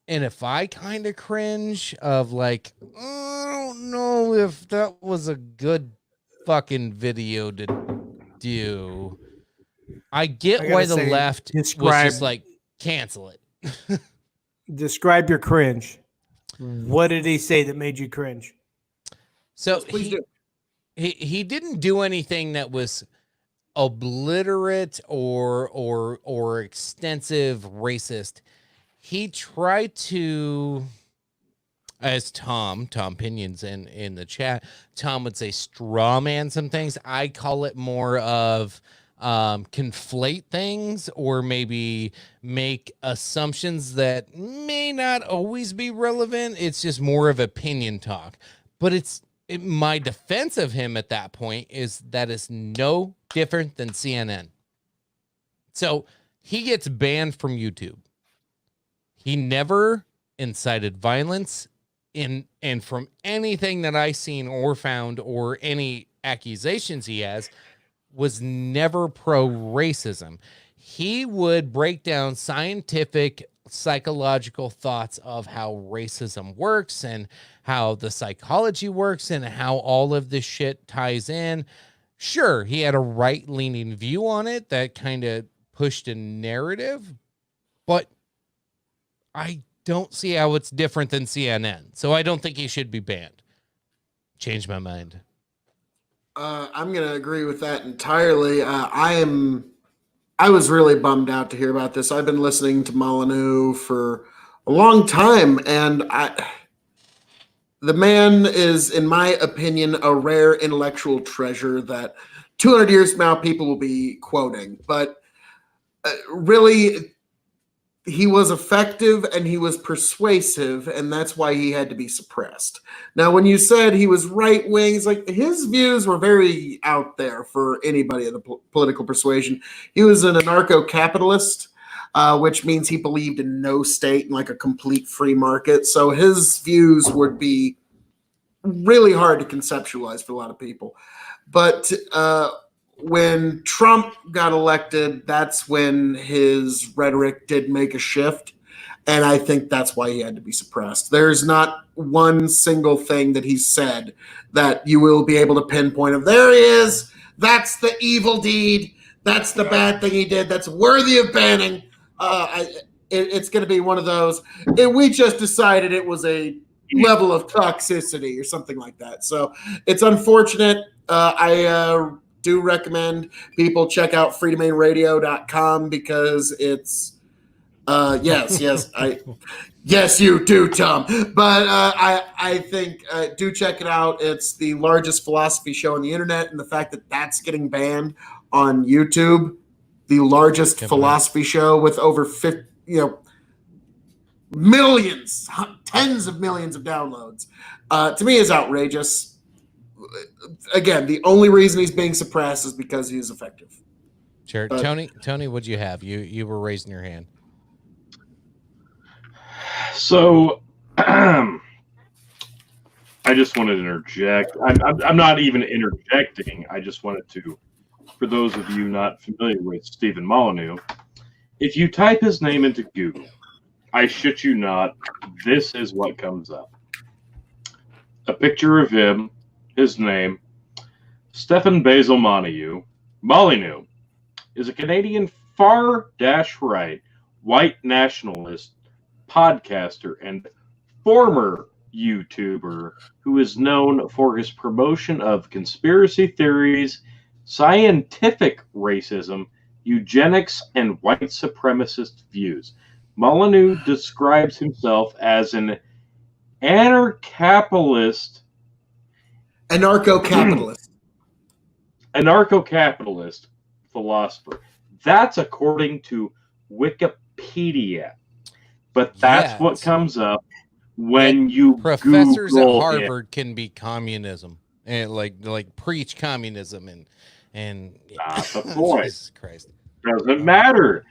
B: And if I kind of cringe of like, I don't know if that was a good fucking video to do. I get why the left was just like, cancel it.
E: Describe your cringe. What did he say that made you cringe?
B: So he didn't do anything that was obliterate or extensive racist. He tried to, as Tom Pinion's in the chat, Tom would say straw man some things. I call it more of conflate things or maybe make assumptions that may not always be relevant. It's just more of opinion talk. But my defense of him at that point is that is no different than CNN. So he gets banned from YouTube. He never incited violence and from anything that I seen or found or any accusations he has was never pro-racism. He would break down scientific, psychological thoughts of how racism works and how the psychology works and how all of this shit ties in. Sure, he had a right-leaning view on it that kind of pushed a narrative, but I don't see how it's different than CNN. So I don't think he should be banned. Changed my mind.
D: I'm going to agree with that entirely. I was really bummed out to hear about this. I've been listening to Molyneux for a long time, and the man is, in my opinion, a rare intellectual treasure that 200 years from now people will be quoting. But really, he was effective and he was persuasive, and that's why he had to be suppressed. Now, when you said he was right wing, it's like his views were very out there for anybody of the political persuasion. He was an anarcho-capitalist, which means he believed in no state and like a complete free market. So his views would be really hard to conceptualize for a lot of people. But when Trump got elected, that's when his rhetoric did make a shift. And I think that's why he had to be suppressed. There's not one single thing that he said that you will be able to pinpoint of, there he is. That's the evil deed. That's the bad thing he did. That's worthy of banning. It's going to be one of those. We just decided it was a level of toxicity or something like that. So it's unfortunate. I do recommend people check out freedomainradio.com because it's yes you do, Tom, but I think do check it out. It's the largest philosophy show on the internet, and the fact that that's getting banned on YouTube, the largest philosophy show with over 50 millions, tens of millions of downloads, to me is outrageous. Again, the only reason he's being suppressed is because he is effective.
B: Sure. Tony, what'd you have? You were raising your hand.
C: So I just wanted to interject. I'm not even interjecting. I just wanted to, for those of you not familiar with Stephen Molyneux, if you type his name into Google, I shit you not, this is what comes up. A picture of him, his name, Stephen Basil Molyneux. Molyneux is a Canadian far-right white nationalist podcaster and former YouTuber who is known for his promotion of conspiracy theories, scientific racism, eugenics, and white supremacist views. Molyneux describes himself as an anarcho-capitalist philosopher. That's according to Wikipedia. But that's what comes up when you
B: professors
C: Google
B: at Harvard can be communism and like preach communism and
C: not the point.
B: Jesus Christ.
C: Doesn't matter.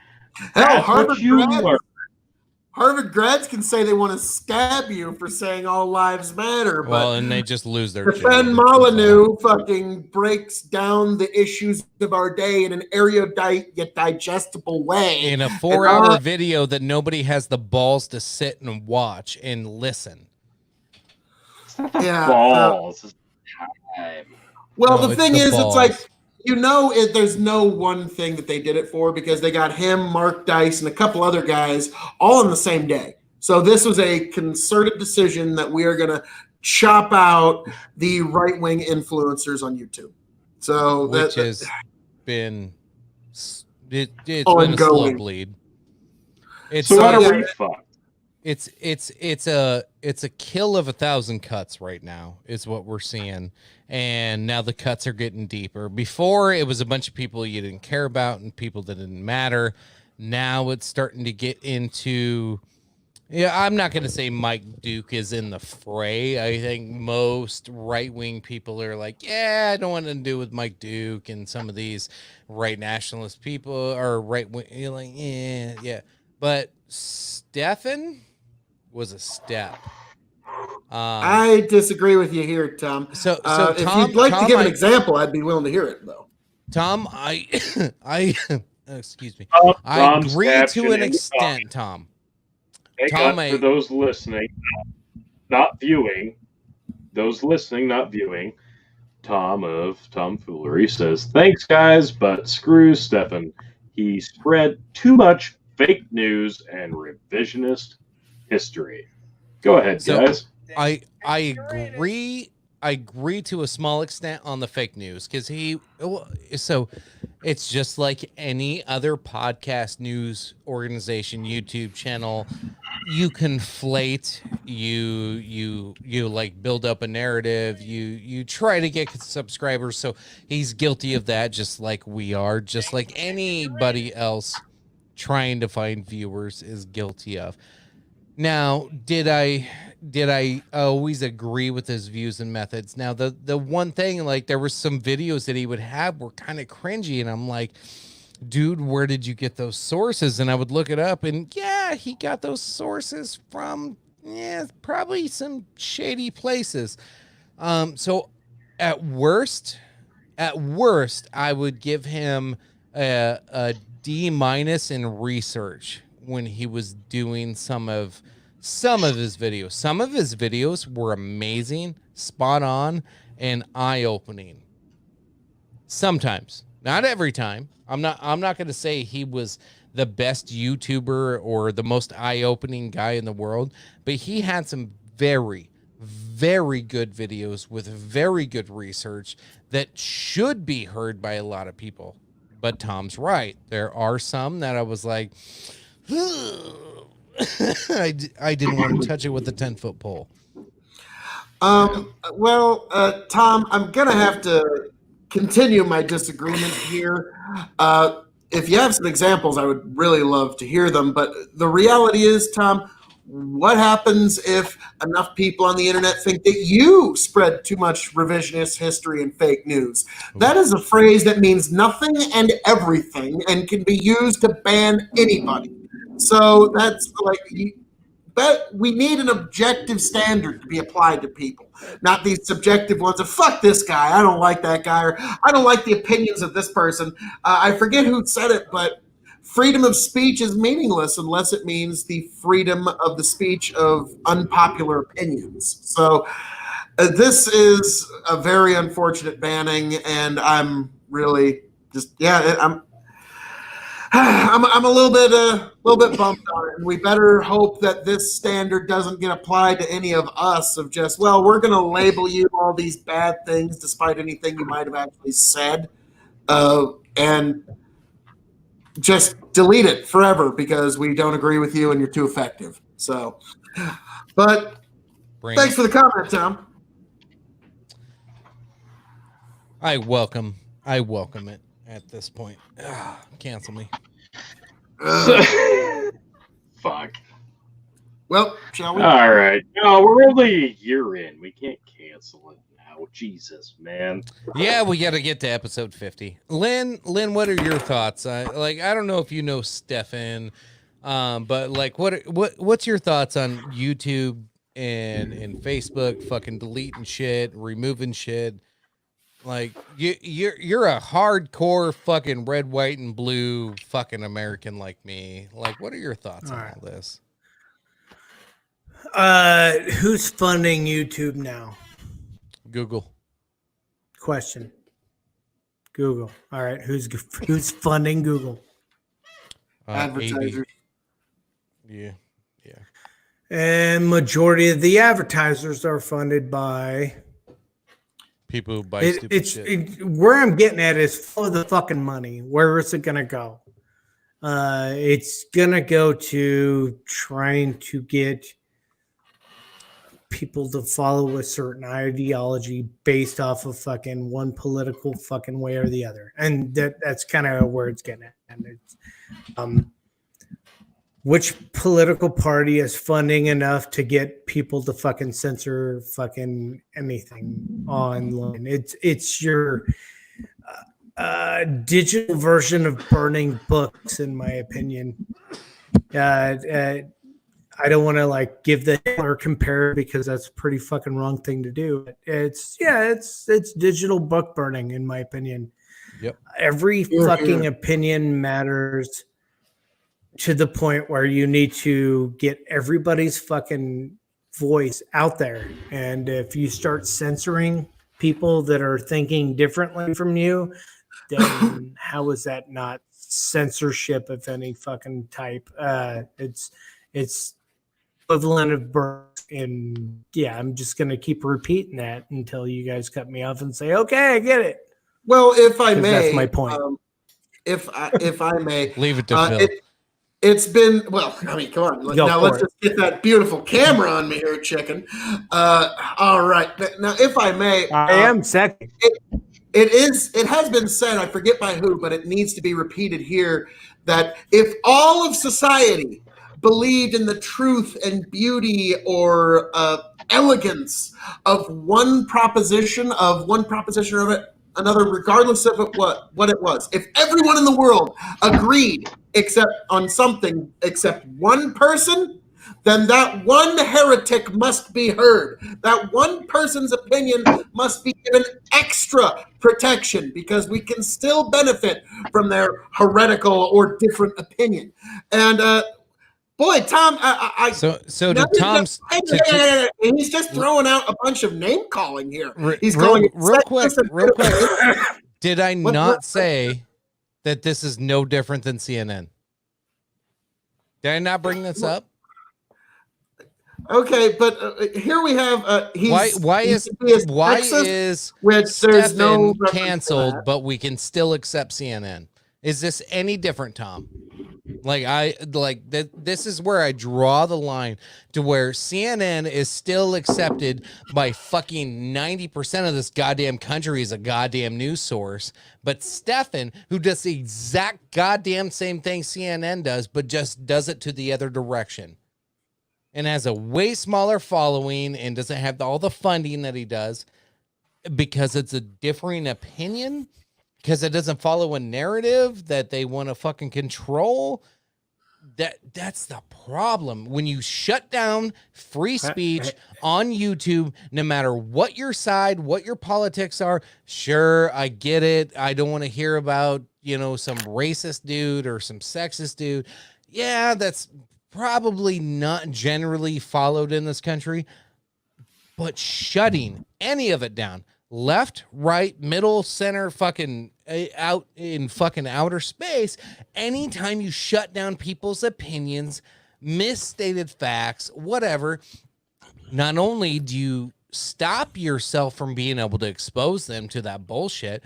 C: That's
D: Harvard
C: what you learn.
D: Harvard grads can say they want to stab you for saying all lives matter, but
B: Well, and they just lose their
D: Ben
B: job.
D: Molyneux fucking breaks down the issues of our day in an erudite yet digestible way.
B: In a 4-hour video that nobody has the balls to sit and watch and listen.
D: Yeah.
C: Balls. It's time.
D: Well,
B: No,
D: the
B: it's
D: thing
B: the
D: is,
B: balls.
D: it's like, there's no one thing that they did it for, because they got him, Mark Dice, and a couple other guys all on the same day. So this was a concerted decision that we are going to chop out the right-wing influencers on YouTube. So
B: Which has been it's been a slow
D: Ongoing.
B: bleed. It's
C: So what
B: like-
C: are we fucked?
B: it's a kill of 1,000 cuts right now is what we're seeing, and now the cuts are getting deeper. Before it was a bunch of people you didn't care about and people that didn't matter. Now it's starting to get into, I'm not going to say Mike Duke is in the fray. I think most right-wing people are like, yeah, I don't want to do with Mike Duke, and some of these right nationalist people are right-wing, you're like, yeah. But Stefan was a step.
D: I disagree with you here, Tom.
B: So
D: if
B: Tom,
D: you'd like to give an
B: I-
D: example, I'd be willing to hear it, though.
B: Tom, I excuse me.
C: Tom's
B: I agree
C: caption
B: to an
C: in the
B: extent, Tom.
C: Hey,
B: Tom,
C: God, for those listening, not viewing, those listening, not viewing, Tom of Tomfoolery says, thanks, guys, but screw Stefan. He spread too much fake news and revisionist history. Go ahead,
B: So-
C: guys.
B: I agree. I agree to a small extent on the fake news, because so it's just like any other podcast news organization, YouTube channel. You conflate, you like build up a narrative, you try to get subscribers. So he's guilty of that, just like we are, just like anybody else trying to find viewers is guilty of. Now, did I always agree with his views and methods? Now, the one thing, like, there were some videos that he would have were kind of cringy, and I'm like, dude, where did you get those sources? And I would look it up, and yeah, he got those sources from probably some shady places. So at worst, I would give him a D- in research when he was doing some of his videos. Some of his videos were amazing, spot on, and eye-opening. Sometimes, not every time. I'm not going to say he was the best YouTuber or the most eye-opening guy in the world, but he had some very, very good videos with very good research that should be heard by a lot of people. But Tom's right. There are some that I was like, I didn't want to touch it with a 10-foot pole.
D: Well, Tom, I'm going to have to continue my disagreement here. If you have some examples, I would really love to hear them. But the reality is, Tom, what happens if enough people on the internet think that you spread too much revisionist history and fake news? That is a phrase that means nothing and everything and can be used to ban anybody. So that's like, we need an objective standard to be applied to people, not these subjective ones of fuck this guy, I don't like that guy, or I don't like the opinions of this person. I forget who said it, but freedom of speech is meaningless unless it means the freedom of the speech of unpopular opinions. So this is a very unfortunate banning, and I'm really just, I'm a little bit bummed on it, and we better hope that this standard doesn't get applied to any of us. Of just, well, we're going to label you all these bad things despite anything you might have actually said, and just delete it forever because we don't agree with you and you're too effective. So, but thanks for the comment, Tom.
B: I welcome it at this point. Cancel me.
C: Fuck.
D: Well, shall we?
C: All right. No, we're only a year in. We can't cancel it now. Jesus, man.
B: Yeah, we got to get to episode 50. Lynn, what are your thoughts? I don't know if you know Stefan. But like, what's your thoughts on YouTube and Facebook fucking deleting shit, removing shit? Like you're a hardcore fucking red, white, and blue fucking American like me. Like, what are your thoughts on all this?
E: Who's funding YouTube now?
B: Google.
E: Question. Google. All right. Who's funding Google?
D: Advertisers.
B: Yeah.
E: And majority of the advertisers are funded by
B: people who buy stupid shit.
E: Where I'm getting at is follow the fucking money. Where is it gonna go? It's gonna go to trying to get people to follow a certain ideology based off of fucking one political fucking way or the other, and that's kind of where it's getting at. And it's which political party is funding enough to get people to fucking censor fucking anything online? It's your digital version of burning books, in my opinion. I don't want to like give the or compare because that's a pretty fucking wrong thing to do. It's digital book burning, in my opinion.
B: Yep.
E: Every fucking opinion matters to the point where you need to get everybody's fucking voice out there. And if you start censoring people that are thinking differently from you, then how is that not censorship of any fucking type? It's equivalent of birth. And yeah, I'm just going to keep repeating that until you guys cut me off and say, okay, I get it.
D: Well, if I may,
E: that's my point.
D: If I may,
B: leave it to Phil.
D: It's been, well, I mean, come on. Now let's just get that beautiful camera on me here, chicken. All right. Now, if I may.
E: I am second.
D: It has been said, I forget by who, but it needs to be repeated here, that if all of society believed in the truth and beauty or elegance of one proposition of another, regardless of what it was, if everyone in the world agreed except on something except one person, then that one heretic must be heard. That one person's opinion must be given extra protection because we can still benefit from their heretical or different opinion. And boy, Tom,
B: so to Tom's,
D: he's just throwing out a bunch of name calling here. He's
B: real
D: calling
B: quick. Did I not say that this is no different than CNN? Did I not bring this up?
D: Okay, but here we have
B: why is
D: there's no
B: canceled, but we can still accept CNN? Is this any different, Tom? This is where I draw the line to where CNN is still accepted by fucking 90% of this goddamn country as a goddamn news source. But Stefan, who does the exact goddamn same thing CNN does, but just does it to the other direction and has a way smaller following and doesn't have all the funding that he does because it's a differing opinion. Because it doesn't follow a narrative that they want to fucking control. That's the problem. When you shut down free speech on YouTube, no matter what your side, what your politics are, sure, I get it. I don't want to hear about, some racist dude or some sexist dude. Yeah, that's probably not generally followed in this country. But shutting any of it down, left, right, middle, center, fucking out in fucking outer space. Anytime you shut down people's opinions, misstated facts, whatever, not only do you stop yourself from being able to expose them to that bullshit,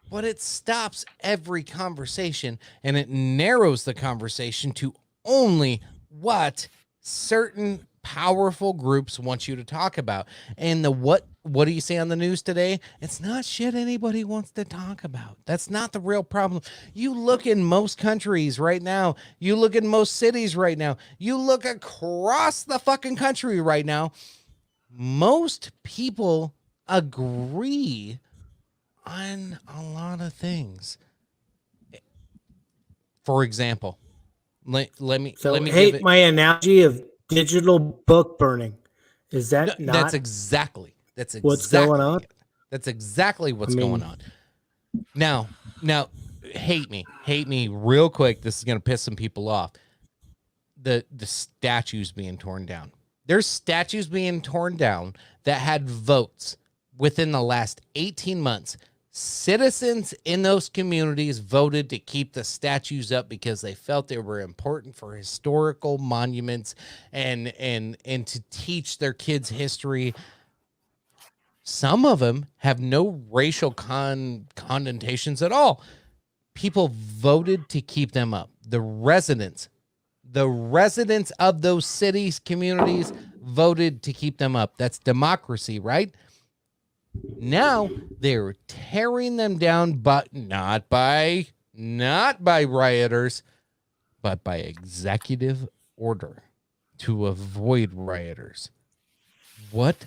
B: but it stops every conversation and it narrows the conversation to only what certain powerful groups want you to talk about. And what do you say on the news today? It's not shit anybody wants to talk about. That's not the real problem. You look in most countries right now. You look in most cities right now. You look across the fucking country right now. Most people agree on a lot of things. For example, Let me
E: hate
B: give it.
E: my analogy of digital book burning. Is that
B: No,
E: not
B: that's exactly
E: what's going on?
B: it. That's exactly what's going on. Now, hate me real quick. This is gonna piss some people off. The statues being torn down. There's statues being torn down that had votes within the last 18 months. Citizens in those communities voted to keep the statues up because they felt they were important for historical monuments and to teach their kids history. Some of them have no racial connotations at all. People voted to keep them up. The residents of those cities, communities voted to keep them up. That's democracy, right? Now they're tearing them down, but not by rioters, but by executive order to avoid rioters. What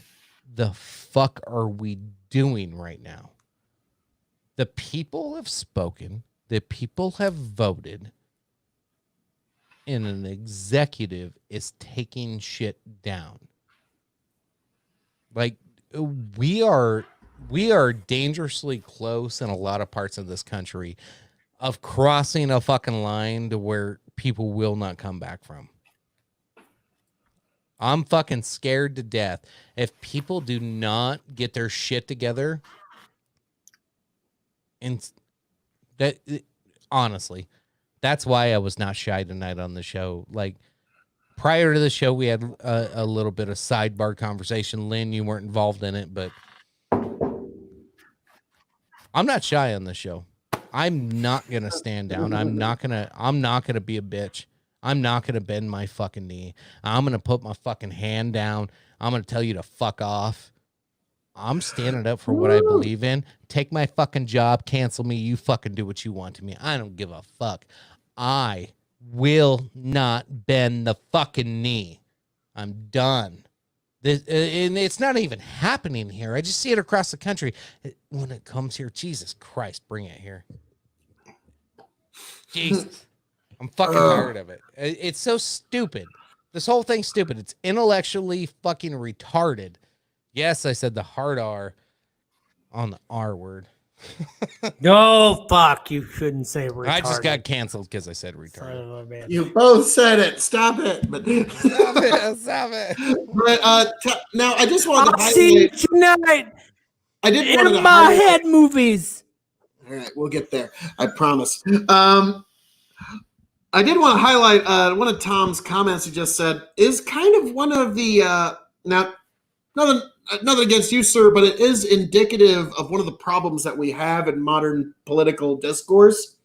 B: the fuck are we doing right now? The people have spoken. The people have voted. And an executive is taking shit down. Like, we are dangerously close in a lot of parts of this country of crossing a fucking line to where people will not come back from. I'm fucking scared to death. If people do not get their shit together, and that, honestly, that's why I was not shy tonight on the show. Like, prior to the show, we had a little bit of sidebar conversation. Lynn, you weren't involved in it, but I'm not shy on the show. I'm not going to stand down. I'm not going to be a bitch. I'm not going to bend my fucking knee. I'm going to put my fucking hand down. I'm going to tell you to fuck off. I'm standing up for what I believe in. Take my fucking job, cancel me. You fucking do what you want to me. I don't give a fuck. I will not bend the fucking knee. I'm done. And it's not even happening here. I just see it across the country. When it comes here, Jesus Christ, bring it here. Jesus. I'm fucking tired of it. It's so stupid. This whole thing's stupid. It's intellectually fucking retarded. Yes, I said the hard R on the R word.
E: No, fuck. You shouldn't say retarded.
B: I just got canceled because I said retarded.
D: You both said it. Stop it. But
B: Stop it.
D: But now I just wanted to
E: I'll see you tonight.
D: I did want
E: in my head movies.
D: All right, we'll get there. I promise. I did want to highlight one of Tom's comments he just said is kind of one of the now nothing against you, sir, but it is indicative of one of the problems that we have in modern political discourse.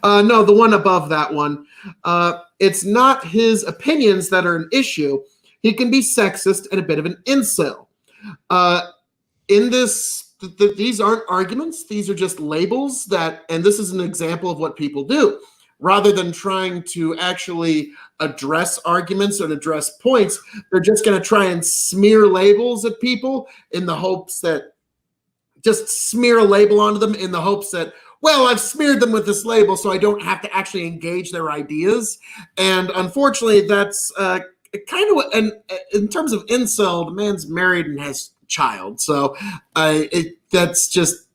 D: No, the one above that one. It's not his opinions that are an issue. He can be sexist and a bit of an incel. In this, these aren't arguments. These are just labels that, and this is an example of what people do. Rather than trying to actually address arguments and address points, they're just going to try and smear labels at people in the hopes that, just smear a label onto them in the hopes that, well, I've smeared them with this label, so I don't have to actually engage their ideas. And unfortunately, that's kind of, and in terms of incel, the man's married and has a child. So that's just,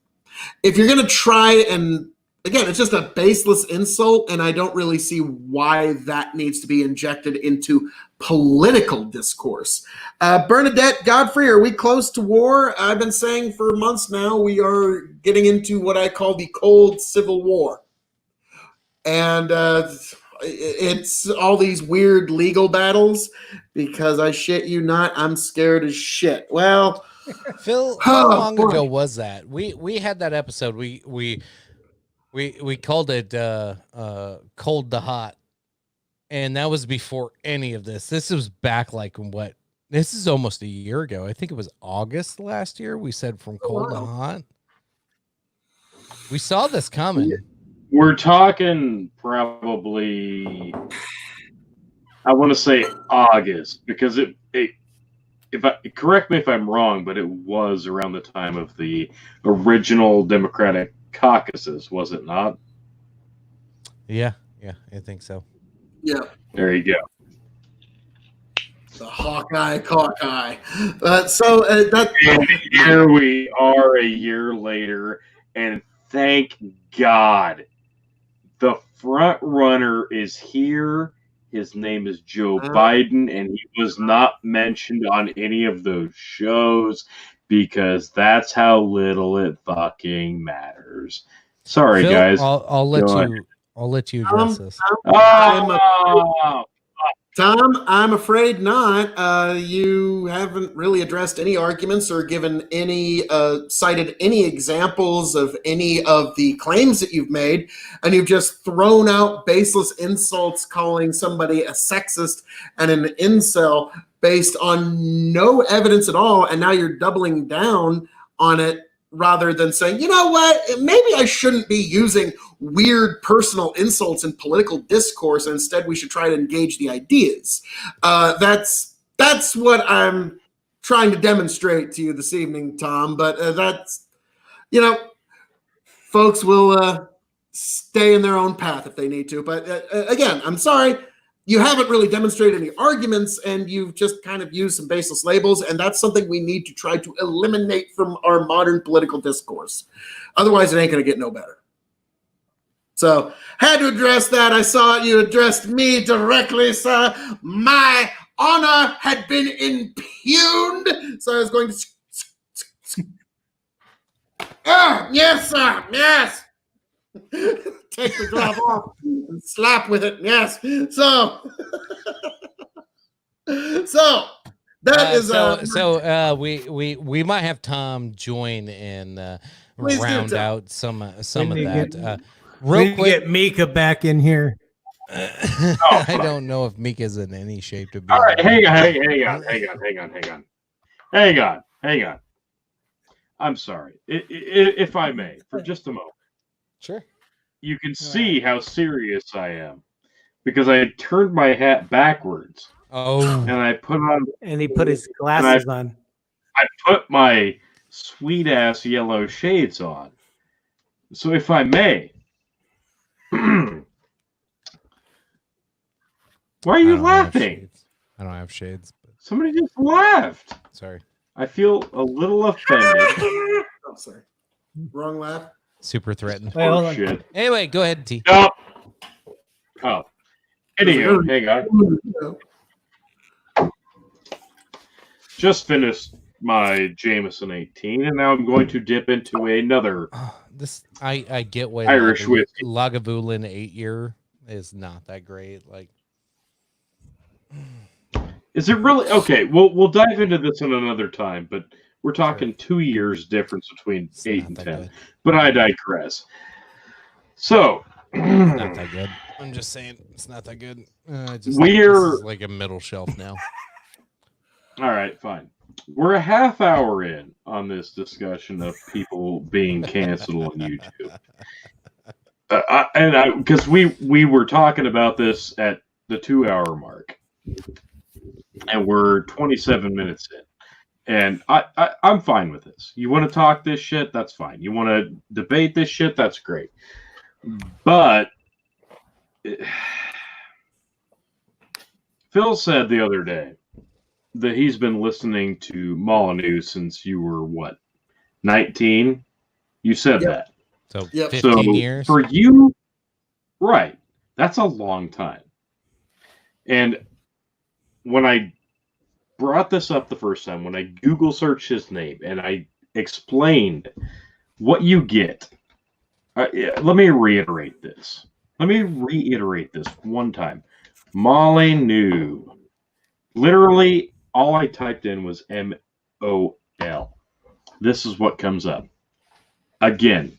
D: if you're going to try and, again, it's just a baseless insult, and I don't really see why that needs to be injected into political discourse. Bernadette Godfrey, are we close to war? I've been saying for months now we are getting into what I call the cold civil war. And it's all these weird legal battles because I shit you not, I'm scared as shit. Well,
B: Phil, how long ago was that? We had that episode. We called it Cold to Hot, and that was before any of this. This was back like what? This is almost a year ago. I think it was August last year. We said from cold to hot. We saw this coming.
C: We're talking probably, I want to say August, because correct me if I'm wrong, but it was around the time of the original Democratic caucuses, was it not?
B: Yeah, I think so.
D: Yeah.
C: There you go.
D: The Hawkeye cockeye. That
C: And here we are a year later, and thank God the front runner is here. His name is Joe Biden, and he was not mentioned on any of those shows because that's how little it fucking matters. Sorry,
B: Phil,
C: guys.
B: I'll let you address this.
D: Tom, I'm afraid not. You haven't really addressed any arguments or given any, cited any examples of any of the claims that you've made, and you've just thrown out baseless insults, calling somebody a sexist and an incel based on no evidence at all, and now you're doubling down on it rather than saying, you know what, maybe I shouldn't be using weird personal insults in political discourse, and instead we should try to engage the ideas. That's what I'm trying to demonstrate to you this evening, Tom, but that's, folks will stay in their own path if they need to. But again, I'm sorry, you haven't really demonstrated any arguments, and you've just kind of used some baseless labels, and that's something we need to try to eliminate from our modern political discourse. Otherwise, it ain't going to get no better. So, had to address that. I saw you addressed me directly, sir. My honor had been impugned, so I was going to... yes, sir, yes! Take the glove off and slap with it. Yes. So that is
B: we might have Tom join and round out some of that. Real quick,
E: get Mika back in here.
B: I don't know if Mika's in any shape to be.
C: All right, hang on. I'm sorry, if I may, for just a moment.
B: Sure.
C: You can see how serious I am because I had turned my hat backwards.
B: Oh.
C: And I put on...
E: And he put his glasses on.
C: I put my sweet-ass yellow shades on. So if I may... Why are you laughing?
B: I don't have shades. But...
C: Somebody just laughed.
B: Sorry.
C: I feel a little offended.
D: Oh, sorry. Wrong laugh.
B: Super threatened.
E: Wait, hold on.
C: Shit.
B: Anyway, go ahead, T.
C: No. Oh. Anywho, hang on. Just finished my Jameson 18, and now I'm going to dip into another.
B: I get why
C: Irish whiskey.
B: Lagavulin 8-year is not that great. Like,
C: is it really okay? We'll dive into this in another time, but we're talking 2 years difference between 8 and 10.
B: Good.
C: But I digress. So,
B: it's not that good. I'm just saying it's not that good. This is like a middle shelf now.
C: All right, fine. We're a half hour in on this discussion of people being canceled on YouTube. Because we were talking about this at the 2-hour mark, and we're 27 minutes in. And I'm fine with this. You want to talk this shit? That's fine. You want to debate this shit? That's great. But Phil said the other day that he's been listening to Molyneux since you were, what, 19? You said that.
B: So 15 years?
C: For you, right. That's a long time. And when I brought this up the first time, when I Google searched his name and I explained what you get, let me reiterate this. One time. Molyneux. Literally, all I typed in was M-O-L. This is what comes up. Again,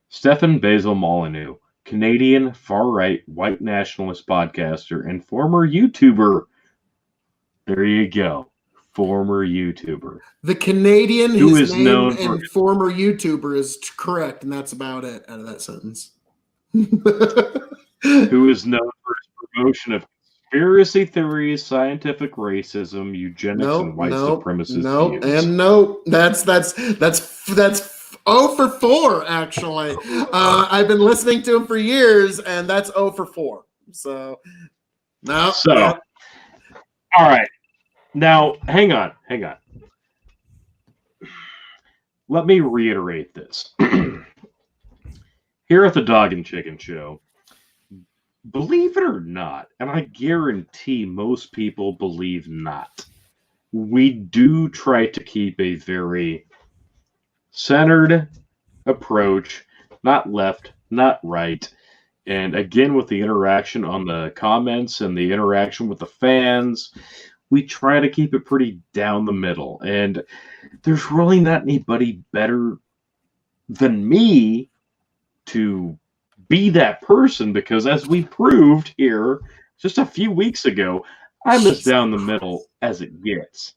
C: Stephen Basil Molyneux, Canadian far-right white nationalist podcaster and former YouTuber. There you go. Former YouTuber.
D: The Canadian
C: who
D: his
C: is
D: name
C: known
D: and
C: for,
D: former YouTuber is correct, and that's about it out of that sentence.
C: who is known for his promotion of conspiracy theories, scientific racism, eugenics, and white supremacist views.
D: That's 0 for 4, actually. I've been listening to him for years, and that's 0 for 4. So No.
C: So, all right. Now, hang on. Let me reiterate this. Here at the Dog and Chicken Show, believe it or not, and I guarantee most people believe not, we do try to keep a very centered approach, not left, not right. And again, with the interaction on the comments and the interaction with the fans, we try to keep it pretty down the middle. And there's really not anybody better than me to be that person, because as we proved here just a few weeks ago, I'm as down the middle as it gets.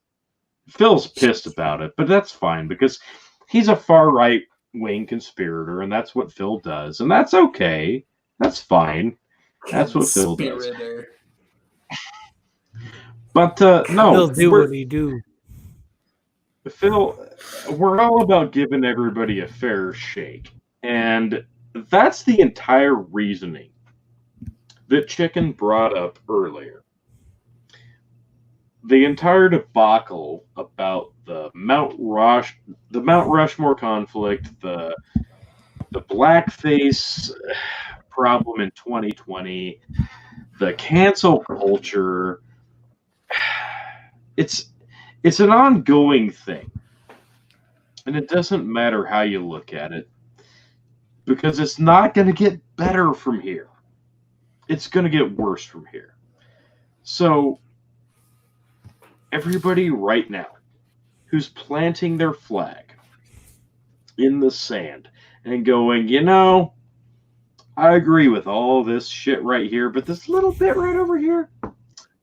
C: Phil's pissed about it, but that's fine because he's a far right wing conspirator, and that's what Phil does, and that's okay. That's fine. That's what Phil does. But no,
E: He'll do what he do.
C: Phil, we're all about giving everybody a fair shake, and that's the entire reasoning that Chicken brought up earlier. The entire debacle about the Mount Rushmore conflict, the blackface problem in 2020, the cancel culture, it's an ongoing thing. And it doesn't matter how you look at it, because it's not going to get better from here. It's going to get worse from here. So, everybody right now who's planting their flag in the sand and going, I agree with all this shit right here, but this little bit right over here,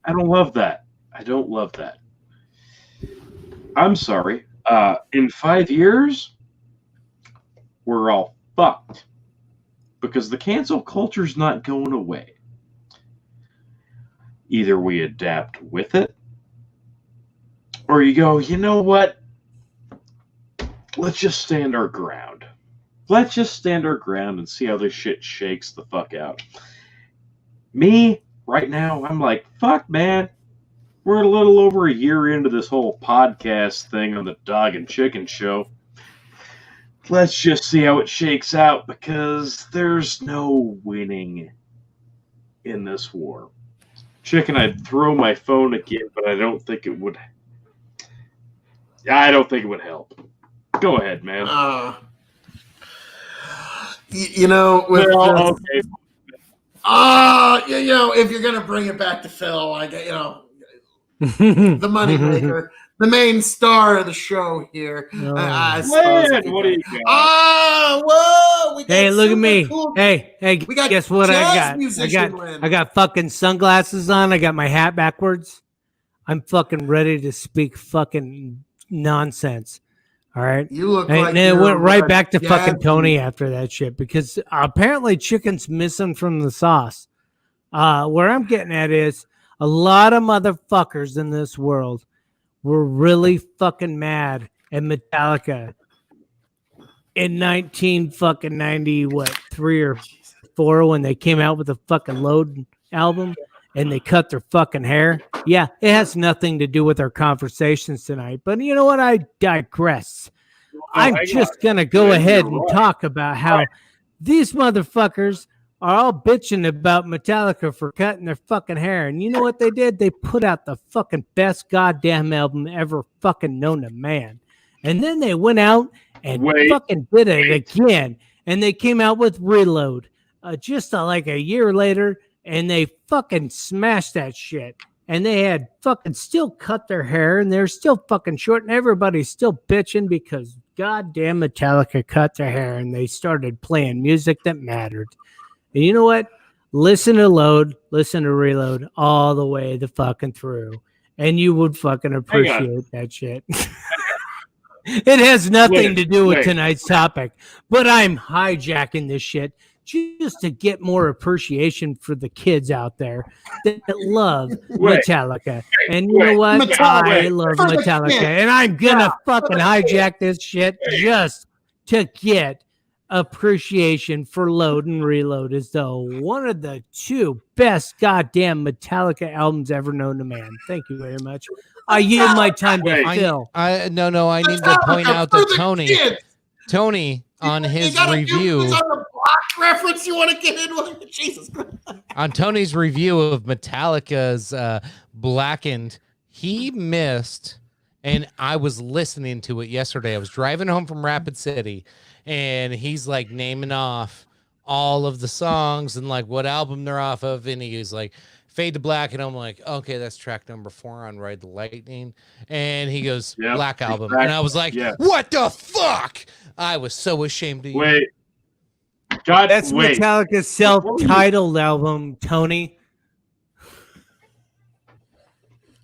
C: I don't love that. I don't love that. I'm sorry. In 5 years, we're all fucked, because the cancel culture's not going away. Either we adapt with it, or you go, you know what? Let's just stand our ground. Let's just stand our ground and see how this shit shakes the fuck out. Me, right now, I'm like, fuck, man. We're a little over a year into this whole podcast thing on the Dog and Chicken Show. Let's just see how it shakes out, because there's no winning in this war. Chicken, I'd throw my phone again, but I don't think it would. I don't think it would help. Go ahead, man.
D: If you're gonna bring it back to Phil, the moneymaker, the main star of the show here. I
C: what do you got?
D: Whoa!
E: Hey, look at me.
D: Cool.
E: Hey,
D: We got
E: guess what I
D: jazz
E: got?
D: musician Lynn.
E: I got fucking sunglasses on. I got my hat backwards. I'm fucking ready to speak fucking nonsense. All right.
D: You look
E: and
D: like
E: then it went right back to
D: jazz
E: fucking Tony after that shit, because apparently Chicken's missing from the sauce. Where I'm getting at is a lot of motherfuckers in this world were really fucking mad at Metallica in 3 or 4 when they came out with the fucking Load album and they cut their fucking hair. Yeah, it has nothing to do with our conversations tonight, but you know what? I digress. I'm just going to go ahead and talk about how these motherfuckers are all bitching about Metallica for cutting their fucking hair. And you know what they did? They put out the fucking best goddamn album ever fucking known to man. And then they went out and fucking did it again. And they came out with Reload just like a year later, and they fucking smashed that shit. And they had fucking still cut their hair, and they're still fucking short, and everybody's still bitching because goddamn Metallica cut their hair and they started playing music that mattered. And you know what? Listen to Load, listen to Reload all the way the fucking through, and you would fucking appreciate that shit. It has nothing to do with tonight's topic, but I'm hijacking this shit just to get more appreciation for the kids out there that love Metallica. And you know what? I love Metallica, and I'm gonna fucking hijack this shit just to get appreciation for Load and Reload is though one of the 2 best goddamn Metallica albums ever known to man. Thank you very much. I yield my time to Phil.
B: I need to point out that Tony on his review
D: on the block reference you want to get in with. Jesus Christ.
B: On Tony's review of Metallica's Blackened, he missed, and I was listening to it yesterday. I was driving home from Rapid City, and he's like naming off all of the songs and like what album they're off of, and he's like Fade to Black, and I'm like, okay, that's track number 4 on Ride the Lightning, and he goes Black Album,
C: exactly.
B: and I was like, what the fuck? I was so ashamed of you.
C: Wait.
E: That's Metallica's self-titled album, Tony.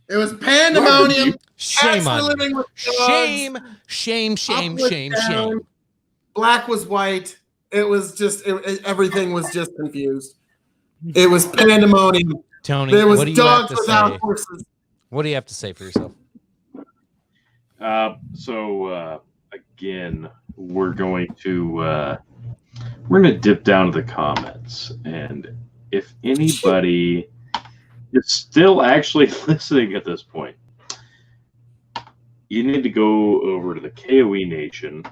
D: It was Pandemonium.
B: Shame
D: Cats
B: on
D: Were Living
B: you.
D: with Dogs,
B: Shame.
D: Black was white. It was just everything was just confused. It was Pandemonium.
B: Tony,
D: there was
B: what do you have
D: dogs
B: to
D: without
B: say?
D: horses.
B: What do you have to say for yourself?
C: Again, we're going to dip down to the comments, and if anybody is still actually listening at this point, you need to go over to the KOE Nation.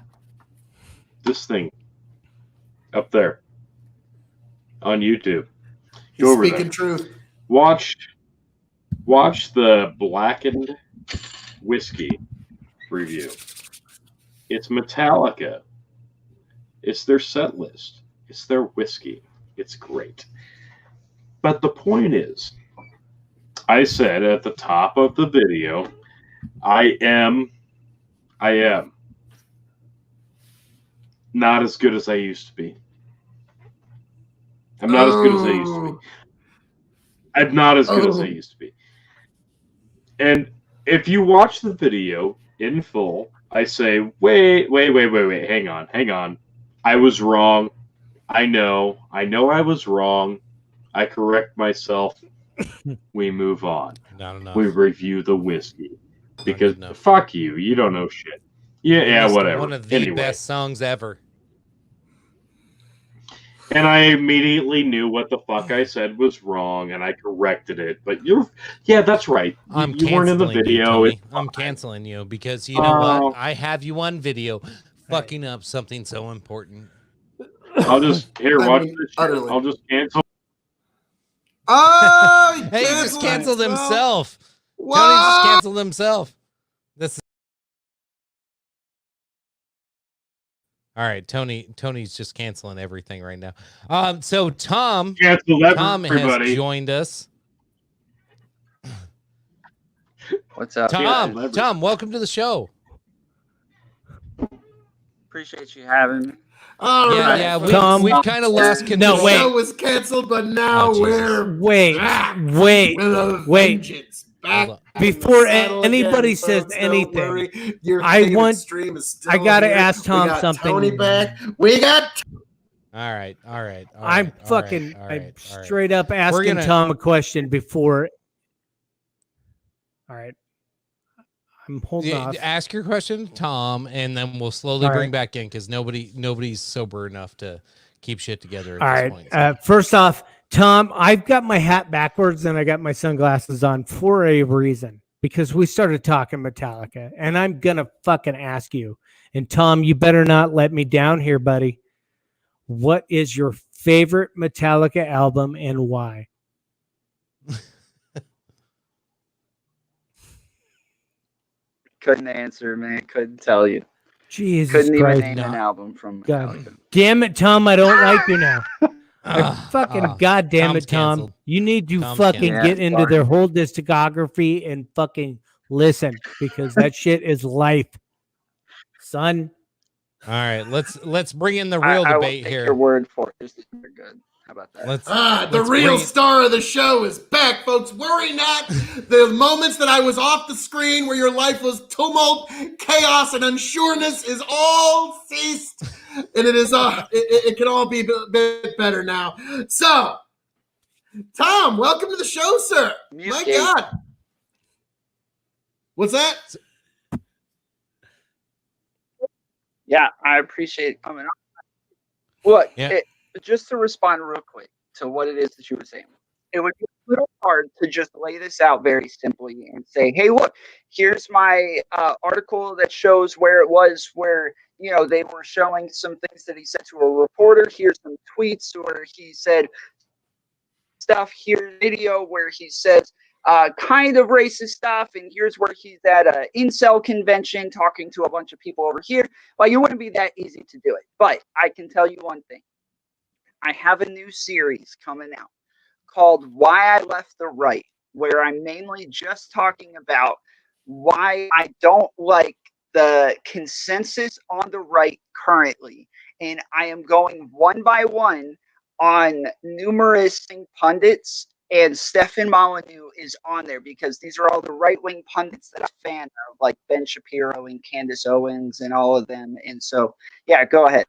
C: This thing up there on YouTube. Go over
D: Speaking
C: there.
D: truth.
C: Watch the Blackened whiskey review. It's Metallica. It's their set list. It's their whiskey. It's great. But the point is, I said at the top of the video, I am not as good as I used to be. I'm not as good as I used to be. I'm not as good as I used to be. And if you watch the video in full, I say, wait, hang on. I was wrong. I know I was wrong. I correct myself. We move on.
B: Not enough.
C: We review the whiskey. Because fuck you. You don't know shit. Yeah, whatever.
B: One of the best songs ever.
C: And I immediately knew what the fuck I said was wrong, and I corrected it. But that's right. You weren't in the video.
B: I'm canceling you because you know what? I have you on video fucking up something so important.
C: I'll just watch this shit. I'll just cancel.
D: Oh,
B: he just canceled himself.
D: What?
B: Tony just canceled himself. This is all right. Tony's just canceling everything right now. So Tom has joined us.
J: What's up,
B: Tom, welcome to the show.
J: Appreciate you having me.
D: All right.
B: Yeah. We've kind of lost control.
D: The show was canceled, but now we're back with a vengeance. Back
E: Before anybody says anything, I gotta ask Tom something.
D: Tony back. We got.
B: All right.
E: I'm straight up asking Tom a question before. All right. I'm holding off.
B: Ask your question, Tom, and then we'll slowly bring back in because nobody's sober enough to keep shit together at this point.
E: First off, Tom, I've got my hat backwards and I got my sunglasses on for a reason because we started talking Metallica, and I'm gonna fucking ask you. And Tom, you better not let me down here, buddy. What is your favorite Metallica album and why?
J: Couldn't answer, man. Couldn't tell you.
E: Jesus
J: Couldn't
E: Christ.
J: even name an album from Metallica.
E: God damn it, Tom. I don't like you now. God damn it, Tom.
B: Canceled.
E: You need to
B: Tom's
E: fucking
J: canceled.
E: get into their whole discography and fucking listen because that shit is life. Son.
B: All right, let's bring in the real
J: I will
B: debate
J: take
B: here.
J: your word for it. They're good. How about that?
D: The real star of the show is back, folks. Worry not. The moments that I was off the screen where your life was tumult, chaos, and unsureness is all ceased. And it is it can all be a bit better now. So, Tom, welcome to the show, sir. My God. What's that?
J: Yeah, I appreciate it coming on. Look,
B: Yeah.
J: just to respond real quick to what it is that you were saying, it would be a little hard to just lay this out very simply and say, hey, look, here's my article that shows where it was where, they were showing some things that he said to a reporter. Here's some tweets where he said stuff. Here's a video where he says kind of racist stuff, and here's where he's at a incel convention talking to a bunch of people over here. Well, it wouldn't be that easy to do it. But I can tell you one thing. I have a new series coming out called Why I Left the Right, where I'm mainly just talking about why I don't like the consensus on the right currently. And I am going one by one on numerous pundits, and Stefan Molyneux is on there because these are all the right-wing pundits that I'm a fan of, like Ben Shapiro and Candace Owens and all of them. And so, yeah, go ahead.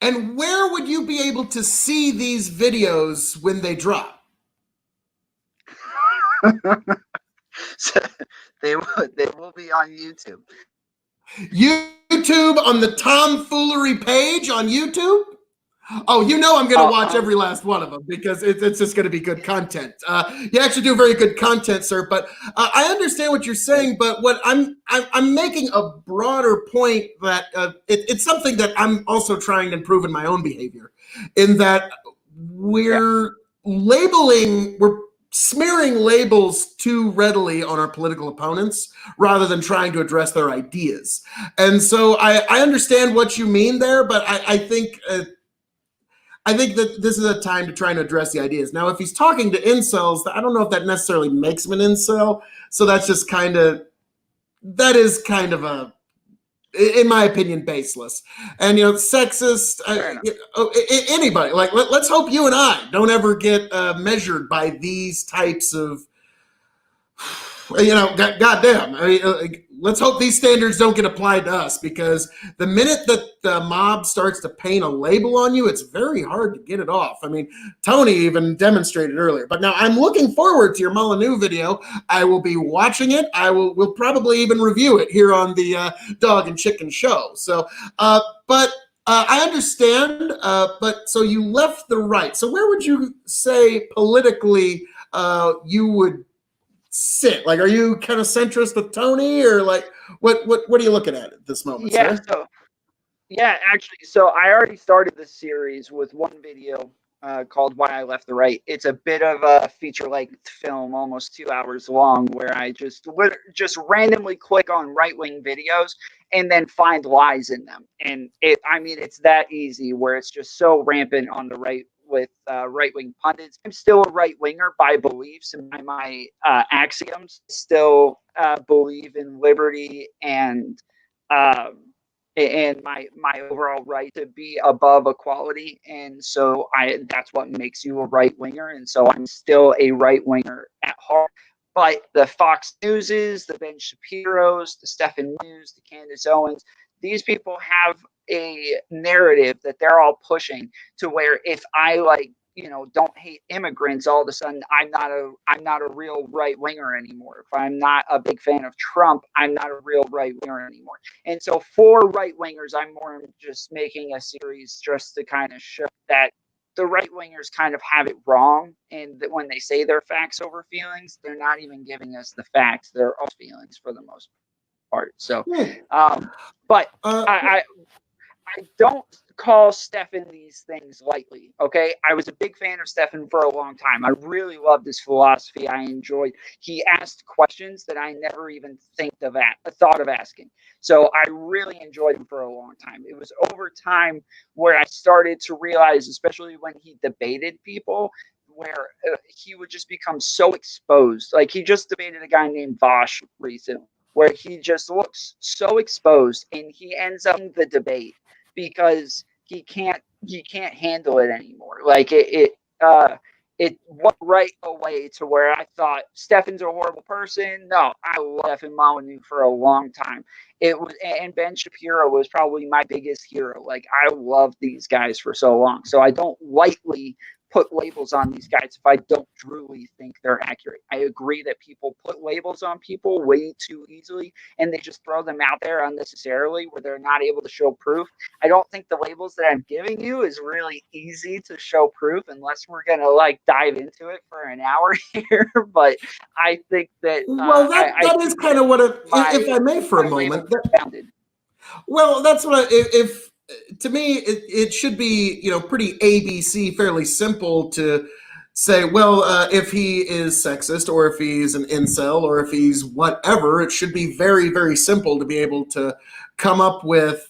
D: And where would you be able to see these videos when they drop?
J: So they will be on YouTube.
D: YouTube on the Tomfoolery page on YouTube? Oh, I'm going to watch every last one of them because it's just going to be good content. You actually do very good content, sir. But I understand what you're saying. But what I'm making a broader point that it's something that I'm also trying to improve in my own behavior. In that we're smearing labels too readily on our political opponents rather than trying to address their ideas. And so I understand what you mean there, but I think that this is a time to try and address the ideas. Now, if he's talking to incels, I don't know if that necessarily makes him an incel. So that's just that is kind of in my opinion, baseless. And, sexist, anybody. Like, let's hope you and I don't ever get measured by these types of, goddamn. I mean, let's hope these standards don't get applied to us, because the minute that the mob starts to paint a label on you, it's very hard to get it off. I mean, Tony even demonstrated earlier. But now I'm looking forward to your Molyneux video. I will be watching it. We'll probably even review it here on the Dog and Chicken Show. So, but I understand. But so you left the right. So where would you say politically you would sit? Like, are you kind of centrist with Tony, or like what are you looking at this moment?
J: Yeah,
D: sir?
J: Actually, so I already started this series with one video called Why I Left the Right. It's a bit of a feature-length film, almost 2 hours long, where I just randomly click on right-wing videos and then find lies in them. And it's that easy, where it's just so rampant on the right with right-wing pundits. I'm still a right-winger by beliefs and by my axioms. Still believe in liberty and my overall right to be above equality. And so that's what makes you a right-winger. And so I'm still a right-winger at heart. But the Fox Newses, the Ben Shapiros, the Stefan News, the Candace Owens, these people have a narrative that they're all pushing to where if I don't hate immigrants, all of a sudden I'm not a real right winger anymore. If I'm not a big fan of Trump, I'm not a real right winger anymore. And so for right wingers, I'm more just making a series just to kind of show that the right wingers kind of have it wrong, and that when they say they're facts over feelings, they're not even giving us the facts. They're all feelings for the most part. So, but I don't call Stefan these things lightly. Okay, I was a big fan of Stefan for a long time. I really loved his philosophy. I enjoyed. He asked questions that I never even thought of asking. So I really enjoyed him for a long time. It was over time where I started to realize, especially when he debated people, where he would just become so exposed. Like, he just debated a guy named Vosh recently, where he just looks so exposed, and he ends up in the debate because he can't handle it anymore. Like, it went right away to where I thought Stefan's a horrible person. No, I love Stefan Molyneux for a long time. And Ben Shapiro was probably my biggest hero. Like, I loved these guys for so long. So I don't lightly put labels on these guys if I don't truly think they're accurate. I agree that people put labels on people way too easily, and they just throw them out there unnecessarily where they're not able to show proof. I don't think the labels that I'm giving you is really easy to show proof unless we're going to like dive into it for an hour here. But I think that
D: that is kind of what if I may for a moment. Well, that's what if to me it should be, you know, pretty ABC, fairly simple to say, well, if he is sexist or if he's an incel or if he's whatever, it should be very, very simple to be able to come up with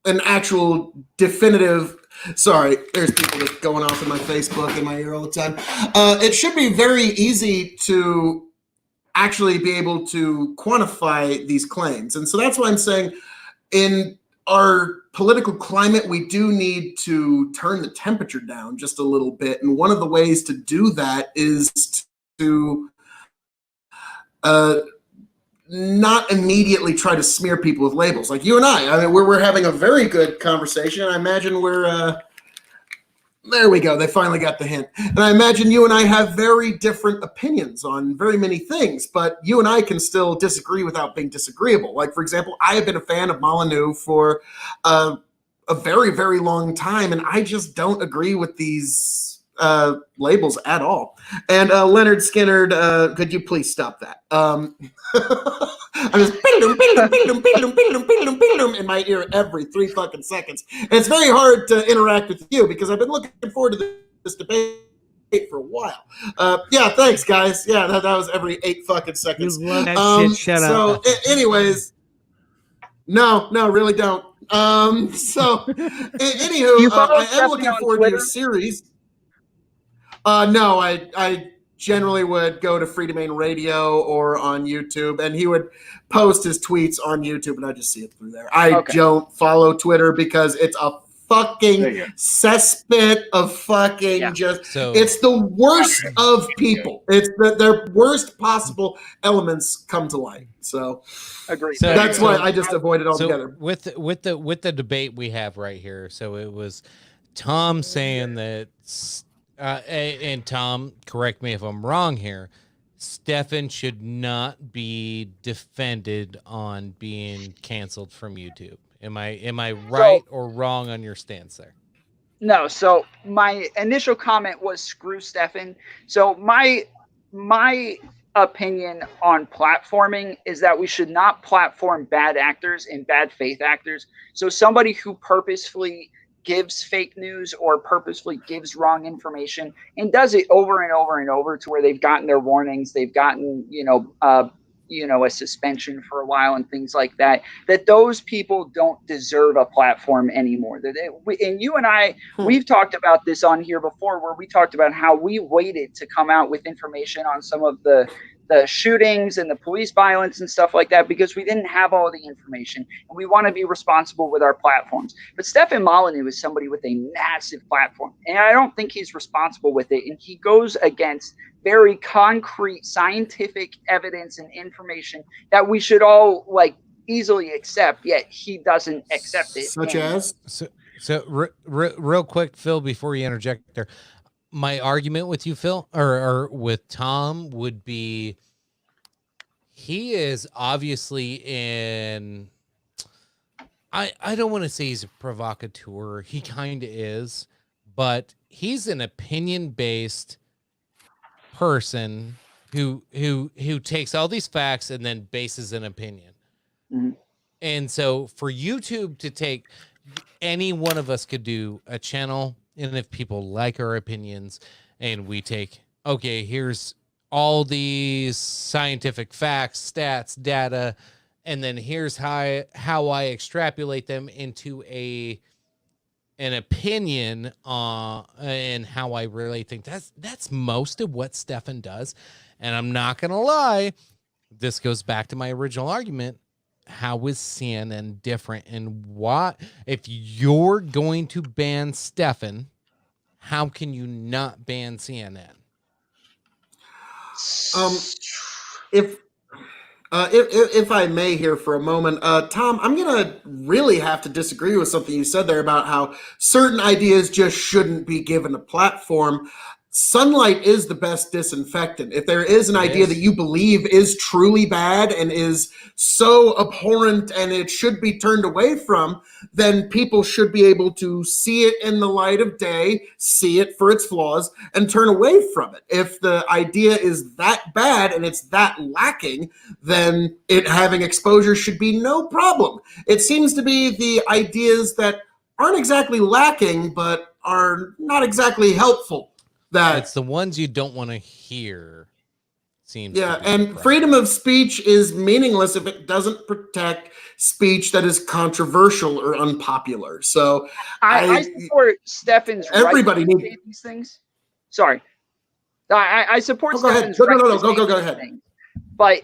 D: an actual definitive. Sorry, there's people just going off in my Facebook in my ear all the time. It should be very easy to actually be able to quantify these claims. And so that's why I'm saying in our political climate, we do need to turn the temperature down just a little bit. And one of the ways to do that is to not immediately try to smear people with labels. Like you and I mean, we're having a very good conversation. I imagine we're there we go. They finally got the hint. And I imagine you and I have very different opinions on very many things, but you and I can still disagree without being disagreeable. Like, for example, I have been a fan of Molyneux for a very, very long time, and I just don't agree with these labels at all. And Leonard Skinner, could you please stop that? I'm just in my ear every 3 fucking seconds. And it's very hard to interact with you because I've been looking forward to this debate for a while. Yeah, thanks, guys. Yeah, that was every 8 fucking seconds.
E: You love that shit. Shut up.
D: So, anyways, no, really don't. So, anywho, I am looking forward to your series. No, I generally would go to Free Domain Radio or on YouTube, and he would post his tweets on YouTube, and I just see it through there. I don't follow Twitter because it's a fucking cesspit of fucking it's the worst of people. It's their worst possible elements come to light. So
J: agree.
B: So,
D: that's why I just avoid it altogether.
B: So with the debate we have right here, so it was Tom saying that. And Tom, correct me if I'm wrong here, Stefan should not be defended on being canceled from YouTube. Am I right or wrong on your stance there?
J: No. So my initial comment was screw Stefan. So my opinion on platforming is that we should not platform bad actors and bad faith actors. So somebody who purposefully gives fake news or purposefully gives wrong information and does it over and over and over to where they've gotten their warnings, they've gotten, a suspension for a while and things like that, that those people don't deserve a platform anymore. And you and I, we've talked about this on here before, where we talked about how we waited to come out with information on some of the shootings and the police violence and stuff like that because we didn't have all the information, and we want to be responsible with our platforms. But Stefan Molyneux is somebody with a massive platform, and I don't think he's responsible with it. And he goes against very concrete scientific evidence and information that we should all like easily accept, yet he doesn't accept it.
D: Such as?
B: So real quick, Phil, before you interject there, my argument with you, Phil, or with Tom would be he is obviously in, I don't want to say he's a provocateur. He kind of is, but he's an opinion-based person who takes all these facts and then bases an opinion.
J: Mm-hmm.
B: And so for YouTube to take, any one of us could do a channel, and if people like our opinions and we take, okay, here's all these scientific facts, stats, data, and then here's how I extrapolate them into an opinion and how I really think that's most of what Stefan does. And I'm not going to lie, this goes back to my original argument. How is CNN different? And what, if you're going to ban Stefan, how can you not ban CNN?
D: If If I may here for a moment, Tom, I'm going to really have to disagree with something you said there about how certain ideas just shouldn't be given a platform. Sunlight is the best disinfectant. If there is an idea that you believe is truly bad and is so abhorrent and it should be turned away from, then people should be able to see it in the light of day, see it for its flaws, and turn away from it. If the idea is that bad and it's that lacking, then it having exposure should be no problem. It seems to be the ideas that aren't exactly lacking, but are not exactly helpful.
B: It's the ones you don't want to hear. Seems
D: and freedom of speech is meaningless if it doesn't protect speech that is controversial or unpopular. So
J: I support Stefan's
D: everybody
J: right to say these things. Sorry, I support Stefan's
D: right
J: to say
D: go
J: these
D: ahead.
J: things. But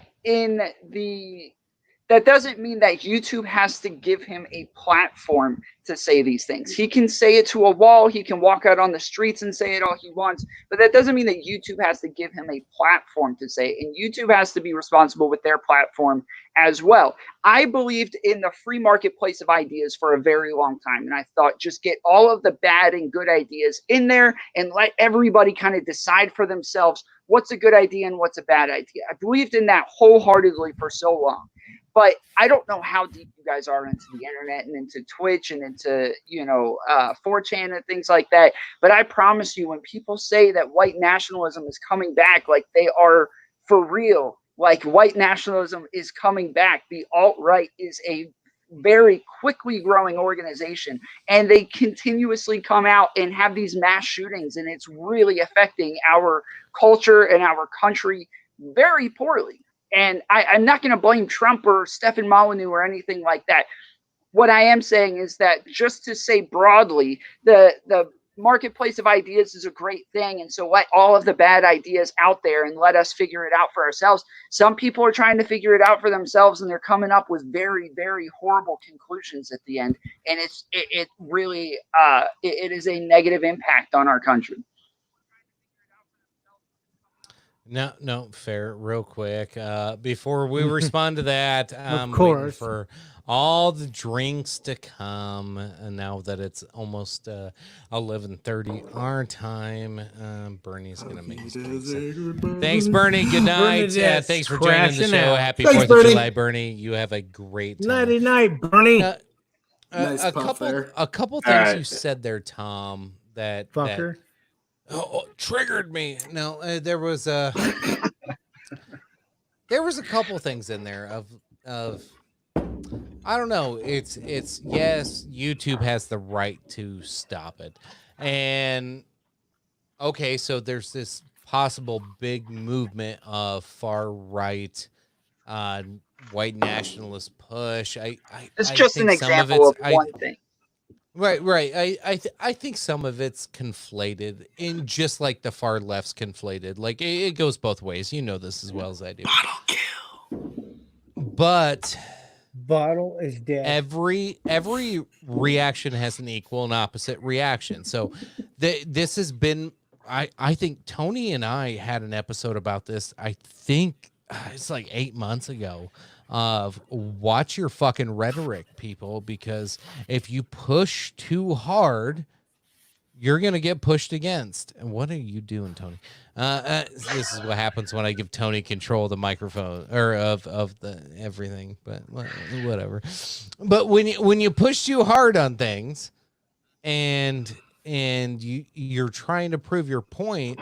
J: that doesn't mean that YouTube has to give him a platform to say these things. He can say it to a wall. He can walk out on the streets and say it all he wants. But that doesn't mean that YouTube has to give him a platform to say it. And YouTube has to be responsible with their platform as well. I believed in the free marketplace of ideas for a very long time. And I thought just get all of the bad and good ideas in there and let everybody kind of decide for themselves what's a good idea and what's a bad idea. I believed in that wholeheartedly for so long. But I don't know how deep you guys are into the internet and into Twitch and into, 4chan and things like that. But I promise you, when people say that white nationalism is coming back, like they are for real, like white nationalism is coming back. The alt-right is a very quickly growing organization, and they continuously come out and have these mass shootings, and it's really affecting our culture and our country very poorly. And I'm not going to blame Trump or Stefan Molyneux or anything like that. What I am saying is that just to say broadly, the marketplace of ideas is a great thing. And so let all of the bad ideas out there and let us figure it out for ourselves. Some people are trying to figure it out for themselves, and they're coming up with very, very horrible conclusions at the end. And it really it is a negative impact on our country.
B: No, fair. Real quick, before we respond to that,
E: of course,
B: for all the drinks to come. And now that it's almost 11:30 our time, Bernie's gonna make his drinks. Thanks, Bernie. Good night. Thanks for joining the show. Happy 4th of July, Bernie. You have a great time.
E: Nighty night, Bernie.
D: Nice
B: a couple things you said there, Tom. That
E: fucker.
B: Triggered me. No, there was a couple things in there of I don't know. It's yes, YouTube has the right to stop it, and okay, so there's this possible big movement of far right, white nationalist push.
J: It's just an example of one thing.
B: Right. I think some of it's conflated, in just like the far left's conflated. Like it goes both ways. You know this as well as I do.
D: Bottle kill.
B: But
E: Bottle is dead.
B: Every reaction has an equal and opposite reaction. So this has been. I think Tony and I had an episode about this. I think it's like 8 months ago. Of watch your fucking rhetoric, people, because if you push too hard, you're gonna get pushed against. And what are you doing, Tony? This is what happens when I give Tony control of the microphone or of the everything. But whatever. But when you push too hard on things, and you're trying to prove your point,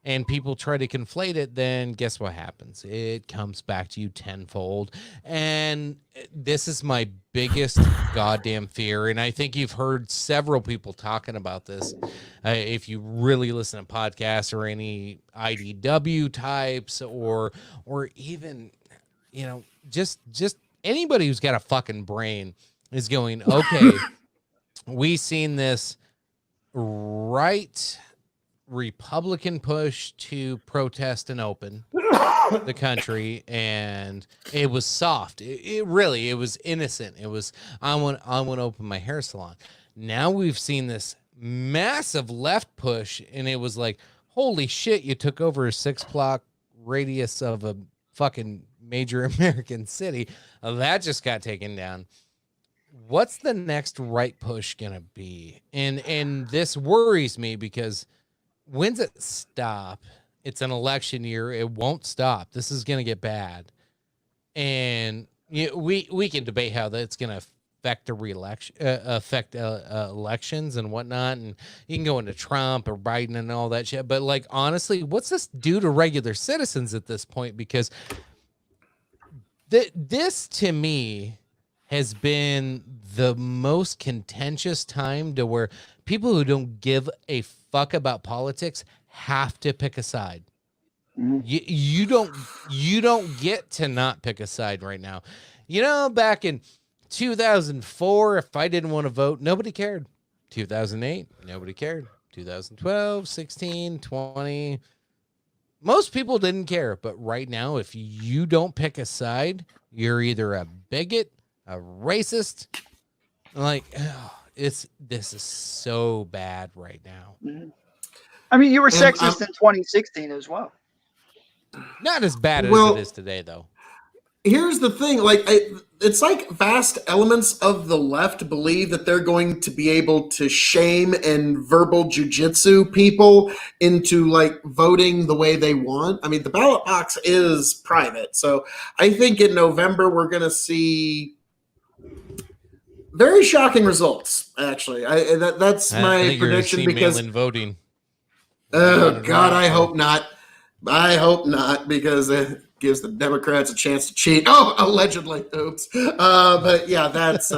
B: and people try to conflate it, then guess what happens? It comes back to you tenfold. And this is my biggest goddamn fear. And I think you've heard several people talking about this. If you really listen to podcasts or any IDW types or even, just anybody who's got a fucking brain is going, okay, we seen this right Republican push to protest and open the country, and it was soft. It was innocent. It was I want to open my hair salon. Now we've seen this massive left push, and it was like, holy shit, you took over a 6 block radius of a fucking major American city. That just got taken down. What's the next right push gonna be? And this worries me because when's it stop? It's an election year. It won't stop. This is gonna get bad, and we can debate how that's gonna affect the reelection, elections and whatnot, and you can go into Trump or Biden and all that shit. But like honestly, what's this do to regular citizens at this point? Because this to me has been the most contentious time to where people who don't give a fuck about politics have to pick a side. You don't get to not pick a side right now. You know, back in 2004, if I didn't want to vote, nobody cared. 2008, nobody cared. 2012, 16, 20, most people didn't care. But right now, if you don't pick a side, you're either a bigot, a racist. Like, this is so bad right now.
J: I mean, you were sexist in 2016 as well.
B: Not as bad as it is today, though.
D: Here's the thing, like it's like vast elements of the left believe that they're going to be able to shame and verbal jujitsu people into like voting the way they want. I mean, the ballot box is private, so I think in November we're going to see very shocking results. Actually, that's my prediction because
B: mail-in voting.
D: Oh God, I hope not. I hope not, because it gives the Democrats a chance to cheat. Oh, allegedly. Oops. But yeah, that's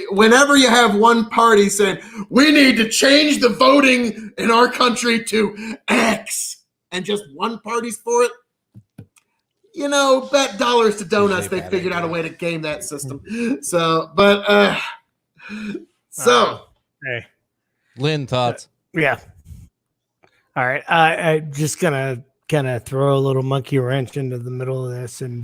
D: whenever you have one party saying we need to change the voting in our country to X, and just one party's for it, you know, bet dollars to donuts they figured out a way to game that system. So, but
E: hey,
B: Lynn, thoughts?
E: Yeah. All right. I'm just gonna kind of throw a little monkey wrench into the middle of this, and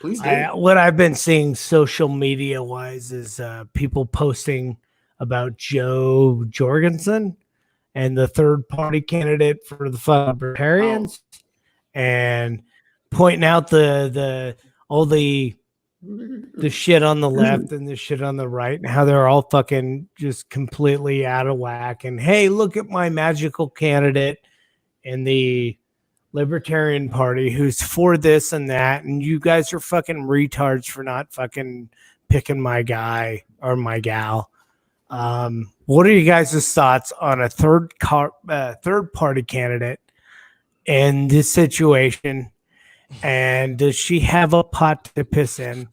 D: please do.
E: what I've been seeing social media wise is people posting about Joe Jorgensen and the third party candidate for the Libertarians, and pointing out all the shit on the left and the shit on the right, and how they're all fucking just completely out of whack. And hey, look at my magical candidate in the Libertarian Party who's for this and that, and you guys are fucking retards for not fucking picking my guy or my gal. What are you guys' thoughts on a third party candidate in this situation? And does she have a pot to piss in?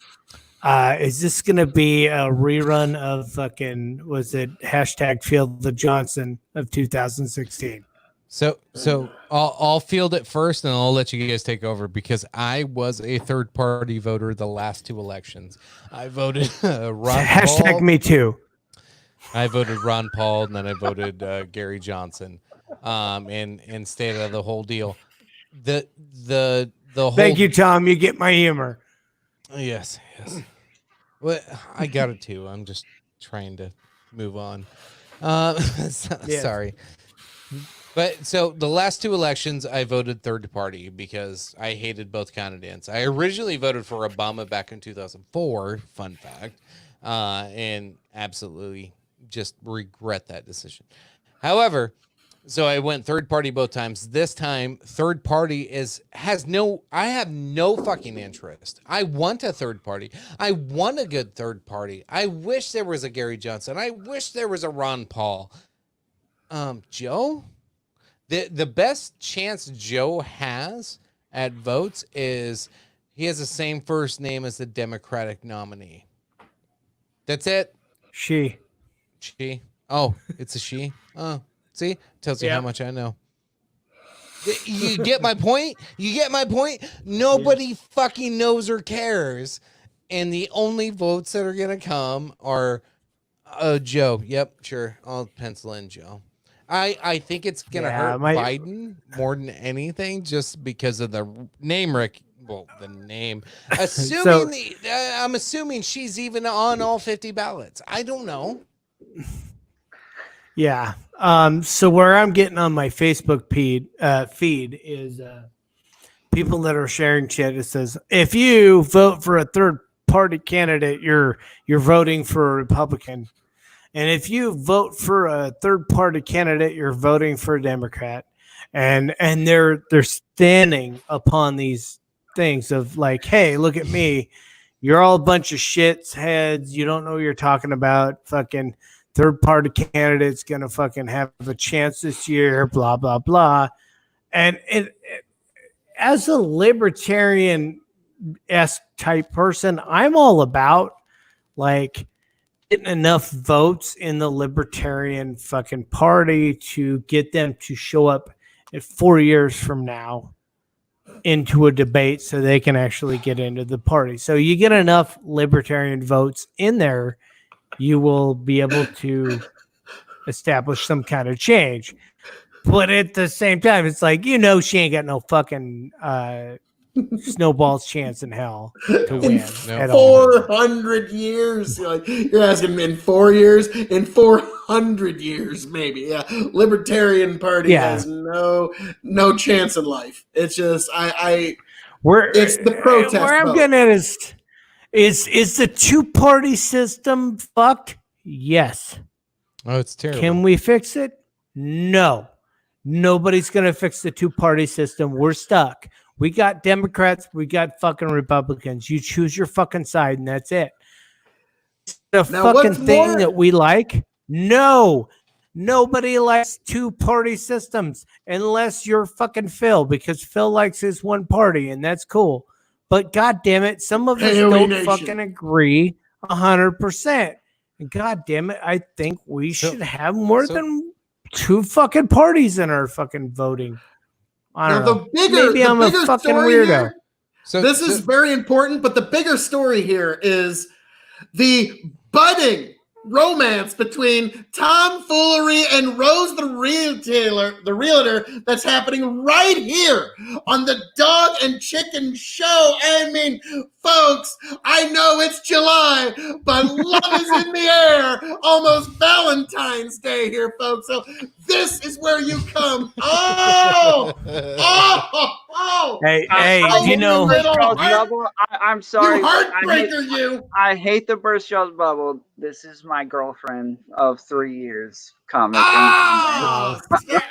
E: Is this going to be a rerun of fucking, was it #Field the Johnson of 2016?
B: So I'll field it first, and I'll let you guys take over, because I was a third party voter the last two elections. I voted Ron Paul.
E: Me too.
B: I voted Ron Paul, and then I voted Gary Johnson, and stayed out of the whole deal. The whole.
E: Thank you, Tom. You get my humor.
B: Yes. Well, I got it too. I'm just trying to move on. Sorry. But so the last two elections, I voted third party because I hated both candidates. I originally voted for Obama back in 2004. Fun fact. And absolutely just regret that decision. However, so I went third party both times. This time, third party I have no fucking interest. I want a third party. I want a good third party. I wish there was a Gary Johnson. I wish there was a Ron Paul. Joe? The best chance Joe has at votes is he has the same first name as the Democratic nominee. That's it.
E: She.
B: Oh, it's a she. Oh. See, tells you how much I know. You get my point? Nobody fucking knows or cares. And the only votes that are going to come are Joe. Yep, sure. I'll pencil in Joe. I think it's going to hurt Biden more than anything, just because of the name, Rick. Well, the name. I'm assuming she's even on all 50 ballots. I don't know.
E: Yeah. So where I'm getting on my Facebook feed is people that are sharing shit. It says if you vote for a third party candidate, you're voting for a Republican, and if you vote for a third party candidate, you're voting for a Democrat, and they're standing upon these things of like, hey, look at me, you're all a bunch of shits heads, you don't know what you're talking about, fucking third party candidate's gonna fucking have a chance this year, blah blah blah. And it as a libertarian type person, I'm all about like getting enough votes in the libertarian fucking party to get them to show up at 4 years from now into a debate so they can actually get into the party. So you get enough libertarian votes in there, you will be able to establish some kind of change. But at the same time, it's like, she ain't got no fucking snowball's chance in hell to win.
D: In 400 years. You're asking in 4 years? In 400 years, maybe. Yeah. Libertarian Party has no chance in life. It's just it's the protest.
E: Where I'm getting at is the two-party system fucked? Yes.
B: Oh, it's terrible.
E: Can we fix it? No. Nobody's going to fix the two-party system. We're stuck. We got Democrats. We got fucking Republicans. You choose your fucking side, and that's it. The fucking thing that we like? No. Nobody likes two-party systems unless you're fucking Phil, because Phil likes his one party, and that's cool. But God damn it, some of us don't fucking agree 100%. And God damn it, I think we should have more than two fucking parties in our fucking voting. I don't know. Maybe I'm a fucking weirdo.
D: This is very important, but the bigger story here is the budding romance between Tom Foolery and Rose the realtor that's happening right here on the Dog and Chicken Show. I mean, folks, I know it's July, but love is in the air. Almost Valentine's Day here, folks. So this is where you come.
E: Hey,
J: I'm sorry.
D: You heartbreaker,
J: I hate the burst y'all's bubble. This is my girlfriend of 3 years. Comic.
D: You should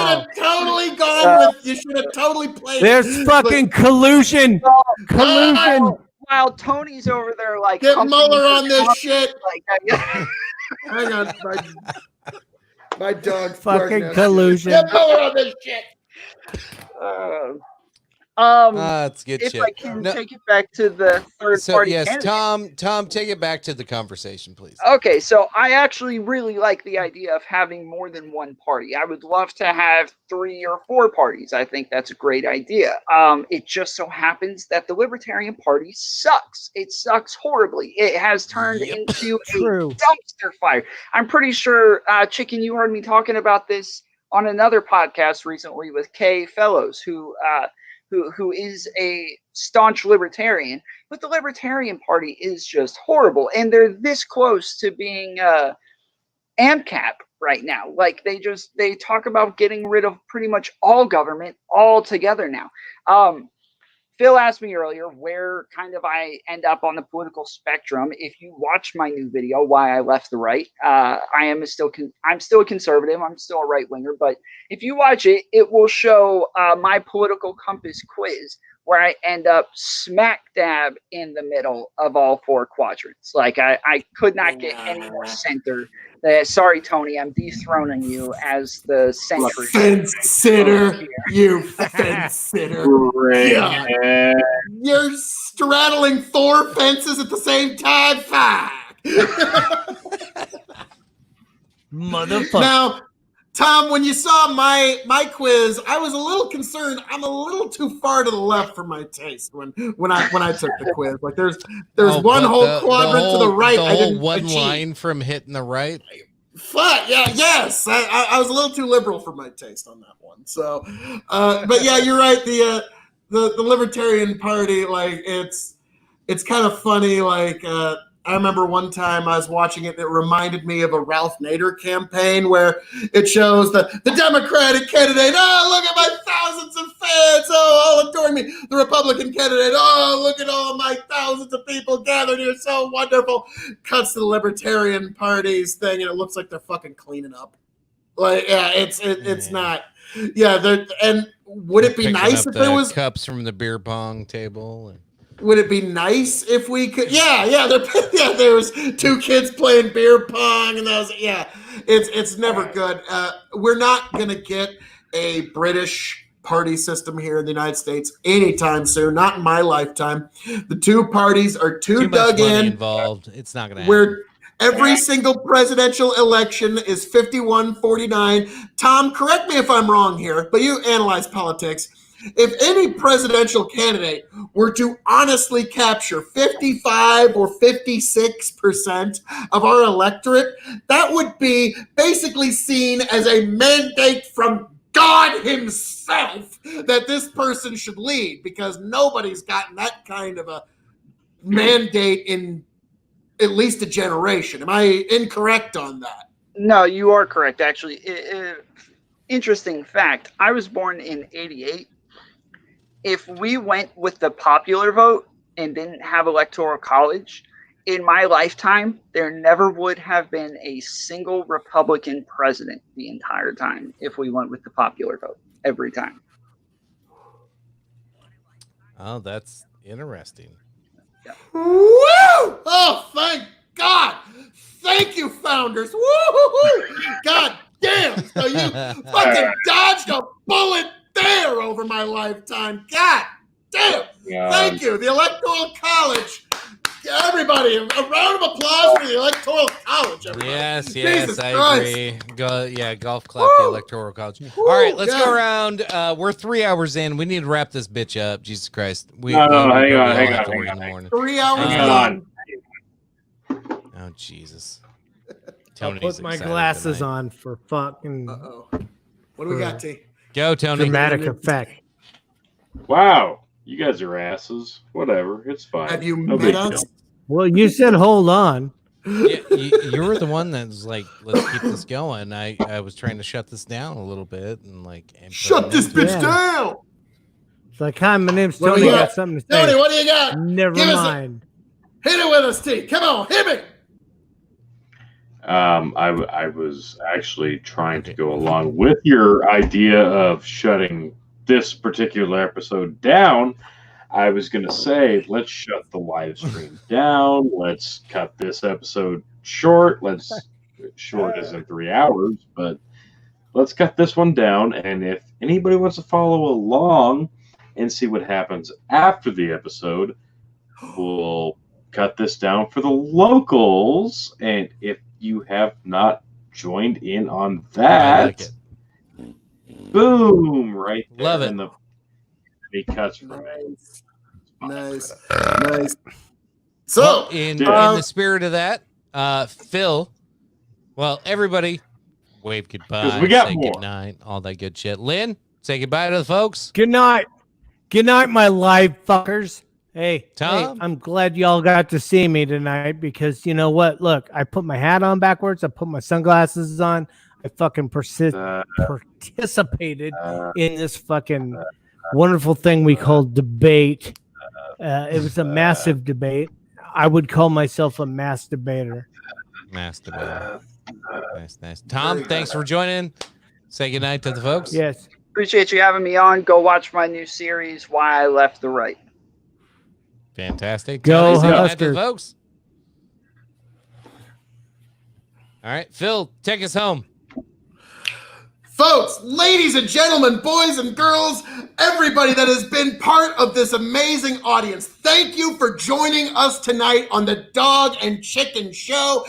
D: have totally gone with. You should have totally played.
E: There's fucking collusion. Collusion.
J: While Tony's over there, like,
D: get Mueller on this shit. Hang on, my dog.
E: Fucking collusion.
D: Get Mueller on this shit.
B: That's good
J: if
B: shit.
J: I can take it back to the third party.
B: Yes,
J: candidate.
B: Tom, take it back to the conversation, please.
J: Okay, so I actually really like the idea of having more than one party. I would love to have 3 or 4 parties. I think that's a great idea. It just so happens that the Libertarian Party sucks. It sucks horribly. It has turned into a dumpster fire. I'm pretty sure, Chicken, you heard me talking about this on another podcast recently with Kay Fellows, who is a staunch libertarian, but the Libertarian Party is just horrible. And they're this close to being AMCAP right now. Like, they talk about getting rid of pretty much all government altogether now. Phil asked me earlier where kind of I end up on the political spectrum. If you watch my new video, Why I Left the Right, I'm still a conservative. I'm still a right winger. But if you watch it, it will show my political compass quiz, where I end up smack dab in the middle of all 4 quadrants. Like, I could not get any more center. Sorry, Tony, I'm dethroning you as the centrist.
D: Fence sitter, you fence sitter. Yeah. You're straddling 4 fences at the same time. Fuck.
E: Motherfucker.
D: Now, Tom, when you saw my quiz, I was a little concerned. I'm a little too far to the left for my taste when I took the quiz. Like, there's one whole quadrant to the right.
B: The
D: I
B: whole
D: didn't
B: one
D: achieve.
B: line from hitting the right.
D: Fuck yeah, yes. I was a little too liberal for my taste on that one. So, but yeah, you're right. The Libertarian Party, like, it's kind of funny. Like, I remember one time I was watching it, and it reminded me of a Ralph Nader campaign where it shows the Democratic candidate. Oh, look at my thousands of fans, oh, all adoring me. The Republican candidate, oh, look at all my thousands of people gathered here, so wonderful. Cuts to the Libertarian Party's thing, and it looks like they're fucking cleaning up. Like, yeah, it's not. Yeah, and would it be
B: Picking
D: nice
B: up
D: if there
B: the
D: was
B: cups from the beer pong table?
D: Would it be nice if we could? Yeah. There was two kids playing beer pong, and it's never good. We're not gonna get a British party system here in the United States anytime soon. Not in my lifetime. The two parties are too
B: much
D: dug
B: money
D: in.
B: involved. It's not gonna happen.
D: Where every single presidential election is 51-49. Tom, correct me if I'm wrong here, but you analyze politics. If any presidential candidate were to honestly capture 55 or 56% of our electorate, that would be basically seen as a mandate from God himself that this person should lead, because nobody's gotten that kind of a mandate in at least a generation. Am I incorrect on that?
J: No, you are correct, actually. Interesting fact. I was born in 88. If we went with the popular vote and didn't have electoral college, in my lifetime, there never would have been a single Republican president the entire time if we went with the popular vote every time.
B: Oh, that's interesting.
D: Yeah. Woo! Oh, thank God! Thank you, founders! Woo! God damn! So you fucking dodged a bullet there over my lifetime. God damn! Thank you. The Electoral College. Everybody, a round of applause for the Electoral College. Everybody.
B: Yes,
D: Jesus
B: I
D: Christ.
B: agree. Golf clap the Electoral College. All right, let's go around. We're 3 hours in. We need to wrap this bitch up. Jesus Christ.
C: Hang on.
D: 3 hours
C: on.
B: Oh, Jesus.
E: I'll put my glasses on for fucking.
D: Uh-oh. What do we got, T?
B: Go, Tony.
E: Dramatic effect.
C: Wow. You guys are asses. Whatever. It's fine.
D: Have you
C: No
D: met
C: big
D: us?
C: deal.
E: Well, you said hold on.
B: Yeah, you were the one that was like, let's keep this going. I was trying to shut this down a little bit and
D: shut this bitch down.
E: It's like, hi, my name's
D: What do
E: Tony.
D: we
E: I
D: got?
E: got something to say.
D: Tony, what do you got?
E: Never
D: Give us
E: mind.
D: Hit it with us, T. Come on, hit me.
C: I was actually trying to go along with your idea of shutting this particular episode down. I was going to say, let's shut the live stream down. Let's cut this episode short. Short isn't 3 hours, but let's cut this one down. And if anybody wants to follow along and see what happens after the episode, we'll cut this down for the locals. And if you have not joined in on that,
B: I like it.
C: Boom, right there.
B: Love it.
C: And he cuts from it.
D: Nice. So,
B: Well, in the spirit of that, Phil, well, everybody, wave goodbye,
C: we got
B: say
C: more.
B: good night, all that good shit. Lynn, say goodbye to the folks.
E: Good night. Good night, my live fuckers. Hey,
B: Tom?
E: I'm glad y'all got to see me tonight because you know what? Look, I put my hat on backwards. I put my sunglasses on. I fucking participated in this fucking wonderful thing we call debate. It was a massive debate. I would call myself a mass debater.
B: Nice. Tom, thanks for joining. Say goodnight to the folks.
E: Yes.
J: Appreciate you having me on. Go watch my new series, Why I Left the Right.
B: Fantastic.
E: Go
B: Tony, say goodnight to the
E: Huskers.
B: folks. All right, Phil, take us home.
D: folks, ladies and gentlemen, boys and girls, everybody that has been part of this amazing audience, thank you for joining us tonight on the Dog and Chicken Show,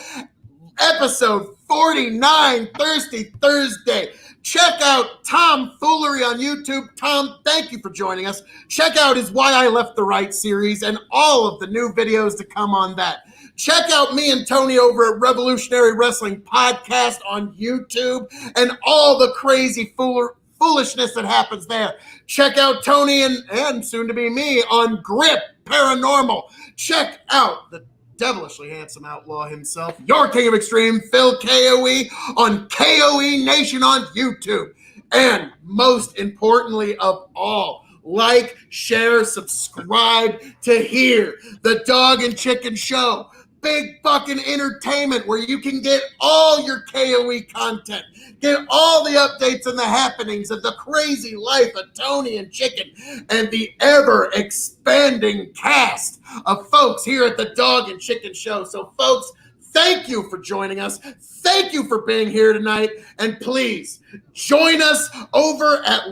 D: episode 49, Thirsty Thursday. Check out Tom Foolery on YouTube. Tom, thank you for joining us. Check out his Why I Left the Right series and all of the new videos to come on that. Check out me and Tony over at Revolutionary Wrestling Podcast on YouTube and all the crazy foolishness that happens there. Check out Tony and soon to be me on Grip Paranormal. Check out the devilishly handsome outlaw himself, your King of Extreme, Phil KOE, on KOE Nation on YouTube. And most importantly of all, like, share, subscribe to hear the Dog and Chicken Show. Big fucking entertainment where you can get all your KOE content, get all the updates and the happenings of the crazy life of Tony and Chicken and the ever expanding cast of folks here at the Dog and Chicken Show. So folks, thank you for joining us. Thank you for being here tonight. And please join us over at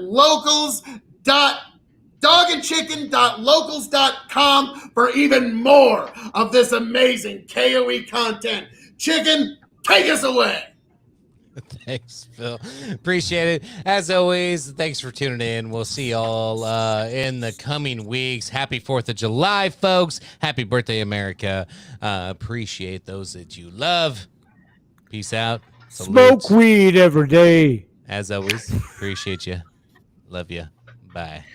D: dogandchicken.locals.com for even more of this amazing KOE content. Chicken, take us away.
B: Thanks, Phil. Appreciate it. As always, thanks for tuning in. We'll see y'all in the coming weeks. Happy 4th of July, folks. Happy birthday, America. Appreciate those that you love. Peace out. Salute.
E: Smoke weed every day.
B: As always, appreciate you. Love you. Bye.